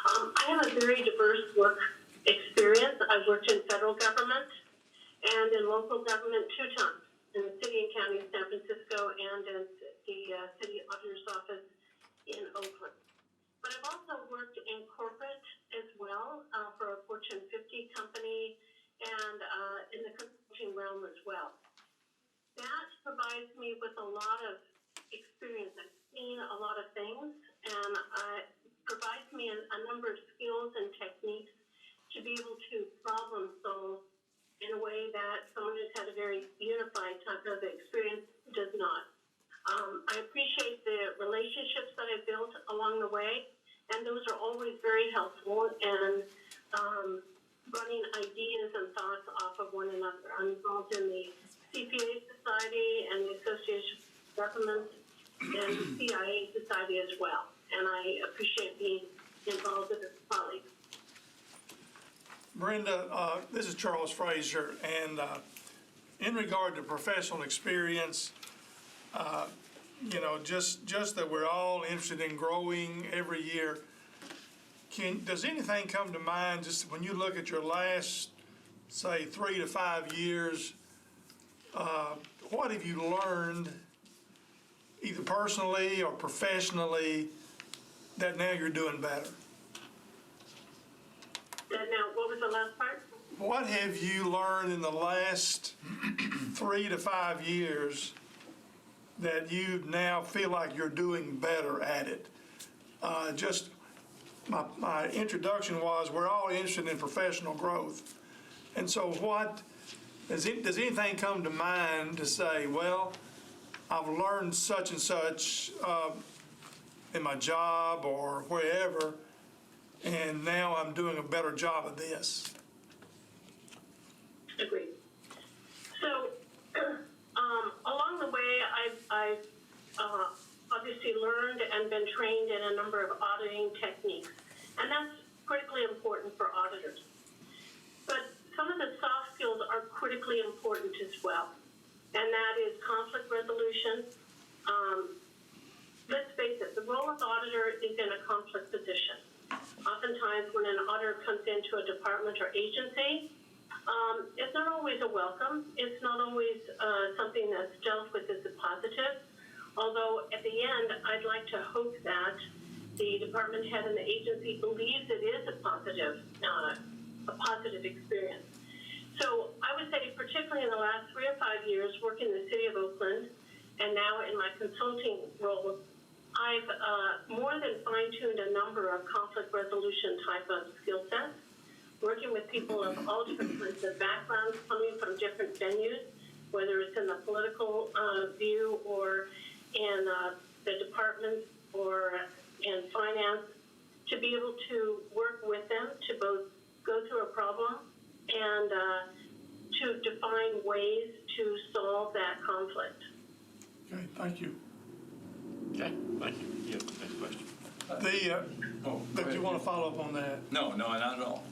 I have a very diverse work experience. I've worked in federal government and in local government 2 times, in the city and county of San Francisco and in the city auditor's office in Oakland. But I've also worked in corporate as well, for a Fortune 50 company and in the consulting realm as well. That provides me with a lot of experience. I've seen a lot of things, and provides me a number of skills and techniques to be able to problem solve in a way that someone who's had a very unified type of experience does not. I appreciate the relationships that I've built along the way, and those are always very helpful and running ideas and thoughts off of one another. I'm involved in the CPA Society and the Association of Government and the CIA Society as well, and I appreciate being involved with a colleague. Brenda, this is Charles Frazier, and in regard to professional experience, just that we're all interested in growing every year, does anything come to mind just when you look at your last, say, 3 to 5 years, what have you learned, either personally or professionally, that now you're doing better? Now, what was the last part? What have you learned in the last 3 to 5 years that you now feel like you're doing better at it? Just my introduction was, we're all interested in professional growth. And so does anything come to mind to say, well, I've learned such and such in my job or wherever, and now I'm doing a better job of this? Agreed. So, along the way, I've obviously learned and been trained in a number of auditing techniques, and that's critically important for auditors. But some of the soft skills are critically important as well, and that is conflict resolution. Let's face it, the role of auditor is in a conflict position. Oftentimes, when an auditor comes into a department or agency, it's not always a welcome. It's not always something that's dealt with as a positive. Although at the end, I'd like to hope that the department head and the agency believes it is a positive experience. So I would say, particularly in the last 3 or 5 years, working in the city of Oakland, and now in my consulting role, I've more than fine-tuned a number of conflict resolution type of skill sets, working with people of all different kinds of backgrounds, coming from different venues, whether it's in the political view or in the department or in finance, to be able to work with them to both go through a problem and to define ways to solve that conflict. Okay, thank you. Okay, thank you. Yeah, next question. Do you want to follow up on that? No, not at all.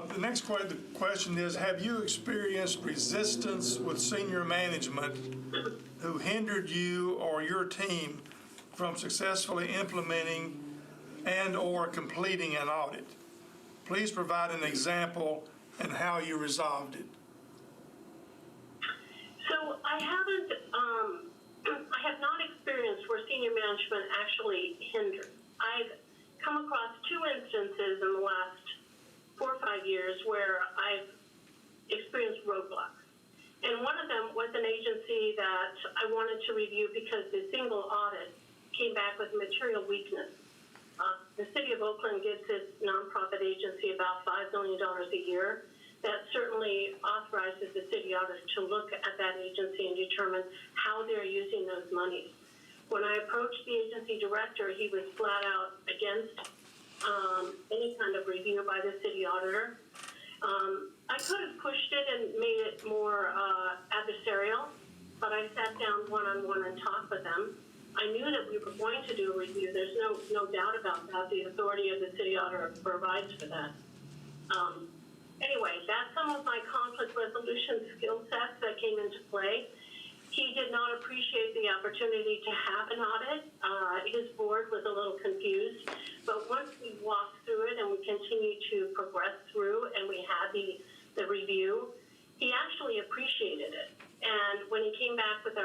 The next question is, have you experienced resistance with senior management who hindered you or your team from successfully implementing and/or completing an audit? Please provide an example and how you resolved it. So I have not experienced where senior management actually hindered. I've come across 2 instances in the last 4 or 5 years where I've experienced roadblocks. And one of them was an agency that I wanted to review because the single audit came back with material weakness. The city of Oakland gives its nonprofit agency about $5 million a year. That certainly authorizes the city auditor to look at that agency and determine how they're using those monies. When I approached the agency director, he was flat out against any kind of review by the city auditor. I could have pushed it and made it more adversarial, but I sat down one-on-one and talked with them. I knew that we were going to do a review. There's no doubt about that. The authority of the city auditor provides for that. Anyway, that's some of my conflict resolution skill sets that came into play. He did not appreciate the opportunity to have an audit. His board was a little confused, but once we walked through it and we continued to progress through and we had the review, he actually appreciated it. And when he came back with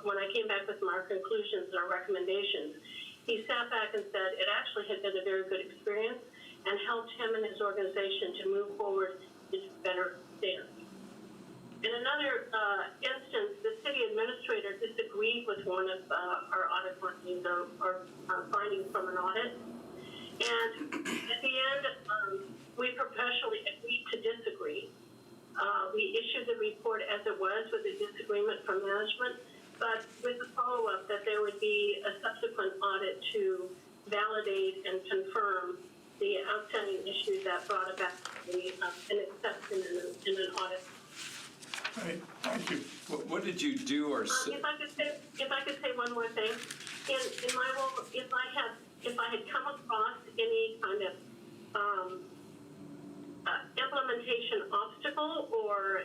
when I came back with our conclusions and our recommendations, he sat back and said it actually had been a very good experience and helped him and his organization to move forward into better standards. In another instance, the city administrator disagreed with one of our audit findings, our findings from an audit. And at the end, we professionally agreed to disagree. We issued the report as it was with a disagreement from management, but with the follow-up that there would be a subsequent audit to validate and confirm the outstanding issues that brought about an exception in an audit. Great, thank you. What did you do or say? If I could say one more thing, in my role, if I had come across any kind of implementation obstacle or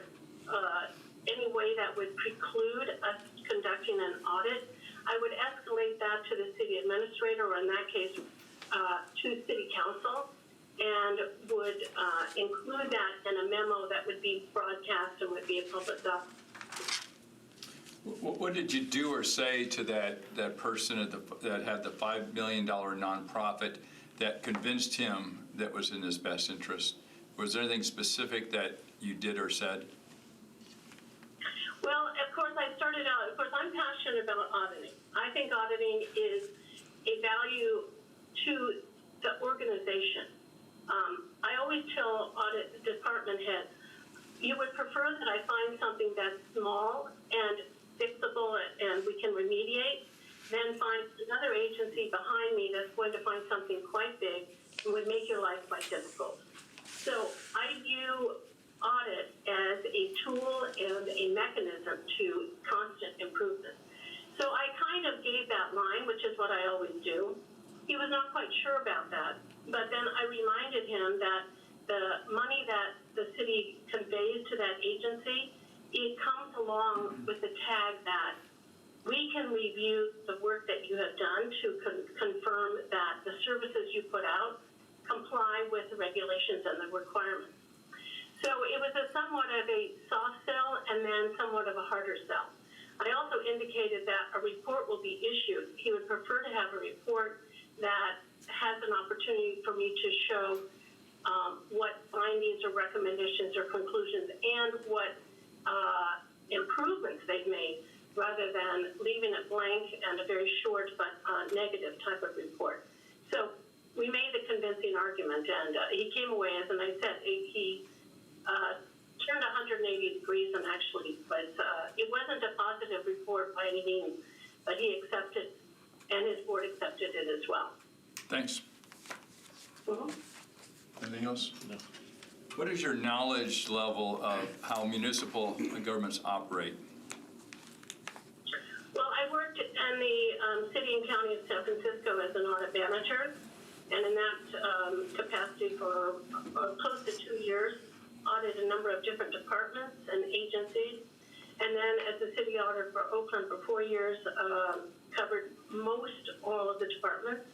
any way that would preclude us conducting an audit, I would escalate that to the city administrator, or in that case, to city council, and would include that in a memo that would be broadcast and would be a public document. What did you do or say to that person that had the $5 million nonprofit that convinced him that was in his best interest? Was there anything specific that you did or said? Well, of course, I'm passionate about auditing. I think auditing is a value to the organization. I always tell audit department heads, you would prefer that I find something that's small and fixable and we can remediate, then find another agency behind me that's going to find something quite big and would make your life quite difficult. So I view audit as a tool and a mechanism to constant improvement. So I kind of gave that line, which is what I always do. He was not quite sure about that, but then I reminded him that the money that the city conveys to that agency, it comes along with the tag that we can review the work that you have done to confirm that the services you put out comply with the regulations and the requirements. So it was somewhat of a soft sell and then somewhat of a harder sell. I also indicated that a report will be issued. He would prefer to have a report that has an opportunity for me to show what findings or recommendations or conclusions and what improvements they've made, rather than leaving it blank and a very short but negative type of report. So we made the convincing argument, and he came away, as I said, he turned 180 degrees and actually was, it wasn't a positive report by any means, but he accepted, and his board accepted it as well. Thanks. Mm-hmm. Anything else? No. What is your knowledge level of how municipal governments operate? Well, I worked in the city and county of San Francisco as an audit manager, and in that capacity for close to 2 years, audited a number of different departments and agencies. And then as a city auditor for Oakland for 4 years, covered most all of the departments,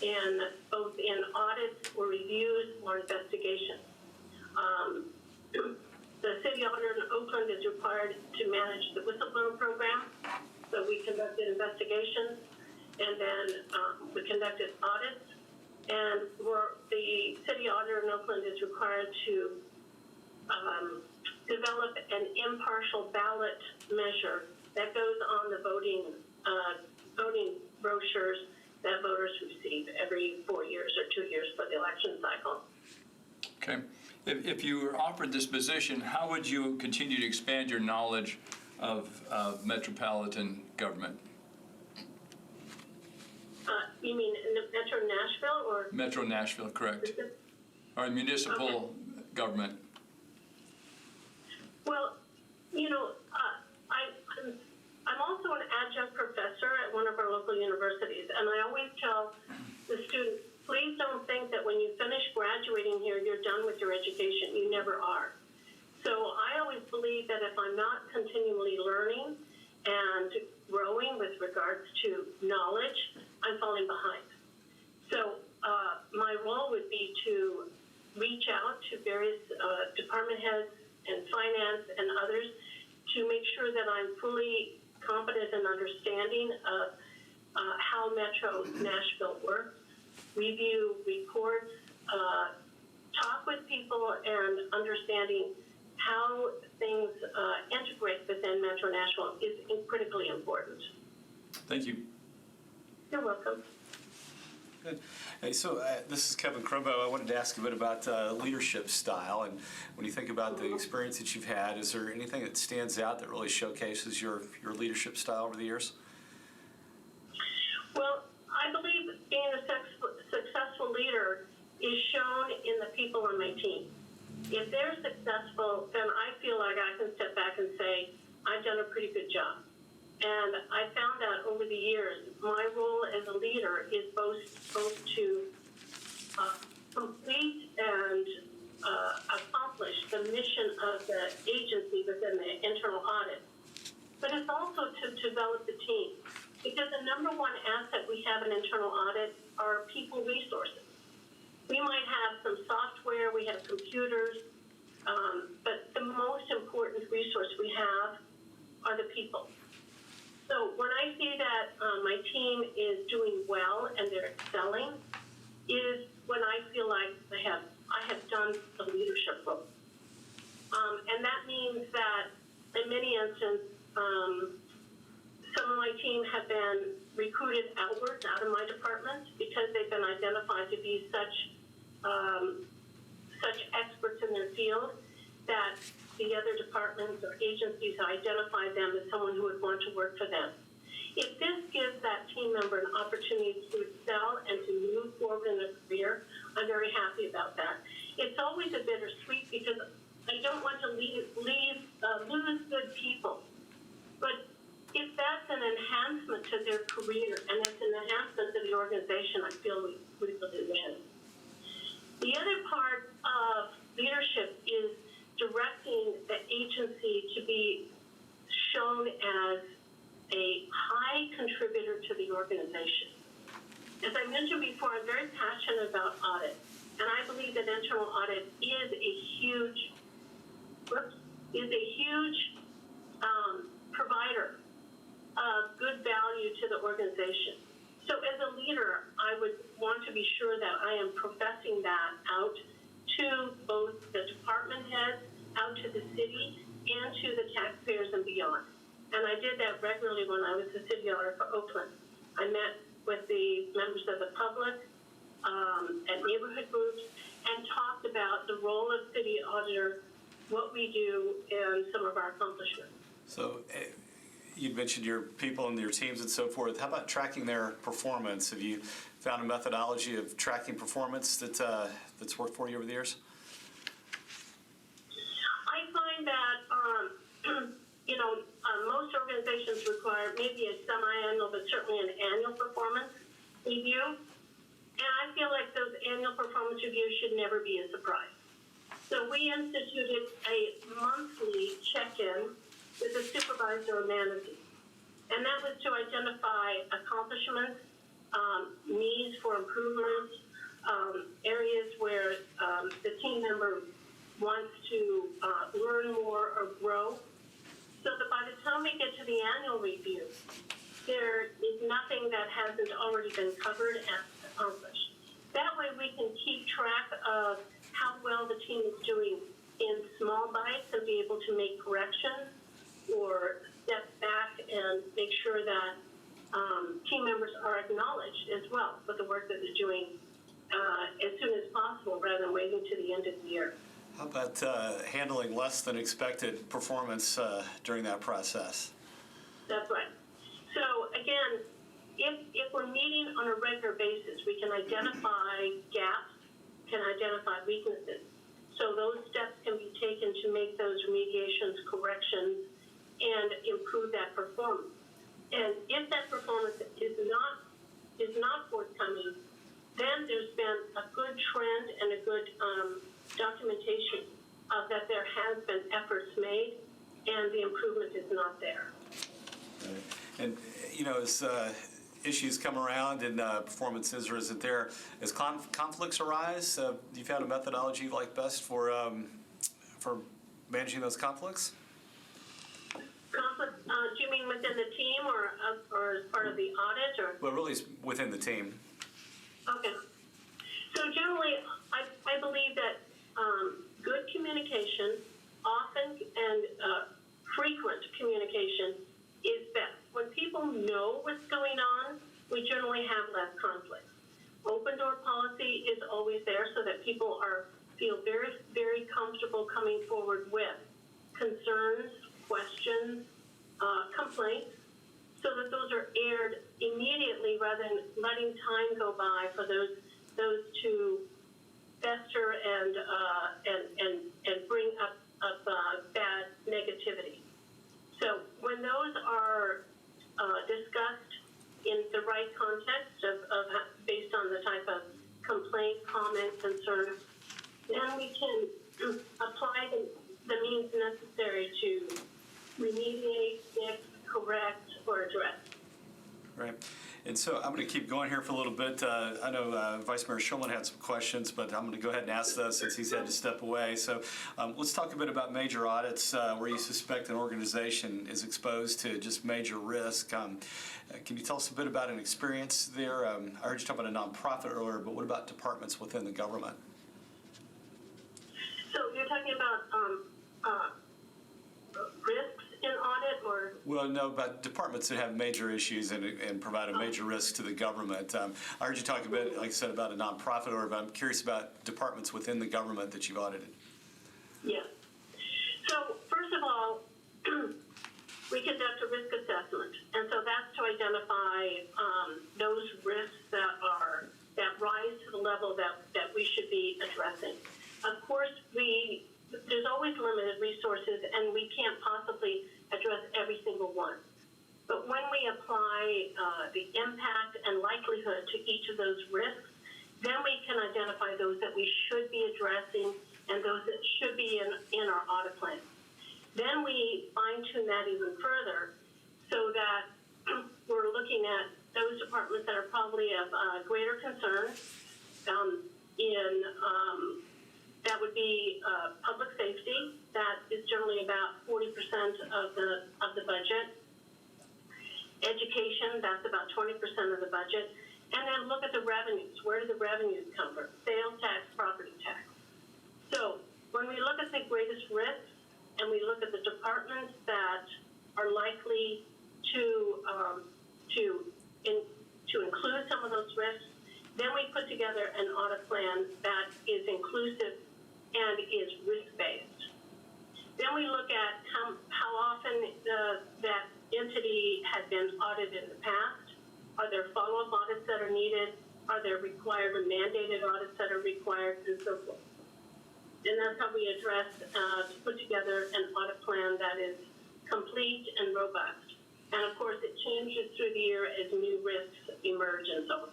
and both in audits or reviews or investigations. The city auditor in Oakland is required to manage the whistleblower program, so we conducted investigations, and then we conducted audits, and the city auditor in Oakland is required to develop an impartial ballot measure that goes on the voting brochures that voters receive every 4 years or 2 years for the election cycle. Okay. If you were offered this position, how would you continue to expand your knowledge of metropolitan government? You mean in the Metro Nashville or? Metro Nashville, correct. Or municipal government. Well, you know, I'm successful universities. And I always tell the students, please don't think that when you finish graduating here, you're done with your education. You never are. So I always believe that if I'm not continually learning and growing with regards to knowledge, I'm falling behind. So my role would be to reach out to various department heads and finance and others to make sure that I'm fully competent and understanding of how Metro Nashville works, review reports, talk with people, and understanding how things integrate within Metro Nashville is critically important. Thank you. You're welcome. Good. Hey, so this is Kevin Crumbo. I wanted to ask a bit about leadership style. And when you think about the experience that you've had, is there anything that stands out that really showcases your leadership style over the years? Well, I believe being a successful leader is shown in the people on my team. If they're successful, then I feel like I can step back and say, I've done a pretty good job. And I found that over the years, my role as a leader is both to complete and accomplish the mission of the agency within the internal audit, but it's also to develop the team. Because the number one asset we have in internal audit are people resources. We might have some software, we have computers, but the most important resource we have are the people. So when I see that my team is doing well and they're excelling, is when I feel like I have done the leadership role. And that means that in many instances, some of my team have been recruited outwards out of my department because they've been identified to be such experts in their field that the other departments or agencies identify them as someone who would want to work for them. If this gives that team member an opportunity to excel and to move forward in their career, I'm very happy about that. It's always a bittersweet because I don't want to lose good people. But if that's an enhancement to their career and it's an enhancement to the organization, I feel we really win. The other part of leadership is directing the agency to be shown as a high contributor to the organization. As I mentioned before, I'm very passionate about audit, and I believe that internal audit is a huge provider of good value to the organization. So as a leader, I would want to be sure that I am professing that out to both the department heads, out to the city, and to the taxpayers and beyond. And I did that regularly when I was the city auditor for Oakland. I met with the members of the public at neighborhood groups and talked about the role of city auditor, what we do, and some of our accomplishments. So you mentioned your people and your teams and so forth. How about tracking their performance? Have you found a methodology of tracking performance that's worked for you over the years? I find that, most organizations require maybe a semi-annual, but certainly an annual performance review. And I feel like those annual performance reviews should never be a surprise. So we instituted a monthly check-in with the supervisor or manager. And that was to identify accomplishments, needs for improvements, areas where the team member wants to learn more or grow. So that by the time we get to the annual review, there is nothing that hasn't already been covered and accomplished. That way we can keep track of how well the team is doing in small bites and be able to make corrections or step back and make sure that team members are acknowledged as well for the work that they're doing as soon as possible rather than waiting to the end of the year. How about handling less than expected performance during that process? That's right. So again, if we're meeting on a regular basis, we can identify gaps, can identify weaknesses. So those steps can be taken to make those remediations, corrections, and improve that performance. And if that performance is not forthcoming, then there's been a good trend and a good documentation of that there has been efforts made, and the improvement is not there. And, you know, as issues come around and performances or isn't there, as conflicts arise, you found a methodology you like best for managing those conflicts? Conflict, do you mean within the team or as part of the audit, or? Well, really, it's within the team. Okay. So generally, I believe that good communication, often and frequent communication is best. When people know what's going on, we generally have less conflict. Open door policy is always there so that people feel very, very comfortable coming forward with concerns, questions, complaints, so that those are aired immediately rather than letting time go by for those to fester and bring up bad negativity. So when those are discussed in the right context of based on the type of complaint, comment, concern, then we can apply the means necessary to remediate, fix, correct, or address. Right. And so I'm going to keep going here for a little bit. I know Vice Mayor Schulman had some questions, but I'm going to go ahead and ask those since he's had to step away. So let's talk a bit about major audits where you suspect an organization is exposed to just major risk. Can you tell us a bit about an experience there? I heard you talk about a nonprofit earlier, but what about departments within the government? So you're talking about risks in audit, or? Well, no, about departments that have major issues and provide a major risk to the government. I heard you talk a bit, like I said, about a nonprofit order, but I'm curious about departments within the government that you've audited. Yes. So first of all, we conduct a risk assessment, and so that's to identify those risks that rise to the level that we should be addressing. Of course, there's always limited resources, and we can't possibly address every single one. But when we apply the impact and likelihood to each of those risks, then we can identify those that we should be addressing and those that should be in our audit plan. Then we fine-tune that even further so that we're looking at those departments that are probably of greater concern that would be public safety. That is generally about 40% of the budget. Education, that's about 20% of the budget. And then look at the revenues. Where do the revenues come from? Sales tax, property tax. So when we look at the greatest risks and we look at the departments that are likely to include some of those risks, then we put together an audit plan that is inclusive and is risk-based. Then we look at how often that entity has been audited in the past. Are there follow-up audits that are needed? Are there required or mandated audits that are required, and so forth? And that's how we address to put together an audit plan that is complete and robust. And of course, it changes through the year as new risks emerge and so on.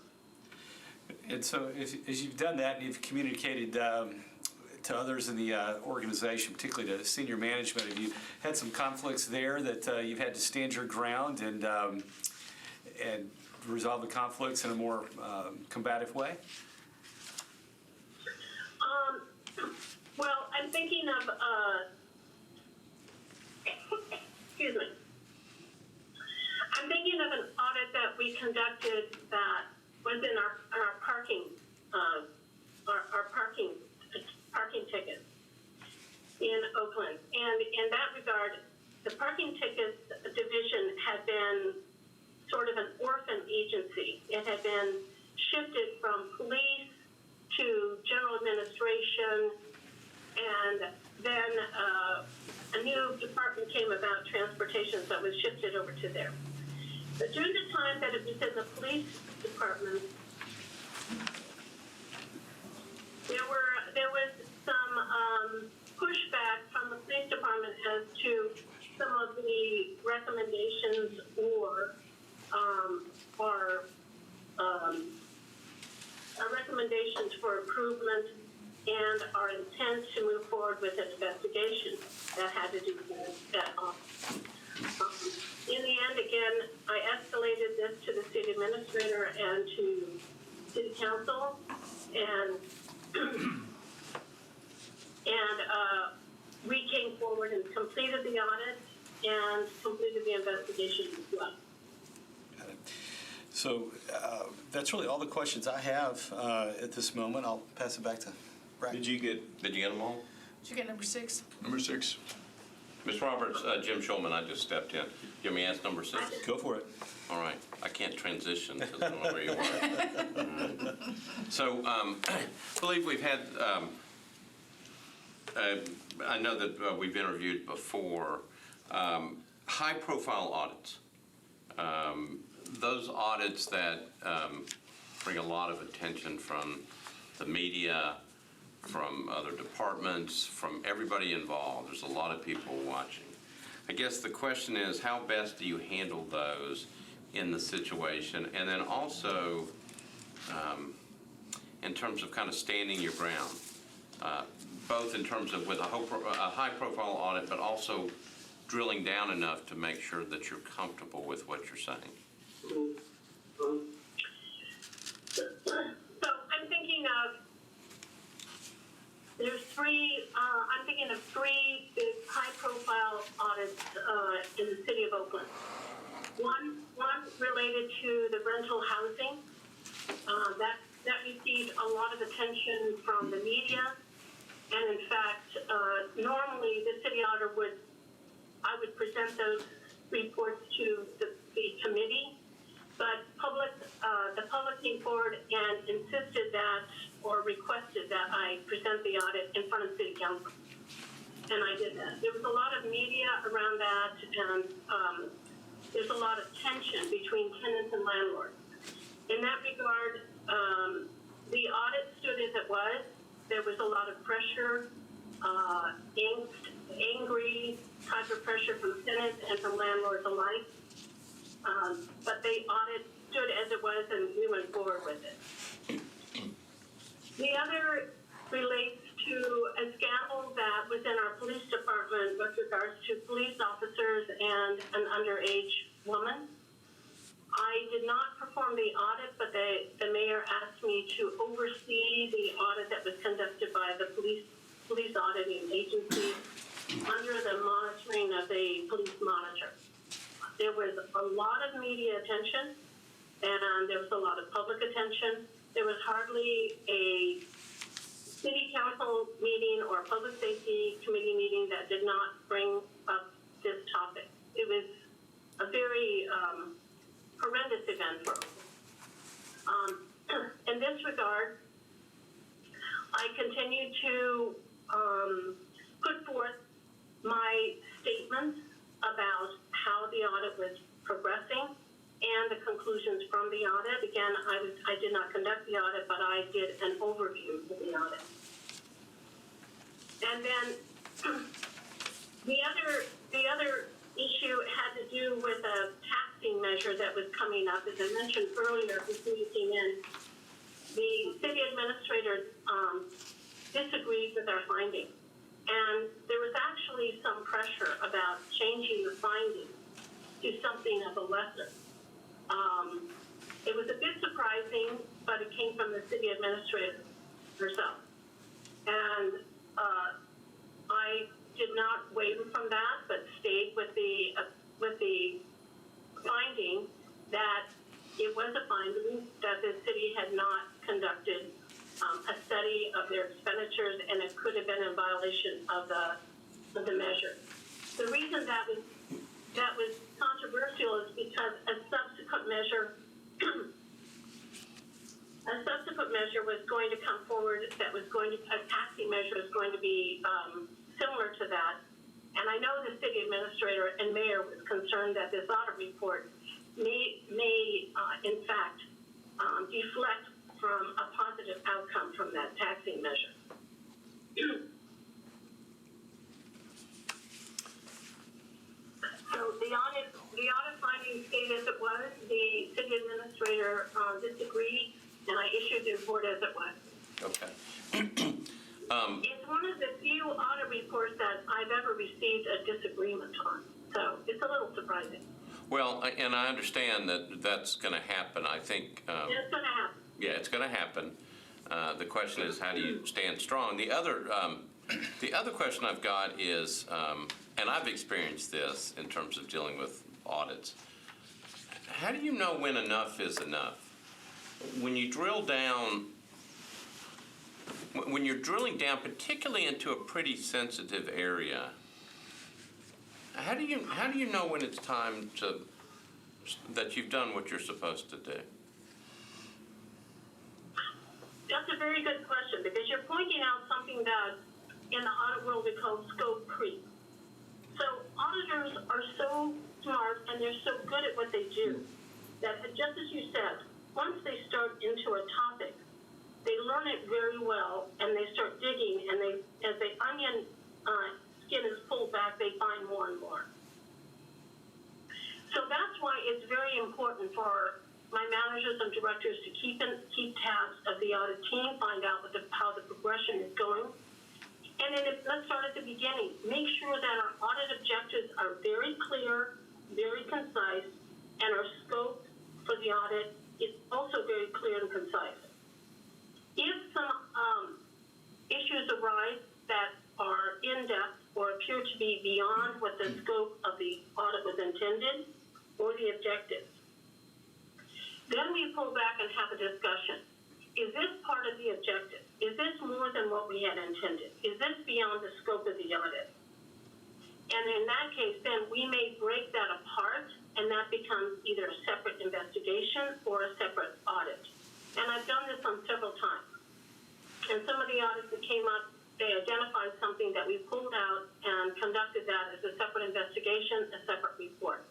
And so as you've done that and you've communicated to others in the organization, particularly to senior management, have you had some conflicts there that you've had to stand your ground and resolve the conflicts in a more combative way? Well, I'm thinking of, excuse me. I'm thinking of an audit that we conducted that was in our parking, our parking tickets in Oakland. And in that regard, the parking tickets division had been sort of an orphan agency. It had been shifted from police to general administration, and then a new department came about, transportation, so it was shifted over to there. But during the time that it was in the police department, there was some pushback from the police department as to some of the recommendations or recommendations for improvement and our intent to move forward with an investigation that had to do with that office. In the end, again, I escalated this to the city administrator and to city council, and we came forward and completed the audit and completed the investigation as well. Got it. So that's really all the questions I have at this moment. I'll pass it back to Brad. Did you get them all? Did you get number 6? Number 6. Ms. Roberts, Jim Schulman, I just stepped in. You want me to ask number 6? Go for it. All right. I can't transition because I don't know where you are. So I believe we've had, I know that we've interviewed before, high-profile audits. Those audits that bring a lot of attention from the media, from other departments, from everybody involved. There's a lot of people watching. I guess the question is, how best do you handle those in the situation? And then also, in terms of kind of standing your ground, both in terms of with a high-profile audit, but also drilling down enough to make sure that you're comfortable with what you're saying. So I'm thinking of, I'm thinking of three big high-profile audits in the city of Oakland. One related to the rental housing. That received a lot of attention from the media. And in fact, normally the city auditor I would present those reports to the committee, but the public came forward and insisted that, or requested that I present the audit in front of city council. And I did that. There was a lot of media around that, and there's a lot of tension between tenants and landlords. In that regard, the audit stood as it was. There was a lot of pressure, angst, angry type of pressure from tenants and from landlords alike. But the audit stood as it was, and we went forward with it. The other relates to a scandal that was in our police department with regards to police officers and an underage woman. I did not perform the audit, but the mayor asked me to oversee the audit that was conducted by the police auditing agency under the monitoring of the police monitor. There was a lot of media attention, and there was a lot of public attention. There was hardly a city council meeting or public safety committee meeting that did not bring up this topic. It was a very horrendous event for us. In this regard, I continue to put forth my statements about how the audit was progressing and the conclusions from the audit. Again, I did not conduct the audit, but I did an overview of the audit. And then the other issue had to do with a taxing measure that was coming up. As I mentioned earlier, before you came in, the city administrator disagreed with our findings. And there was actually some pressure about changing the findings to something of a lesser. It was a bit surprising, but it came from the city administrator herself. And I did not waver from that, but stayed with the finding that it was a finding that the city had not conducted a study of their expenditures, and it could have been in violation of the measure. The reason that was controversial is because a subsequent measure was going to come forward that was going to, a taxing measure is going to be similar to that. And I know the city administrator and mayor was concerned that this audit report may in fact, deflect from a positive outcome from that taxing measure. So the audit findings stayed as it was. The city administrator disagreed, and I issued the report as it was. Okay. It's one of the few audit reports that I've ever received a disagreement on, so it's a little surprising. Well, and I understand that that's going to happen. I think, It's gonna happen. yeah, it's going to happen. The question is, how do you stand strong? The other question I've got is, and I've experienced this in terms of dealing with audits. How do you know when enough is enough? When you drill down, when you're drilling down, particularly into a pretty sensitive area, how do you know when it's time that you've done what you're supposed to do? That's a very good question, because you're pointing out something that in the audit world we call scope creep. So auditors are so smart and they're so good at what they do that, just as you said, once they start into a topic, they learn it very well and they start digging, and as the onion skin is pulled back, they find more and more. So that's why it's very important for my managers and directors to keep tabs of the audit team, find out how the progression is going. And then let's start at the beginning. Make sure that our audit objectives are very clear, very concise, and our scope for the audit is also very clear and concise. If some issues arise that are in-depth or appear to be beyond what the scope of the audit was intended or the objectives, then we pull back and have a discussion. Is this part of the objective? Is this more than what we had intended? Is this beyond the scope of the audit? And in that case, then we may break that apart, and that becomes either a separate investigation or a separate audit. And I've done this on several times. And some of the audits that came up, they identified something that we pulled out and conducted that as a separate investigation, a separate report.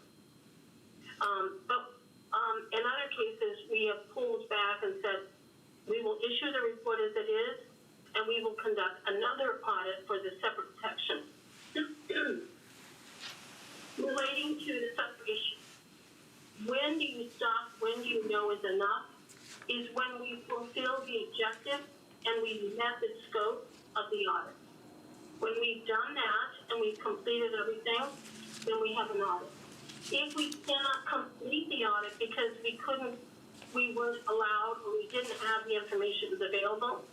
But in other cases, we have pulled back and said, we will issue the report as it is, and we will conduct another audit for the separate section. Relating to the separate issue, when do you stop, when do you know is enough, is when we fulfill the objective and we met the scope of the audit. When we've done that and we've completed everything, then we have an audit. If we cannot complete the audit because we weren't allowed or we didn't have the information available,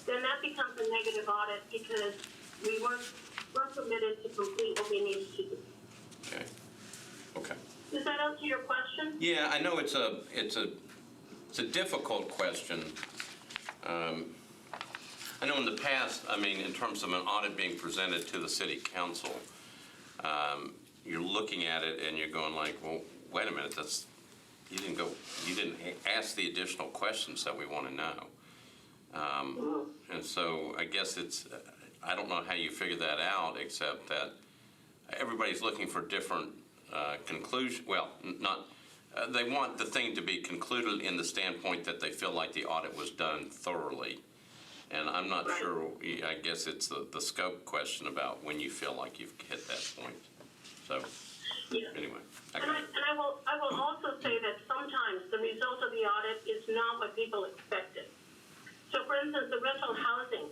then that becomes a negative audit because we weren't permitted to complete what we needed to do. Okay. Does that answer your question? Yeah, I know it's a difficult question. I know in the past, I mean, in terms of an audit being presented to the city council, you're looking at it and you're going like, well, wait a minute, you didn't ask the additional questions that we want to know. And so I guess I don't know how you figure that out, except that everybody's looking for different conclusion. Well, they want the thing to be concluded in the standpoint that they feel like the audit was done thoroughly. And I'm not sure, I guess it's the scope question about when you feel like you've hit that point. So, anyway. I will also say that sometimes the result of the audit is not what people expected. So for instance, the rental housing,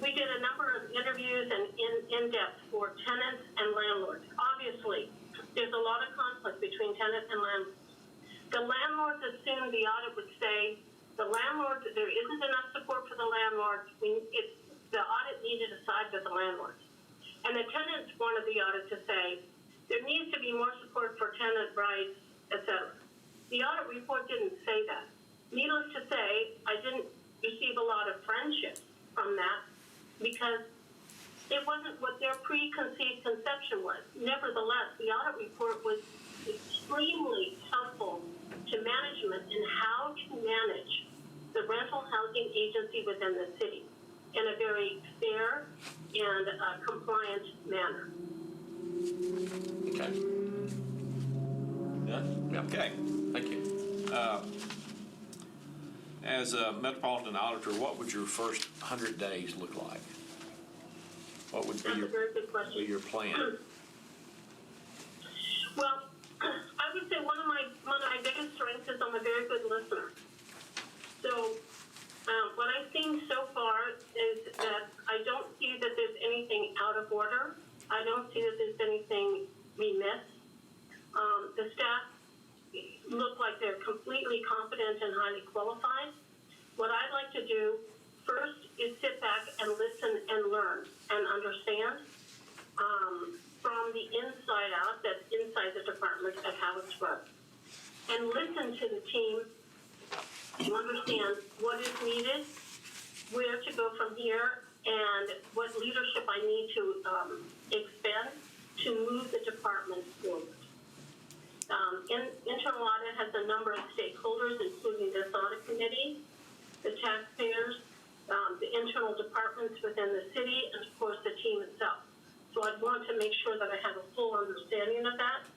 we did a number of interviews and in-depth for tenants and landlords. Obviously, there's a lot of conflict between tenants and landlords. The landlords assumed the audit would say, the landlord, there isn't enough support for the landlords. The audit needed to side with the landlords. And the tenants wanted the audit to say, there needs to be more support for tenant rights, etc. The audit report didn't say that. Needless to say, I didn't receive a lot of friendship from that because it wasn't what their preconceived conception was. Nevertheless, the audit report was extremely helpful to management in how to manage the rental housing agency within the city in a very fair and compliant manner. Okay. Yeah? Okay. Thank you. As a Metropolitan Auditor, what would your first 100 days look like? What would That's a very good question. be your plan? Well, I would say one of my biggest strengths is I'm a very good good listener. So what I've seen so far is that I don't see that there's anything out of order. I don't see that there's anything remiss. The staff look like they're completely competent and highly qualified. What I'd like to do first is sit back and listen and learn and understand from the inside out, that's inside the department, of how it's run. And listen to the team to understand what is needed, where to go from here, and what leadership I need to expend to move the department forward. Internal audit has a number of stakeholders, including this audit committee, the taxpayers, the internal departments within the city, and of course the team itself. So I'd want to make sure that I have a full understanding of that,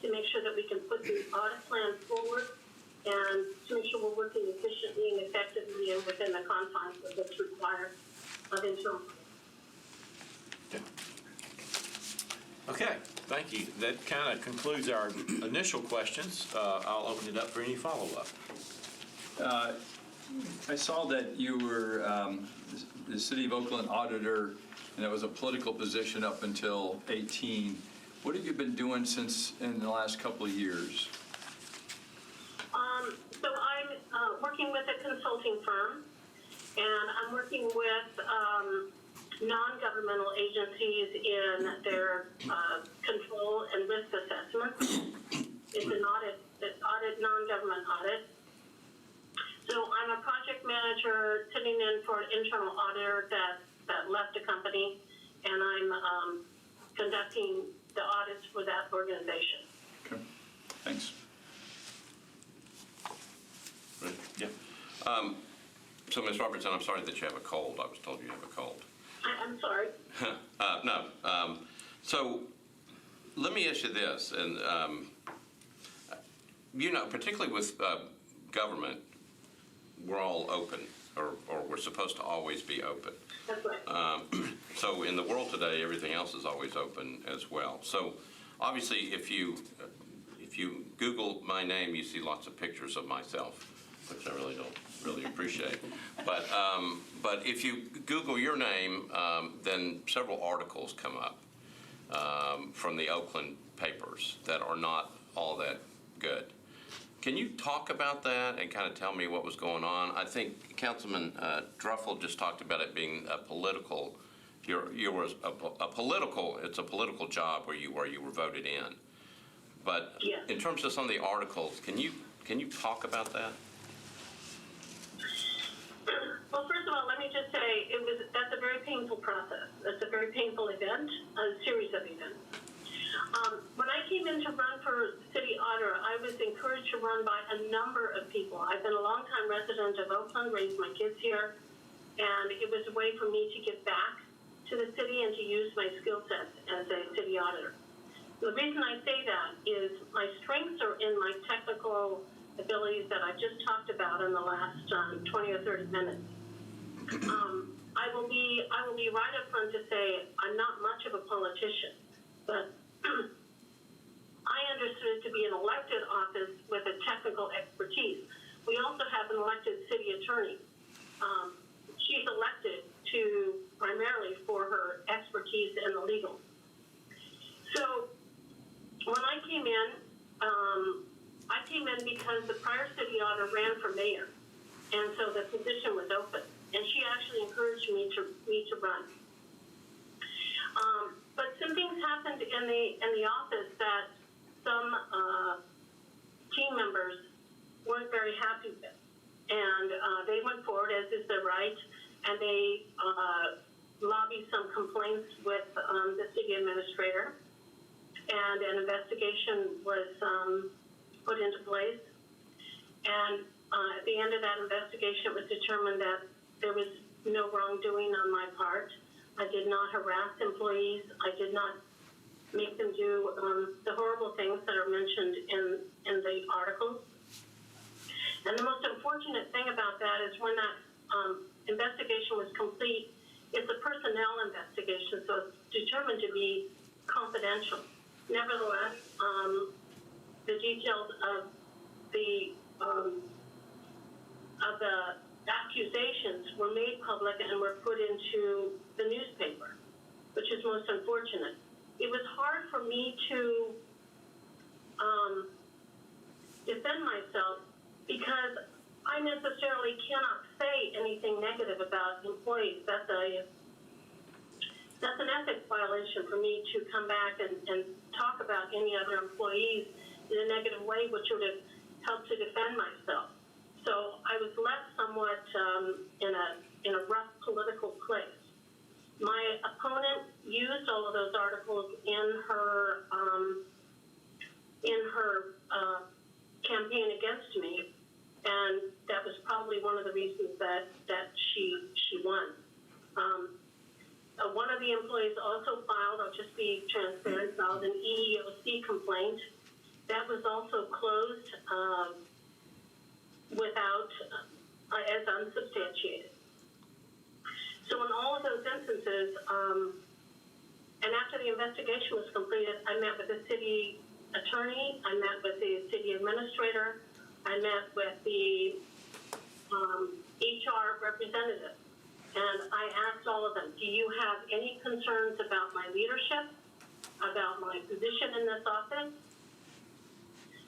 to make sure that we can put the audit plan forward, and to make sure we're working efficiently and effectively and within the confines of what's required of internal. Okay, thank you. That kind of concludes our initial questions. I'll open it up for any follow-up. I saw that you were the City of Oakland Auditor, and that was a political position up until 18. What have you been doing since in the last couple of years? So I'm working with a consulting firm, and I'm working with non-governmental agencies in their control and risk assessments. It's an audit, non-government audit. So I'm a project manager sitting in for an internal auditor that left a company, and I'm conducting the audits for that organization. Okay, thanks. Yeah. So, Ms. Robertson, I'm sorry that you have a cold. I was told you have a cold. I'm sorry. No. So let me ask you this, and particularly with government, we're all open, or we're supposed to always be open. That's right. So in the world today, everything else is always open as well. So obviously, if you Google my name, you see lots of pictures of myself, which I really don't appreciate. But if you Google your name, then several articles come up from the Oakland papers that are not all that good. Can you talk about that and kind of tell me what was going on? I think Councilman Druffel just talked about it being a political. You were a political. It's a political job where you were voted in. But yeah. In terms of some of the articles, can you talk about that? Well, first of all, let me just say that's a very painful process. It's a very painful event, a series of events. When I came in to run for city auditor, I was encouraged to run by a number of people. I've been a longtime resident of Oakland, raised my kids here, and it was a way for me to give back to the city and to use my skill set as a city auditor. The reason I say that is my strengths are in my technical abilities that I've just talked about in the last 20 or 30 minutes. I will be right up front to say I'm not much of a politician, but I understood it to be an elected office with a technical expertise. We also have an elected city attorney. She's elected primarily for her expertise in the legal. So when I came in because the prior city auditor ran for mayor, and so the position was open, and she actually encouraged me to run. But some things happened in the office that some team members weren't very happy with, and they went forward, as is their right, and they lobbied some complaints with the city administrator, and an investigation was put into place. And at the end of that investigation, it was determined that there was no wrongdoing on my part. I did not harass employees. I did not make them do the horrible things that are mentioned in the articles. And the most unfortunate thing about that is when that investigation was complete, it's a personnel investigation, so it's determined to be confidential. Nevertheless, the details of the accusations were made public and were put into the newspaper, which is most unfortunate. It was hard for me to defend myself because I necessarily cannot say anything negative about employees. That's an ethics violation for me to come back and talk about any other employees in a negative way, which would have helped to defend myself. So I was left somewhat in a rough political place. My opponent used all of those articles in her campaign against me, and that was probably one of the reasons that she won. One of the employees also filed, I'll just be transparent, filed an EEOC complaint. That was also closed without, as unsubstantiated. So in all of those instances, and after the investigation was completed, I met with the city attorney, I met with the city administrator, I met with the HR representative, and I asked all of them, do you have any concerns about my leadership, about my position in this office,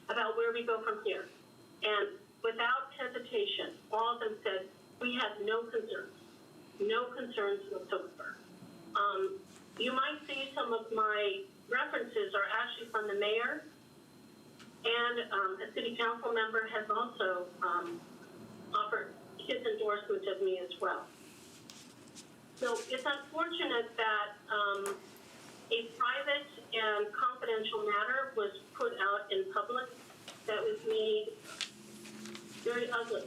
about where we go from here? And without hesitation, all of them said, we have no concerns whatsoever. You might see some of my references are actually from the mayor, and a city council member has also offered his endorsement of me as well. So it's unfortunate that a private and confidential matter was put out in public that was made very ugly.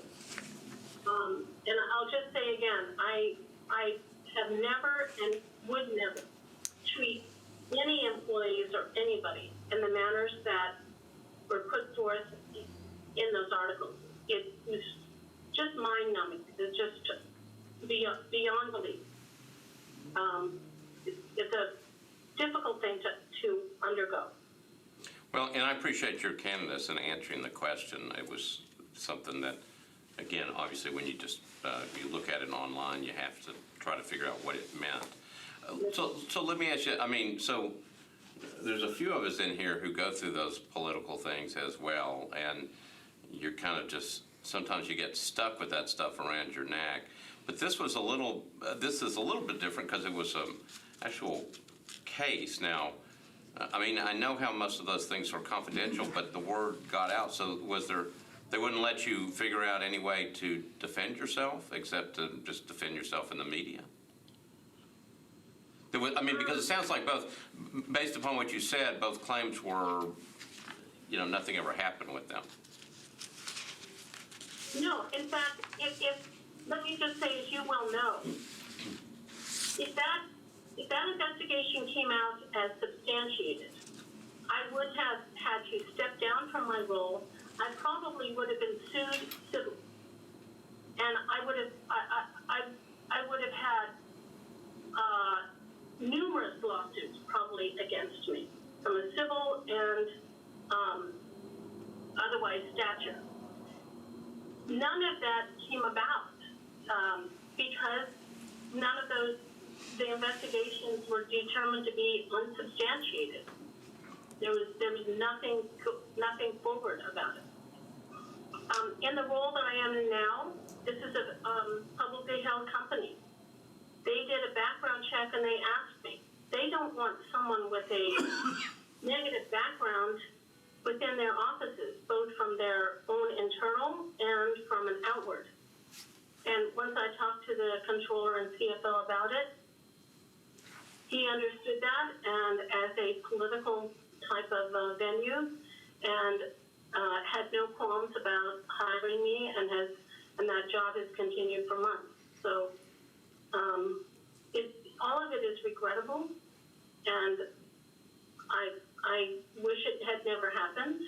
And I'll just say again, I have never and would never treat any employees or anybody in the manners that were put forth in those articles. It was just mind-numbing. It's just beyond belief. It's a difficult thing to undergo. Well, and I appreciate your candidness in answering the question. It was something that, again, obviously when you just you look at it online, you have to try to figure out what it meant. So let me ask you, I mean, so there's a few of us in here who go through those political things as well, and you're kind of just, sometimes you get stuck with that stuff around your neck. But this was this is a little bit different because it was an actual case. Now, I mean, I know how most of those things are confidential, but the word got out. So they wouldn't let you figure out any way to defend yourself except to just defend yourself in the media? Because it sounds like both, based upon what you said, both claims were, nothing ever happened with them. No, in fact, let me just say, as you well know, if that investigation came out as substantiated, I would have had to step down from my role. I probably would have been sued civilly, and I would have had numerous lawsuits probably against me from a civil and otherwise stature. None of that came about because none of the investigations were determined to be unsubstantiated. There was nothing forward about it. In the role that I am in now, this is a publicly held company. They did a background check and they asked me. They don't want someone with a negative background within their offices, both from their own internal and from an outward. And once I talked to the controller and CFO about it, he understood that, and as a political type of venue, and had no qualms about hiring me, and that job has continued for months. So all of it is regrettable, and I wish it had never happened,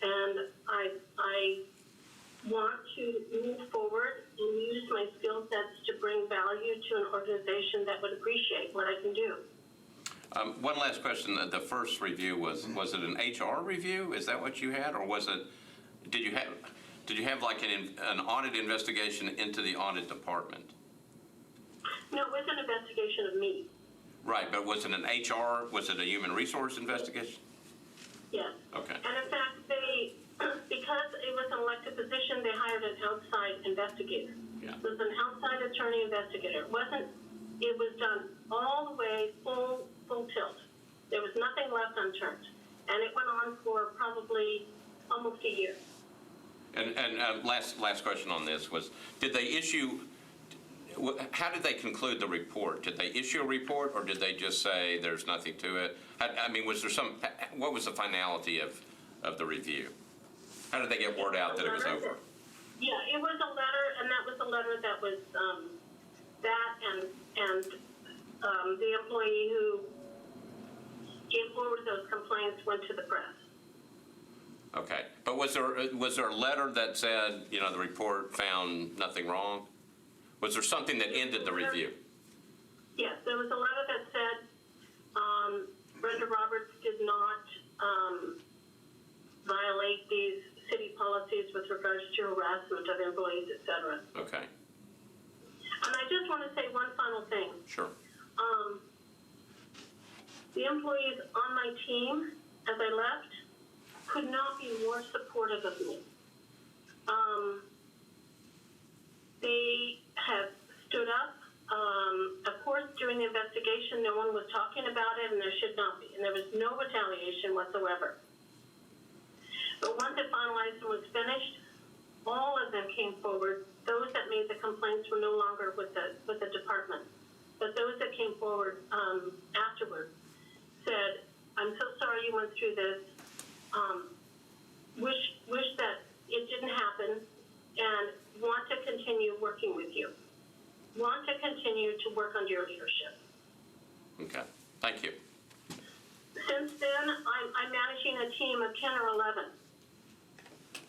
and I want to move forward and use my skill sets to bring value to an organization that would appreciate what I can do. One last question. The first review was it an HR review? Is that what you had, or did you have? Did you have like an audit investigation into the audit department? No, it was an investigation of me, Right, but was it an HR, was it a human resource investigation? yes. Okay, And in fact, they, because it was an elected position, they hired an outside investigator. yeah. It was an outside attorney investigator. It was done all the way full tilt. There was nothing left unturned. And it went on for probably almost a year. And last question on this was, did they issue, how did they conclude the report? Did they issue a report, or did they just say there's nothing to it? I mean, was there what was the finality of the review? How did they get word out that it was over? Yeah, it was a letter, and that was a letter that was, that and the employee who came forward those complaints went to the press. Okay, but was there a letter that said, you know, the report found nothing wrong? Was there something that ended the review? Yes, there was a letter that said Brenda Roberts did not violate these city policies with regards to harassment of employees, et cetera. Okay, And I just want to say one final thing. sure. The employees on my team, as I left, could not be more supportive of me. They have stood up. Of course, during the investigation, no one was talking about it, and there should not be. And there was no retaliation whatsoever. But once it finalized and was finished, all of them came forward. Those that made the complaints were no longer with the department. But those that came forward afterward said, "I'm so sorry you went through this. Wish that it didn't happen, and want to continue working with you. Want to continue to work under your leadership." Okay, thank you. Since then, I'm managing a team of 10 or 11.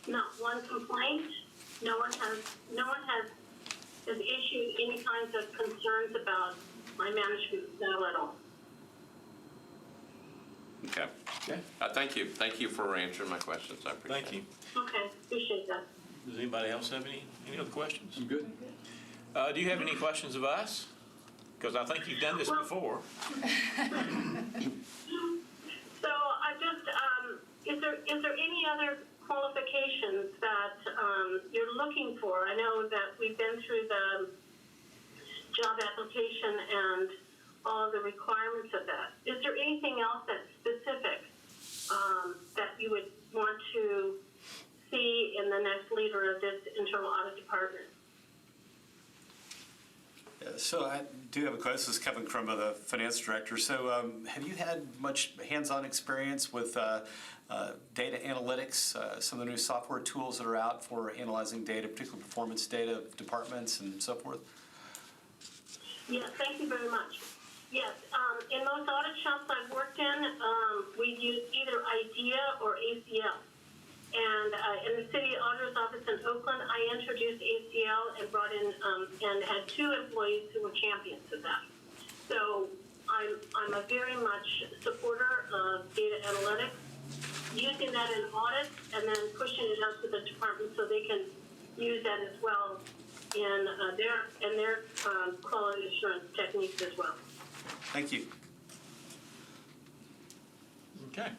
Not one complaint. No one has issued any kinds of concerns about my management style at all. Okay. Okay. Thank you. Thank you for answering my questions. I appreciate it. Thank you. Okay, appreciate that. Does anybody else have any other questions? I'm good. Do you have any questions of us? Because I think you've done this before. So I just, is there any other qualifications that you're looking for? I know that we've been through the job application and all of the requirements of that. Is there anything else that's specific that you would want to see in the next leader of this internal audit department? So I do have a question. This is Kevin Crumba, the finance director. So have you had much hands-on experience with data analytics, some of the new software tools that are out for analyzing data, particularly performance data of departments and so forth? Yes, thank you very much. Yes, in most audit shops I've worked in, we've used either IDEA or ACL. And in the city auditor's office in Oakland, I introduced ACL and brought in and had 2 employees who were champions of that. So I'm a very much supporter of data analytics, using that in audit and then pushing it out to the department so they can use that as well in their quality assurance techniques as well. Thank you. Okay.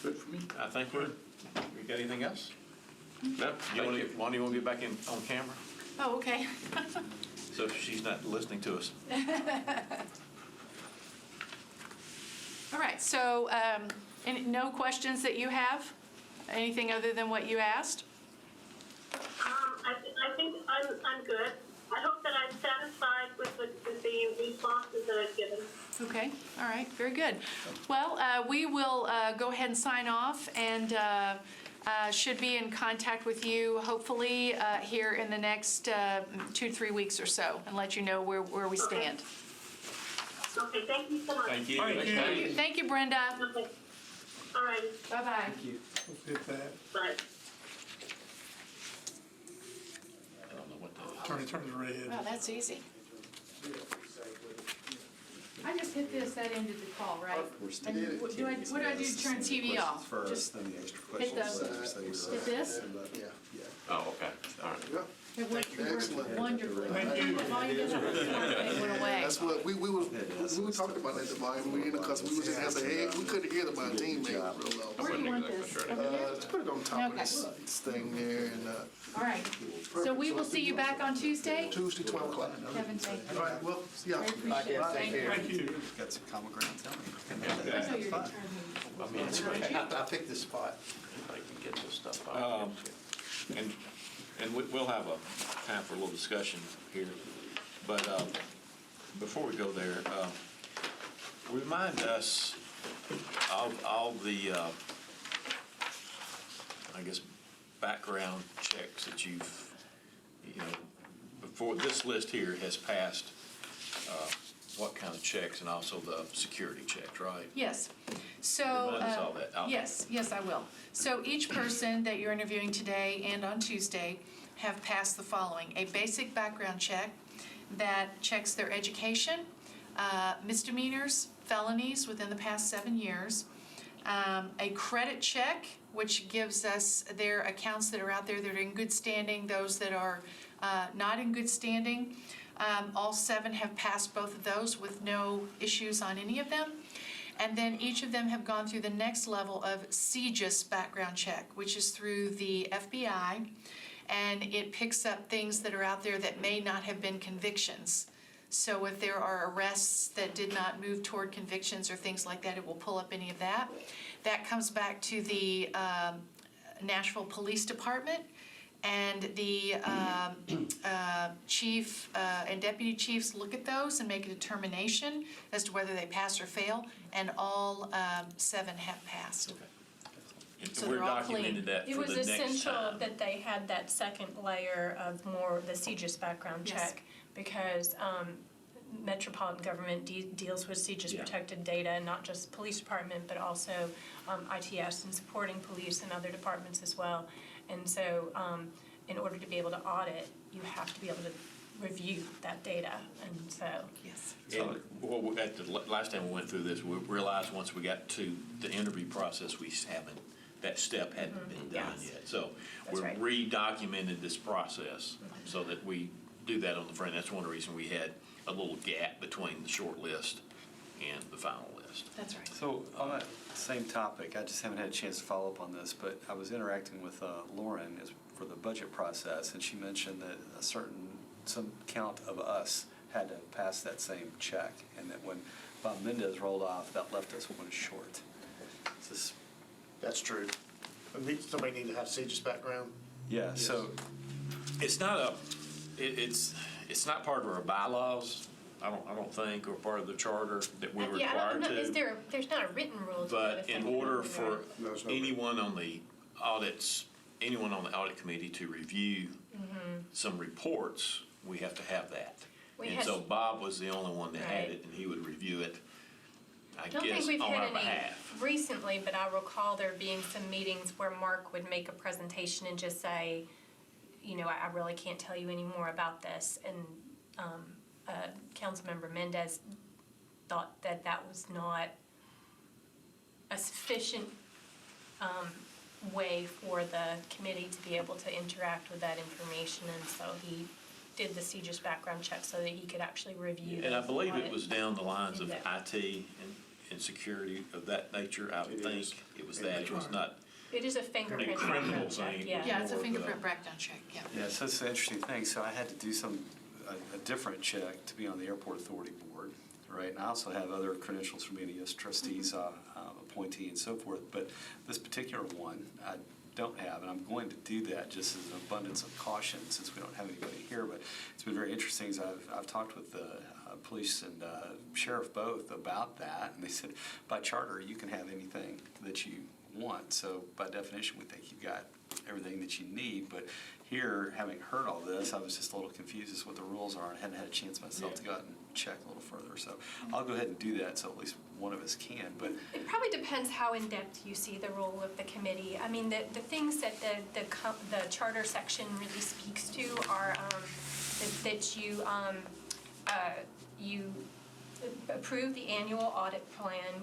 Good for me. I think we got anything else? No, thank you. Wanda, you want to be back on camera? Oh, okay. So she's not listening to us. All right, so no questions that you have? Anything other than what you asked? I think I'm good. I hope that I'm satisfied with the responses that I've given. Okay, all right, very good. Well, we will go ahead and sign off and should be in contact with you hopefully here in the next 2 to 3 weeks or so and let you know where we stand. Okay, thank you so much. Thank you. Thank you, Brenda. Okay. All right, Bye-bye. Get that. bye. I don't know what that is. Attorney turns red. Wow, that's easy. I just hit this, that ended the call, right? And what do I do to turn TV off? Just then the extra hit questions. hit this? Yeah. It worked Excellent. wonderfully. Thank you. The volume didn't it went away. That's what we were talking about that the volume. Because we was in there saying, we couldn't hear my teammate real low. Where do you want this? Over here? Let's put it on top of Okay. this thing there and, All right. So we will see you back on Tuesday? Tuesday, 12 o'clock. Kevin, thank you. All right, well, see y'all. I appreciate it. Thank you. Thank you. Got some common ground, tell me. I know you're determined. I mean, it's great. I picked this spot. They can get this stuff out. And we'll have a time for a little discussion here. But before we go there, remind us of all the, I guess, background checks that you've, before this list here has passed, what kind of checks, and also the security checks, right? Yes. So, Remind us all that. yes, I will. So each person that you're interviewing today and on Tuesday have passed the following: a basic background check that checks their education, misdemeanors, felonies within the past 7 years, a credit check, which gives us their accounts that are out there that are in good standing, those that are not in good standing. All 7 have passed both of those with no issues on any of them. And then each of them have gone through the next level of CJIS background check, which is through the FBI, and it picks up things that are out there that may not have been convictions. So if there are arrests that did not move toward convictions or things like that, it will pull up any of that. That comes back to the Nashville Police Department, and the chief and deputy chiefs look at those and make a determination as to whether they pass or fail, and all 7 have passed. And So we're they're all clean. documenting that It for was the next essential time. that they had that second layer of more, the CJIS background Yes. check, because Metropolitan government deals with CJIS Yeah. protected data, and not just police department, but also ITS and supporting police and other departments as well. And so, in order to be able to audit, you have to be able to review that data, and so. Yes. And at the last time we went through this, we realized once we got to the interview process, that step hadn't been done Yes. yet. So That's we right. re-documented this process so that we do that on the front. That's one reason we had a little gap between the short list and the final list. That's right. So on that same topic, I just haven't had a chance to follow up on this, but I was interacting with Lauren for the budget process, and she mentioned that some count of us had to pass that same check, and that when Bob Mendez rolled off, that left us one short. Is this? That's true. Somebody need to have CJIS background. Yeah, so, It's not it's not part of our bylaws, I don't think, or part of the charter that we're Yeah, I'm required not, to. there's not a written rule to But that in effect. order for No, it's not. anyone on the audit committee to review some reports, we have to have that. We And had- so Bob was the only one that had Right. it, and he would review it, I I don't guess, think we've on had our any behalf. recently, but I recall there being some meetings where Mark would make a presentation and just say, I really can't tell you any more about this. And Councilmember Mendez thought that that was not a sufficient way for the committee to be able to interact with that information. And so he did the CJIS background check so that he could actually review. And I those believe it audit. was down the lines of Yeah. IT and security of that nature, I would It think. is. It was that, it was not It is a fingerprint a criminal background check, thing. yeah. Yeah, it's a More of fingerprint a- background check, yeah. yeah, so it's an interesting thing. So I had to do a different check to be on the Airport Authority Board, right? And I also have other credentials from any as trustees, appointee, and so forth. But this particular one, I don't have, and I'm going to do that just as an abundance of caution since we don't have anybody here. But it's been very interesting. As I've talked with the police and sheriff both about that, and they said by charter you can have anything that you want. So by definition, we think you've got everything that you need. But here, having heard all this, I was just a little confused as to what the rules are, and hadn't had a chance myself to go out and check a little further. So I'll go ahead and do that, so at least one of us can. But It probably depends how in-depth you see the role of the committee. I mean, the things that the charter section really speaks to are that you approve the annual audit plan,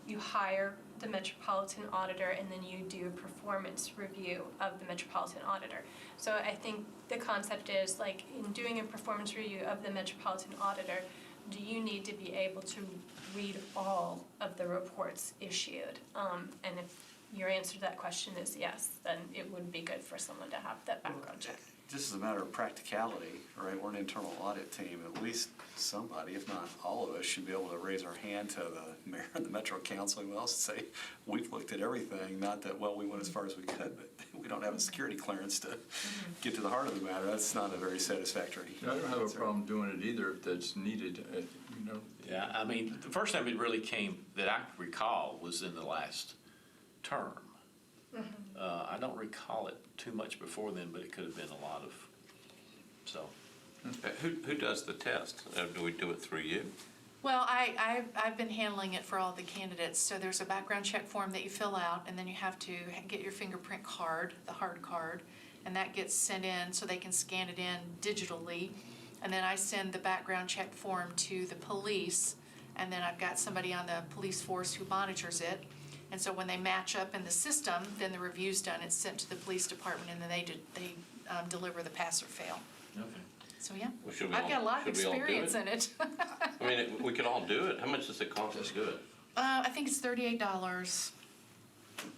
you hire the Metropolitan Auditor, and then you do a performance review of the Metropolitan Auditor. So I think the concept is, like, in doing a performance review of the Metropolitan Auditor, do you need to be able to read all of the reports issued? And if your answer to that question is yes, then it would be good for someone to have that background check. Just as a matter of practicality, right, we're an internal audit team, at least somebody, if not all of us, should be able to raise our hand to the mayor and the Metro Council and else say, we've looked at everything, not that, well, we went as far as we could, but we don't have a security clearance to get to the heart of the matter. That's not a very satisfactory. I don't have a problem doing it either if that's needed, you know. Yeah, I mean, the first time it really came that I recall was in the last term. I don't recall it too much before then, but it could have been a lot of, so. Who does the test? Do we do it through you? Well, I've been handling it for all the candidates. So there's a background check form that you fill out, and then you have to get your fingerprint card, the hard card, and that gets sent in so they can scan it in digitally. And then I send the background check form to the police, and then I've got somebody on the police force who monitors it. And so when they match up in the system, then the review's done, it's sent to the police department, and then they deliver the pass or fail. Okay. So, yeah, Well, should we I've got a lot of should we all do experience it? in it. I mean, we could all do it. How much does it cost us to do it? I think it's $38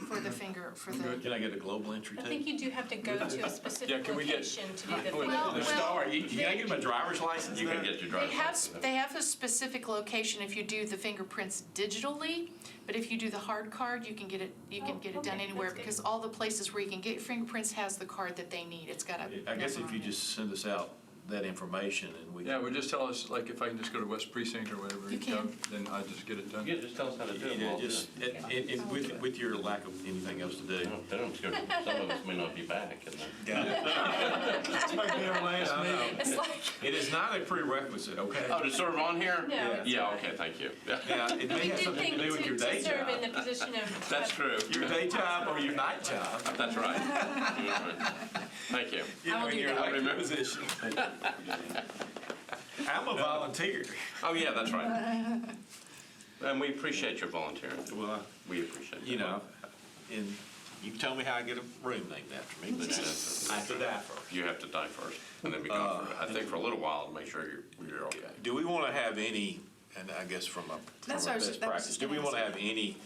for the finger, for the. Can I get a global entry I too? think you do have to go to a Yeah, specific can we get- location to do the Well, The star, can I get my driver's license? You can get your They driver's have, license. they have a specific location if you do the fingerprints digitally, but if you do the hard card, you can get it done okay, anywhere, that's good. because all the places where you can get your fingerprints has the card that they need. It's got a I guess if number you on it. just send us out that information and we. Yeah, well, just tell us, like, if I can just go to West Precinct or whatever, You can. then I just get it done. Yeah, just tell us how to do it. Yeah, We'll do just, it. with your lack of anything else to do. Some of us may not be back. And then- This might be our last meeting. It's like, It is not a prerequisite, okay? Oh, to serve on here? No, it's Yeah, not. okay, thank you. Now, it may We have did something think to do with your day to serve in job. the position of. That's true. Your day job or your night job. That's right. Thank you. You I will know, in do your that. elected position. I'm a volunteer. Oh, yeah, that's right. And we appreciate your volunteering. Well, We appreciate it. you know, and you can tell me how I get a room named after me, but I have to die first. You have to die first and then be gone for, I think, for a little while to make sure you're okay. Do we want to have any, and I guess from a That's what I was- best that was practice, just do we gonna want to ask. have any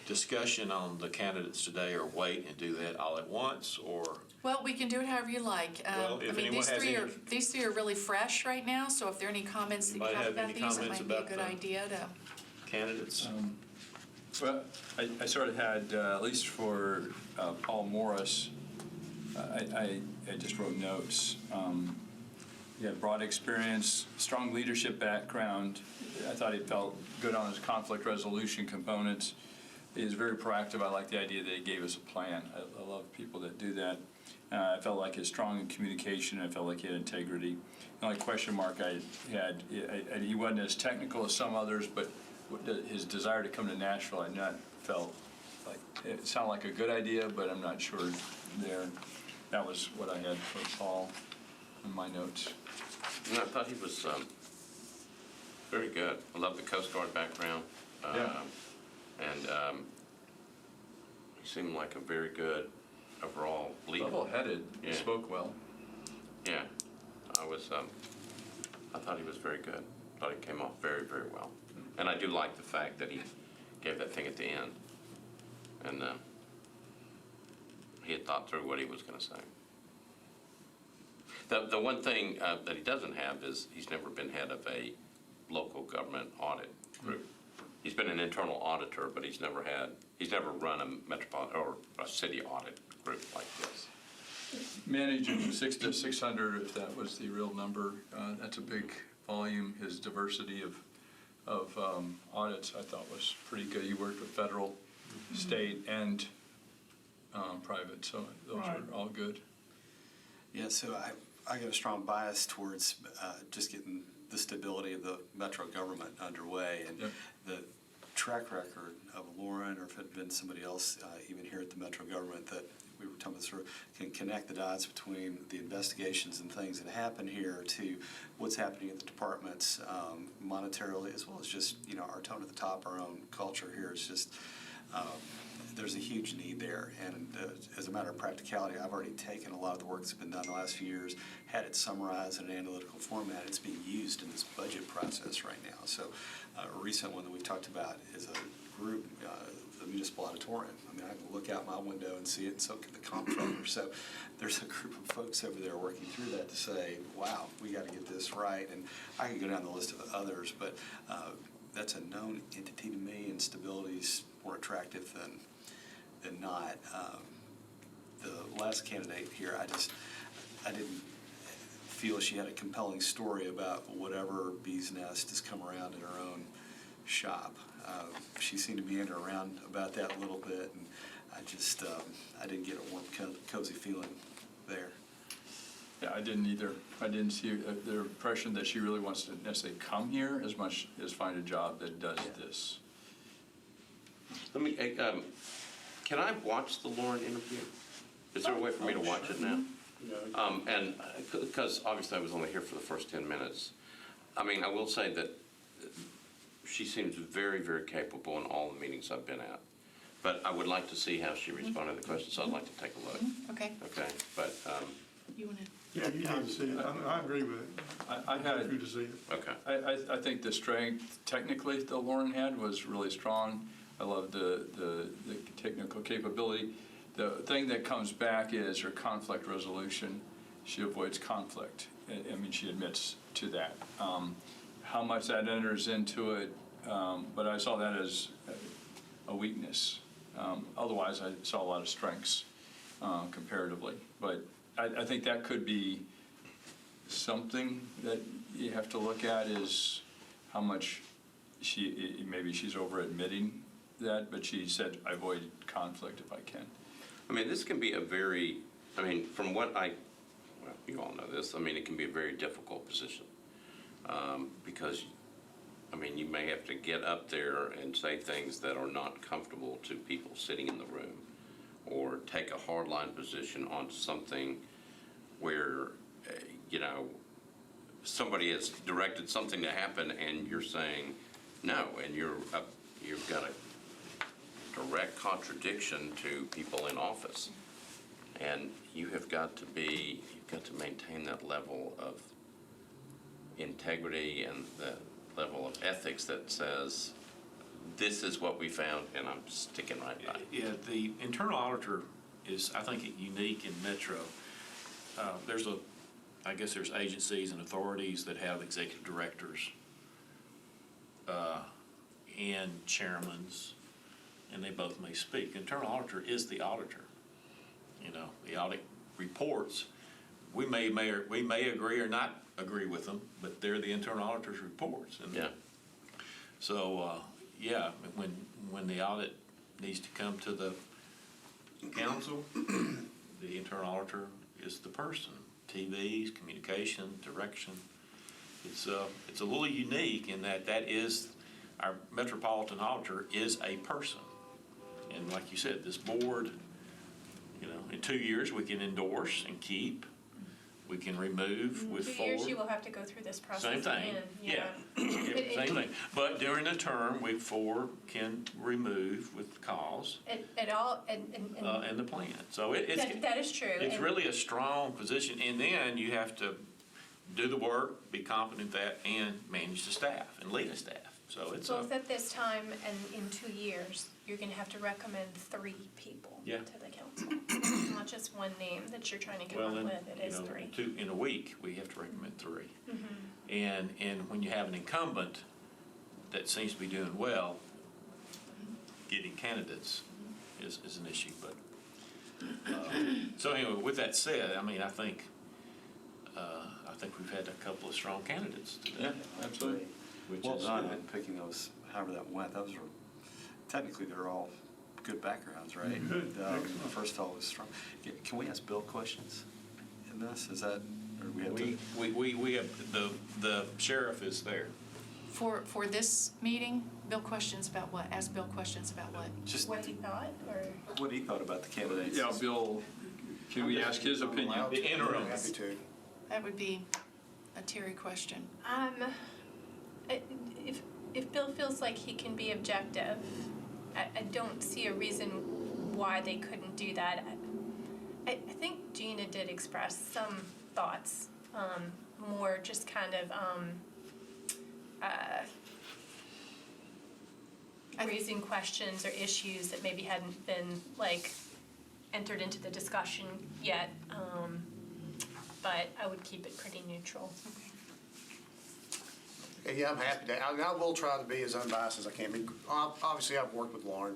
discussion on the candidates today, or wait and do that all at once, or? well, we can do it however you like. Well, if I mean, anyone has any- these three are really fresh right now, so if there are any comments that you Anybody have have about any these, it comments might be a about good the- idea to. Candidates? Well, I sort of had, at least for Paul Morris, I just wrote notes. He had broad experience, strong leadership background. I thought he felt good on his conflict resolution components. He was very proactive. I like the idea that he gave us a plan. I love people that do that. I felt like he was strong in communication. I felt like he had integrity. The only question mark I had, he wasn't as technical as some others, but his desire to come to Nashville, I not felt like, it sounded like a good idea, but I'm not sure there. That was what I had for Paul in my notes. And I thought he was very good. I love the Coast Guard background. Yeah. And he seemed like a very good overall leader. Level-headed, Yeah. spoke well. Yeah, I thought he was very good. Thought he came off very, very well. And I do like the fact that he gave that thing at the end. And he had thought through what he was going to say. The one thing that he doesn't have is he's never been head of a local government audit group. He's been an internal auditor, but he's never run a metropolitan or a city audit group like this. Managing 6 to 600, if that was the real number, that's a big volume. His diversity of audits, I thought, was pretty good. He worked with federal, state, and private, so those are all good. Yeah, so I got a strong bias towards just getting the stability of the metro government underway, and Yep. the track record of Lauren, or if it had been somebody else, even here at the metro government, that we were talking through, can connect the dots between the investigations and things that happen here to what's happening at the departments monetarily, as well as just, our tone at the top, our own culture here is just, there's a huge need there. And as a matter of practicality, I've already taken a lot of the work that's been done the last few years, had it summarized in an analytical format. It's being used in this budget process right now. So a recent one that we've talked about is a group, the municipal auditorium. I mean, I can look out my window and see it, and so can the comptroller. So there's a group of folks over there working through that to say, wow, we got to get this right. And I can go down the list of others, but that's a known entity to me, and stability's more attractive than not. The last candidate here, I didn't feel she had a compelling story about whatever bee's nest has come around in her own shop. She seemed to meander around about that a little bit, and I didn't get a warm, cozy feeling there. Yeah, I didn't either. I didn't see the impression that she really wants to necessarily come here as much as find a job that does this. Let me, can I watch the Lauren interview? Is there a way for me to watch it now? And, because obviously I was only here for the first 10 minutes. I mean, I will say that she seems very, very capable in all the meetings I've been at. But I would like to see how she responded to the questions, so I'd like to take a look. Okay, Okay, but, you wanna? Yeah, you need to see it. I agree with it. I had, You to see it. okay. I think the strength technically that Lauren had was really strong. I love the technical capability. The thing that comes back is her conflict resolution. She avoids conflict. I mean, she admits to that. How much that enters into it, but I saw that as a weakness. Otherwise, I saw a lot of strengths comparatively. But I think that could be something that you have to look at, is how much maybe she's over admitting that, but she said, I avoid conflict if I can. I mean, this can be from what well, you all know this, it can be a very difficult position. Because, you may have to get up there and say things that are not comfortable to people sitting in the room, or take a hardline position on something where, somebody has directed something to happen and you're saying no, and you've got a direct contradiction to people in office. And you've got to maintain that level of integrity and the level of ethics that says, this is what we found and I'm sticking right by it. Yeah, the internal auditor is, I think, unique in Metro. I guess there's agencies and authorities that have executive directors and chairmans, and they both may speak. Internal auditor is the auditor. The audit reports, we may agree or not agree with them, but they're the internal auditor's reports. And yeah. So, when the audit needs to come to the council, the internal auditor is the person. TVs, communication, direction. It's a little unique in that is our Metropolitan auditor is a person. And like you said, this board, in 2 years we can endorse and keep. We can remove with 4. 2 years you will have to go through this process Same thing, again. yeah. Same thing. But during a term, we 4 can remove with cause and the plan. So that is true. It's And- really a strong position, and then you have to do the work, be competent at, and manage the staff and lead a staff. So it's Both at this time and in 2 years, you're gonna have to recommend 3 people Yeah. to the council. Not just one name that you're trying to come well, up then, with, it is 3. in a week, we have to recommend 3. Mm-hmm. And when you have an incumbent that seems to be doing well, getting candidates is an issue. But so anyway, with that said, I think we've had a couple of strong candidates today. Yeah, absolutely. Well done in picking those, however that went. Those were, technically, they're all good backgrounds, right? Good. The first fellow was strong. Can we ask Bill questions in this? Is that, or we have to? We have, the sheriff is there. For this meeting, Bill questions about what? Ask Bill questions about what? Just What he thought, or? what he thought about the candidates. Yeah, Bill, can we ask his opinion? The interim. Happy to. That would be a Terry question. If Bill feels like he can be objective, I don't see a reason why they couldn't do that. I think Gina did express some thoughts, more just kind of raising questions or issues that maybe hadn't been like entered into the discussion yet, but I would keep it pretty neutral. Yeah, I'm happy to. I will try to be as unbiased as I can be. Obviously, I've worked with Lauren.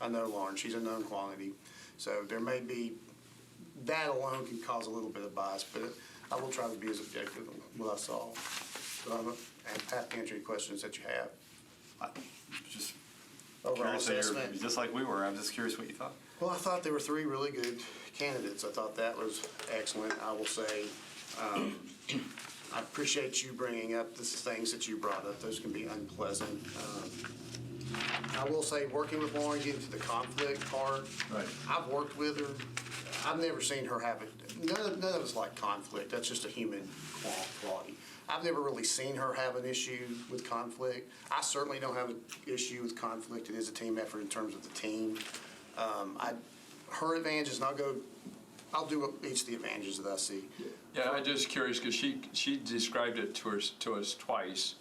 I know Lauren. She's a known quantity. So there may be, that alone can cause a little bit of bias, but I will try to be as objective in what I saw. But I'm happy to answer any questions that you have. Just Overall curious that you're- assessment. just like we were, I'm just curious what you thought. Well, I thought there were 3 really good candidates. I thought that was excellent. I will say, I appreciate you bringing up the things that you brought up. Those can be unpleasant. I will say, working with Lauren, getting to the conflict part, Right. I've worked with her. I've never seen her have it. None of us like conflict. That's just a human quality. I've never really seen her have an issue with conflict. I certainly don't have an issue with conflict. It is a team effort in terms of the team. Her advantages, and I'll do each of the advantages that I see. Yeah, I'm just curious, because she described it to us twice,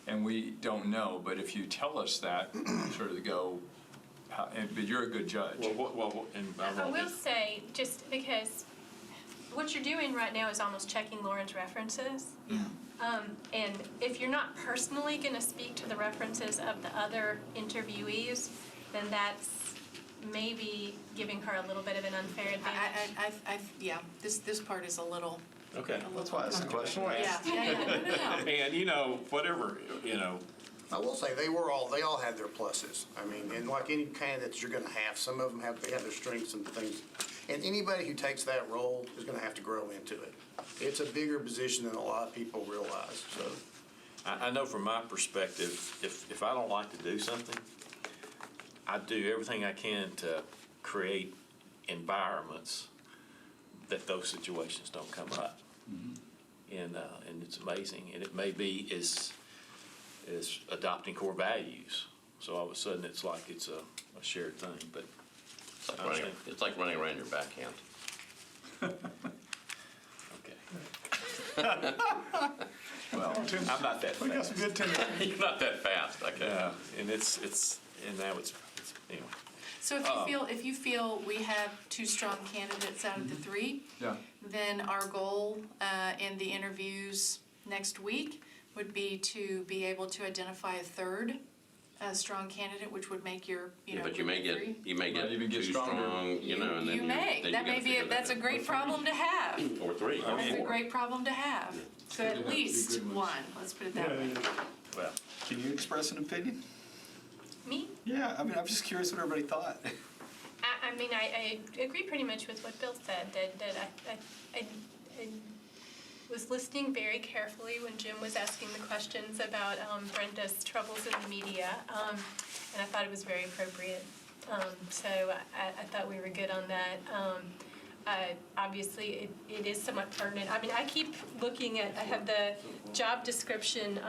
and we don't know, but if you tell us that, sort of go, but you're a good judge. I will say, just because what you're doing right now is almost checking Lauren's references. And if you're not personally going to speak to the references of the other interviewees, then that's maybe giving her a little bit of an unfair advantage. Yeah, this part is a little. Okay. That's why I asked the question. Yeah. And, whatever, I will say, they all had their pluses. I mean, and like any candidates you're gonna have, some of them have their strengths and things. And anybody who takes that role is gonna have to grow into it. It's a bigger position than a lot of people realize, so. I know from my perspective, if I don't like to do something, I do everything I can to create environments that those situations don't come up. And it's amazing. And it may be is adopting core values. So all of a sudden, it's like it's a shared thing, but. It's like running around your backhand. Okay. Well, I'm not that We got some fast. good tennis. You're not that fast, okay? Yeah, and and now it's anyway. So if you feel we have 2 strong candidates out of the 3, yeah. then our goal in the interviews next week would be to be able to identify a 3rd strong candidate, which would make your, But you may get, 3. Might even get too stronger. strong, and then You may. then That you may gotta be, figure that's a that great out. problem to have. Or 3, or That's a 4. great problem to have. So Two at good least ones. 1, let's put it that way. Well, Can you express an opinion? Me? Yeah, I mean, I'm just curious what everybody thought. I agree pretty much with what Bill said, that I was listening very carefully when Jim was asking the questions about Brenda's troubles in the media, and I thought it was very appropriate. So I thought we were good on that. Obviously, it is somewhat pertinent. I mean, I keep looking at, I have the job description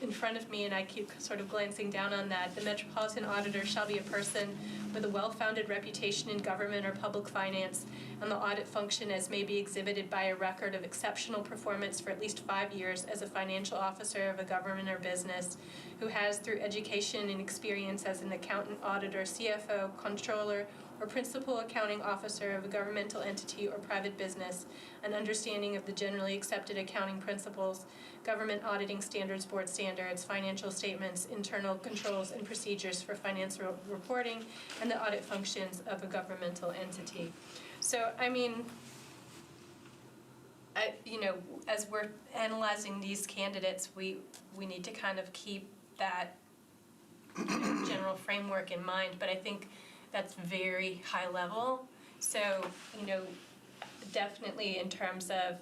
in front of me, and I keep sort of glancing down on that. The Metropolitan Auditor shall be a person with a well-founded reputation in government or public finance, and the audit function as may be exhibited by a record of exceptional performance for at least 5 years as a financial officer of a government or business, who has, through education and experience as an accountant, auditor, CFO, controller, or principal accounting officer of a governmental entity or private business, an understanding of the generally accepted accounting principles, government auditing standards, board standards, financial statements, internal controls and procedures for financial reporting, and the audit functions of a governmental entity. So, I mean, as we're analyzing these candidates, we need to kind of keep that general framework in mind, but I think that's very high level. So, definitely in terms of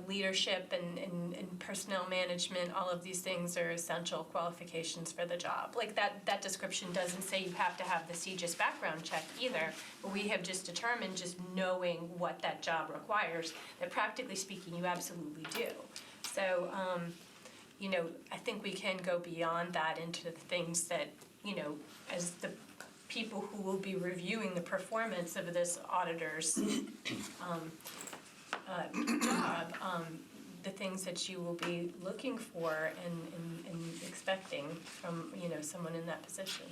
leadership and personnel management, all of these things are essential qualifications for the job. Like that description doesn't say you have to have the CJIS background check either, but we have just determined, just knowing what that job requires, that practically speaking, you absolutely do. So, I think we can go beyond that into the things that, as the people who will be reviewing the performance of this auditor's job, the things that you will be looking for and expecting from, someone in that position.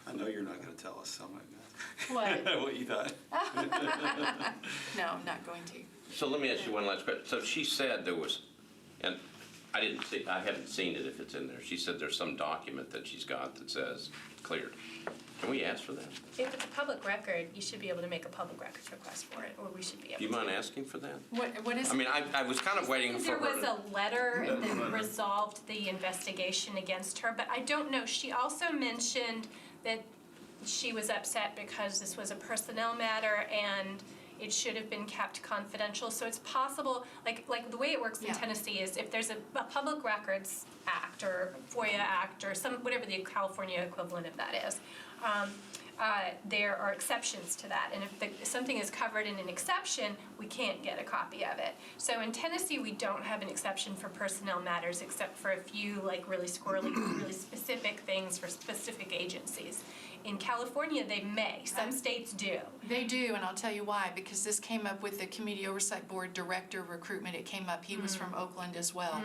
I know you're not going to tell us, so I might not. What? What you thought. No, I'm not going to. So let me ask you one last question. So she said there was, and I haven't seen it if it's in there. She said there's some document that she's got that says cleared. Can we ask for that? If it's a public record, you should be able to make a public records request for it, or we should be able to. Do you mind asking for that? What is I mean, I was kind of waiting for There her. was a letter that resolved the investigation against her, but I don't know. She also mentioned that she was upset because this was a personnel matter and it should have been kept confidential. So it's possible, like the way it works in Yeah. Tennessee is if there's a Public Records Act or FOIA Act or whatever the California equivalent of that is, there are exceptions to that. And if something is covered in an exception, we can't get a copy of it. So in Tennessee, we don't have an exception for personnel matters except for a few really squirrely, really specific things for specific agencies. In California, they may. Some states do. They do, and I'll tell you why, because this came up with the Community Oversight Board Director of Recruitment. It came up, he was from Oakland as well,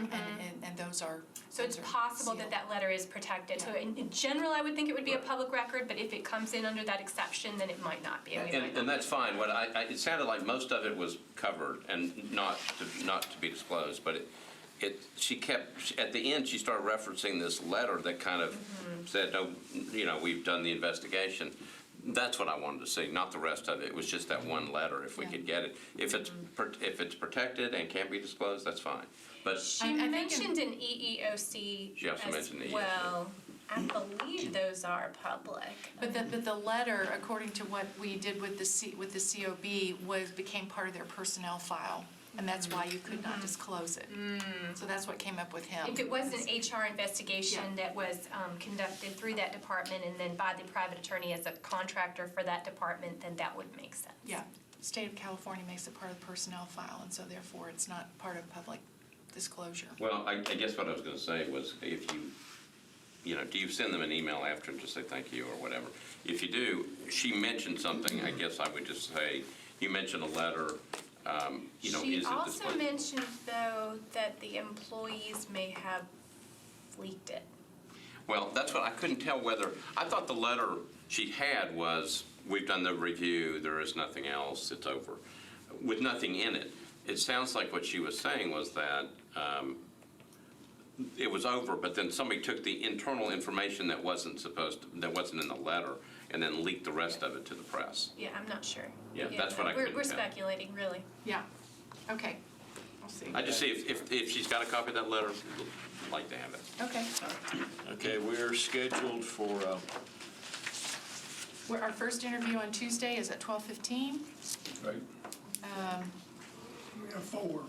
and those are. So it's those are possible sealed. that letter is protected. So in general, I would think it would be a public record, but if it comes in under that exception, then it might not be. And that's fine. What it sounded like most of it was covered and not to be disclosed, but she kept, at the end, she started referencing this letter that kind of said, no, we've done the investigation. That's what I wanted to see, not the rest of it. It was just that one letter, if we could get it. If it's protected and can't be disclosed, that's fine. But She I think mentioned an EEOC She also as mentioned the EEOC. well. I believe those are public. But the letter, according to what we did with the COB, became part of their personnel file, and that's why you could not disclose it. So that's what came up with him. If it was an HR investigation that was conducted through that department and then by the private attorney as a contractor for that department, then that would make sense. Yeah, the state of California makes it part of the personnel file, and so therefore it's not part of public disclosure. well, I guess what I was going to say was if you do you send them an email after and just say thank you or whatever? If you do, she mentioned something, I guess I would just say, you mentioned a letter, is it She also disclosed? mentioned, though, that the employees may have leaked it. Well, that's what, I couldn't tell whether, I thought the letter she had was, we've done the review, there is nothing else, it's over, with nothing in it. It sounds like what she was saying was that it was over, but then somebody took the internal information that wasn't in the letter, and then leaked the rest of it to the press. Yeah, I'm not sure. Yeah, that's what I couldn't We're tell. speculating, really. Yeah, okay, I'll see. I just see if she's got a copy of that letter, I'd like to have it. Okay, Okay, we're scheduled for, our first interview on Tuesday is at 12:15. Right, We have 4, right?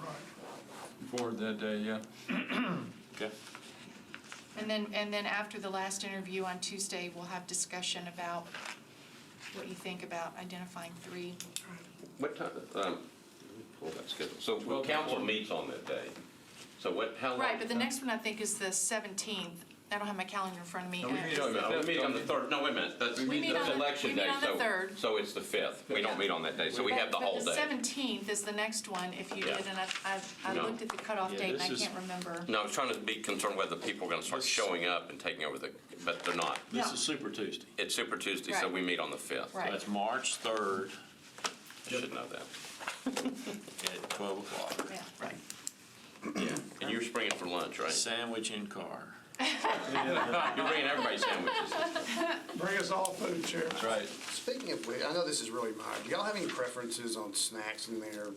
forward that day, yeah. okay, And then after the last interview on Tuesday, we'll have discussion about what you think about identifying 3. What time, let me pull that schedule. So council meets on that day. So how long? Right, but the next one I think is the 17th. I don't have my calendar in front of me. No, we meet on We meet on the 3rd. No, wait a minute. That's We meet on the- election we meet day. on the 3rd. So it's the 5th. We don't meet on that day. So we have the whole But the day. 17th is the next one if you Yeah. did, and I No. looked at the cutoff Yeah, date and I this is- can't remember. No, I was trying to be concerned whether people are going to start showing up and taking over but they're not. this No. is Super Tuesday. It's Super Tuesday, so Right. we meet on the 5th. Right. That's March 3rd I should know that. at 12 o'clock. Yeah, right. Yeah, And you're springing for lunch, right? sandwich in car. You're bringing everybody sandwiches. Bring us all food, Chairman. That's right. Speaking of which, I know this is really minor. Do y'all have any preferences on snacks in there?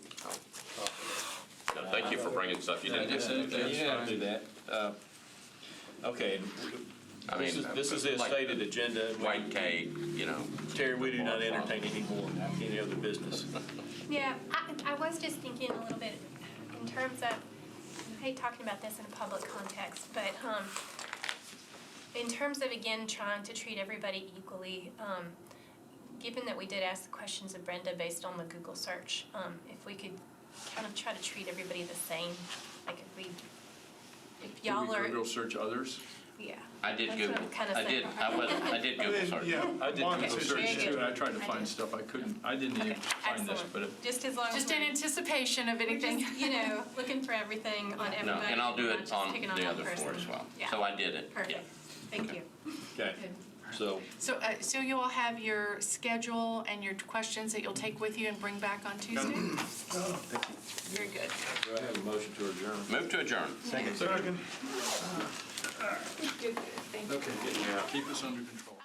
No, thank you for bringing stuff. You didn't have to do You that. didn't have to do that. Okay, I This mean, is the like stated agenda. white cake, you know. Terry, we do not entertain any other business. Yeah, I was just thinking a little bit in terms of, I hate talking about this in a public context, but in terms of, again, trying to treat everybody equally, given that we did ask the questions of Brenda based on the Google search, if we could kind of try to treat everybody the same, like if y'all are. Google search others? Yeah. I did That's what Google, I'm kinda I did, saying. I did Google search. I did Mark Google said search very too, good. and I tried to I find did. stuff I couldn't, I didn't even Okay, find this, excellent. but Just as long as Just in we're- anticipation of we're anything. just, looking for everything on No, everybody. and I'll do not it just on picking the one other person. floor as well. Yeah. So I did it, yeah. Perfect, thank you. Okay, so So you all have your schedule and your questions that you'll take with you and bring back on Tuesday? Very good. do I have a motion to adjourn? Move to adjourn. Second. Good, good, thank you. okay, keep us under control.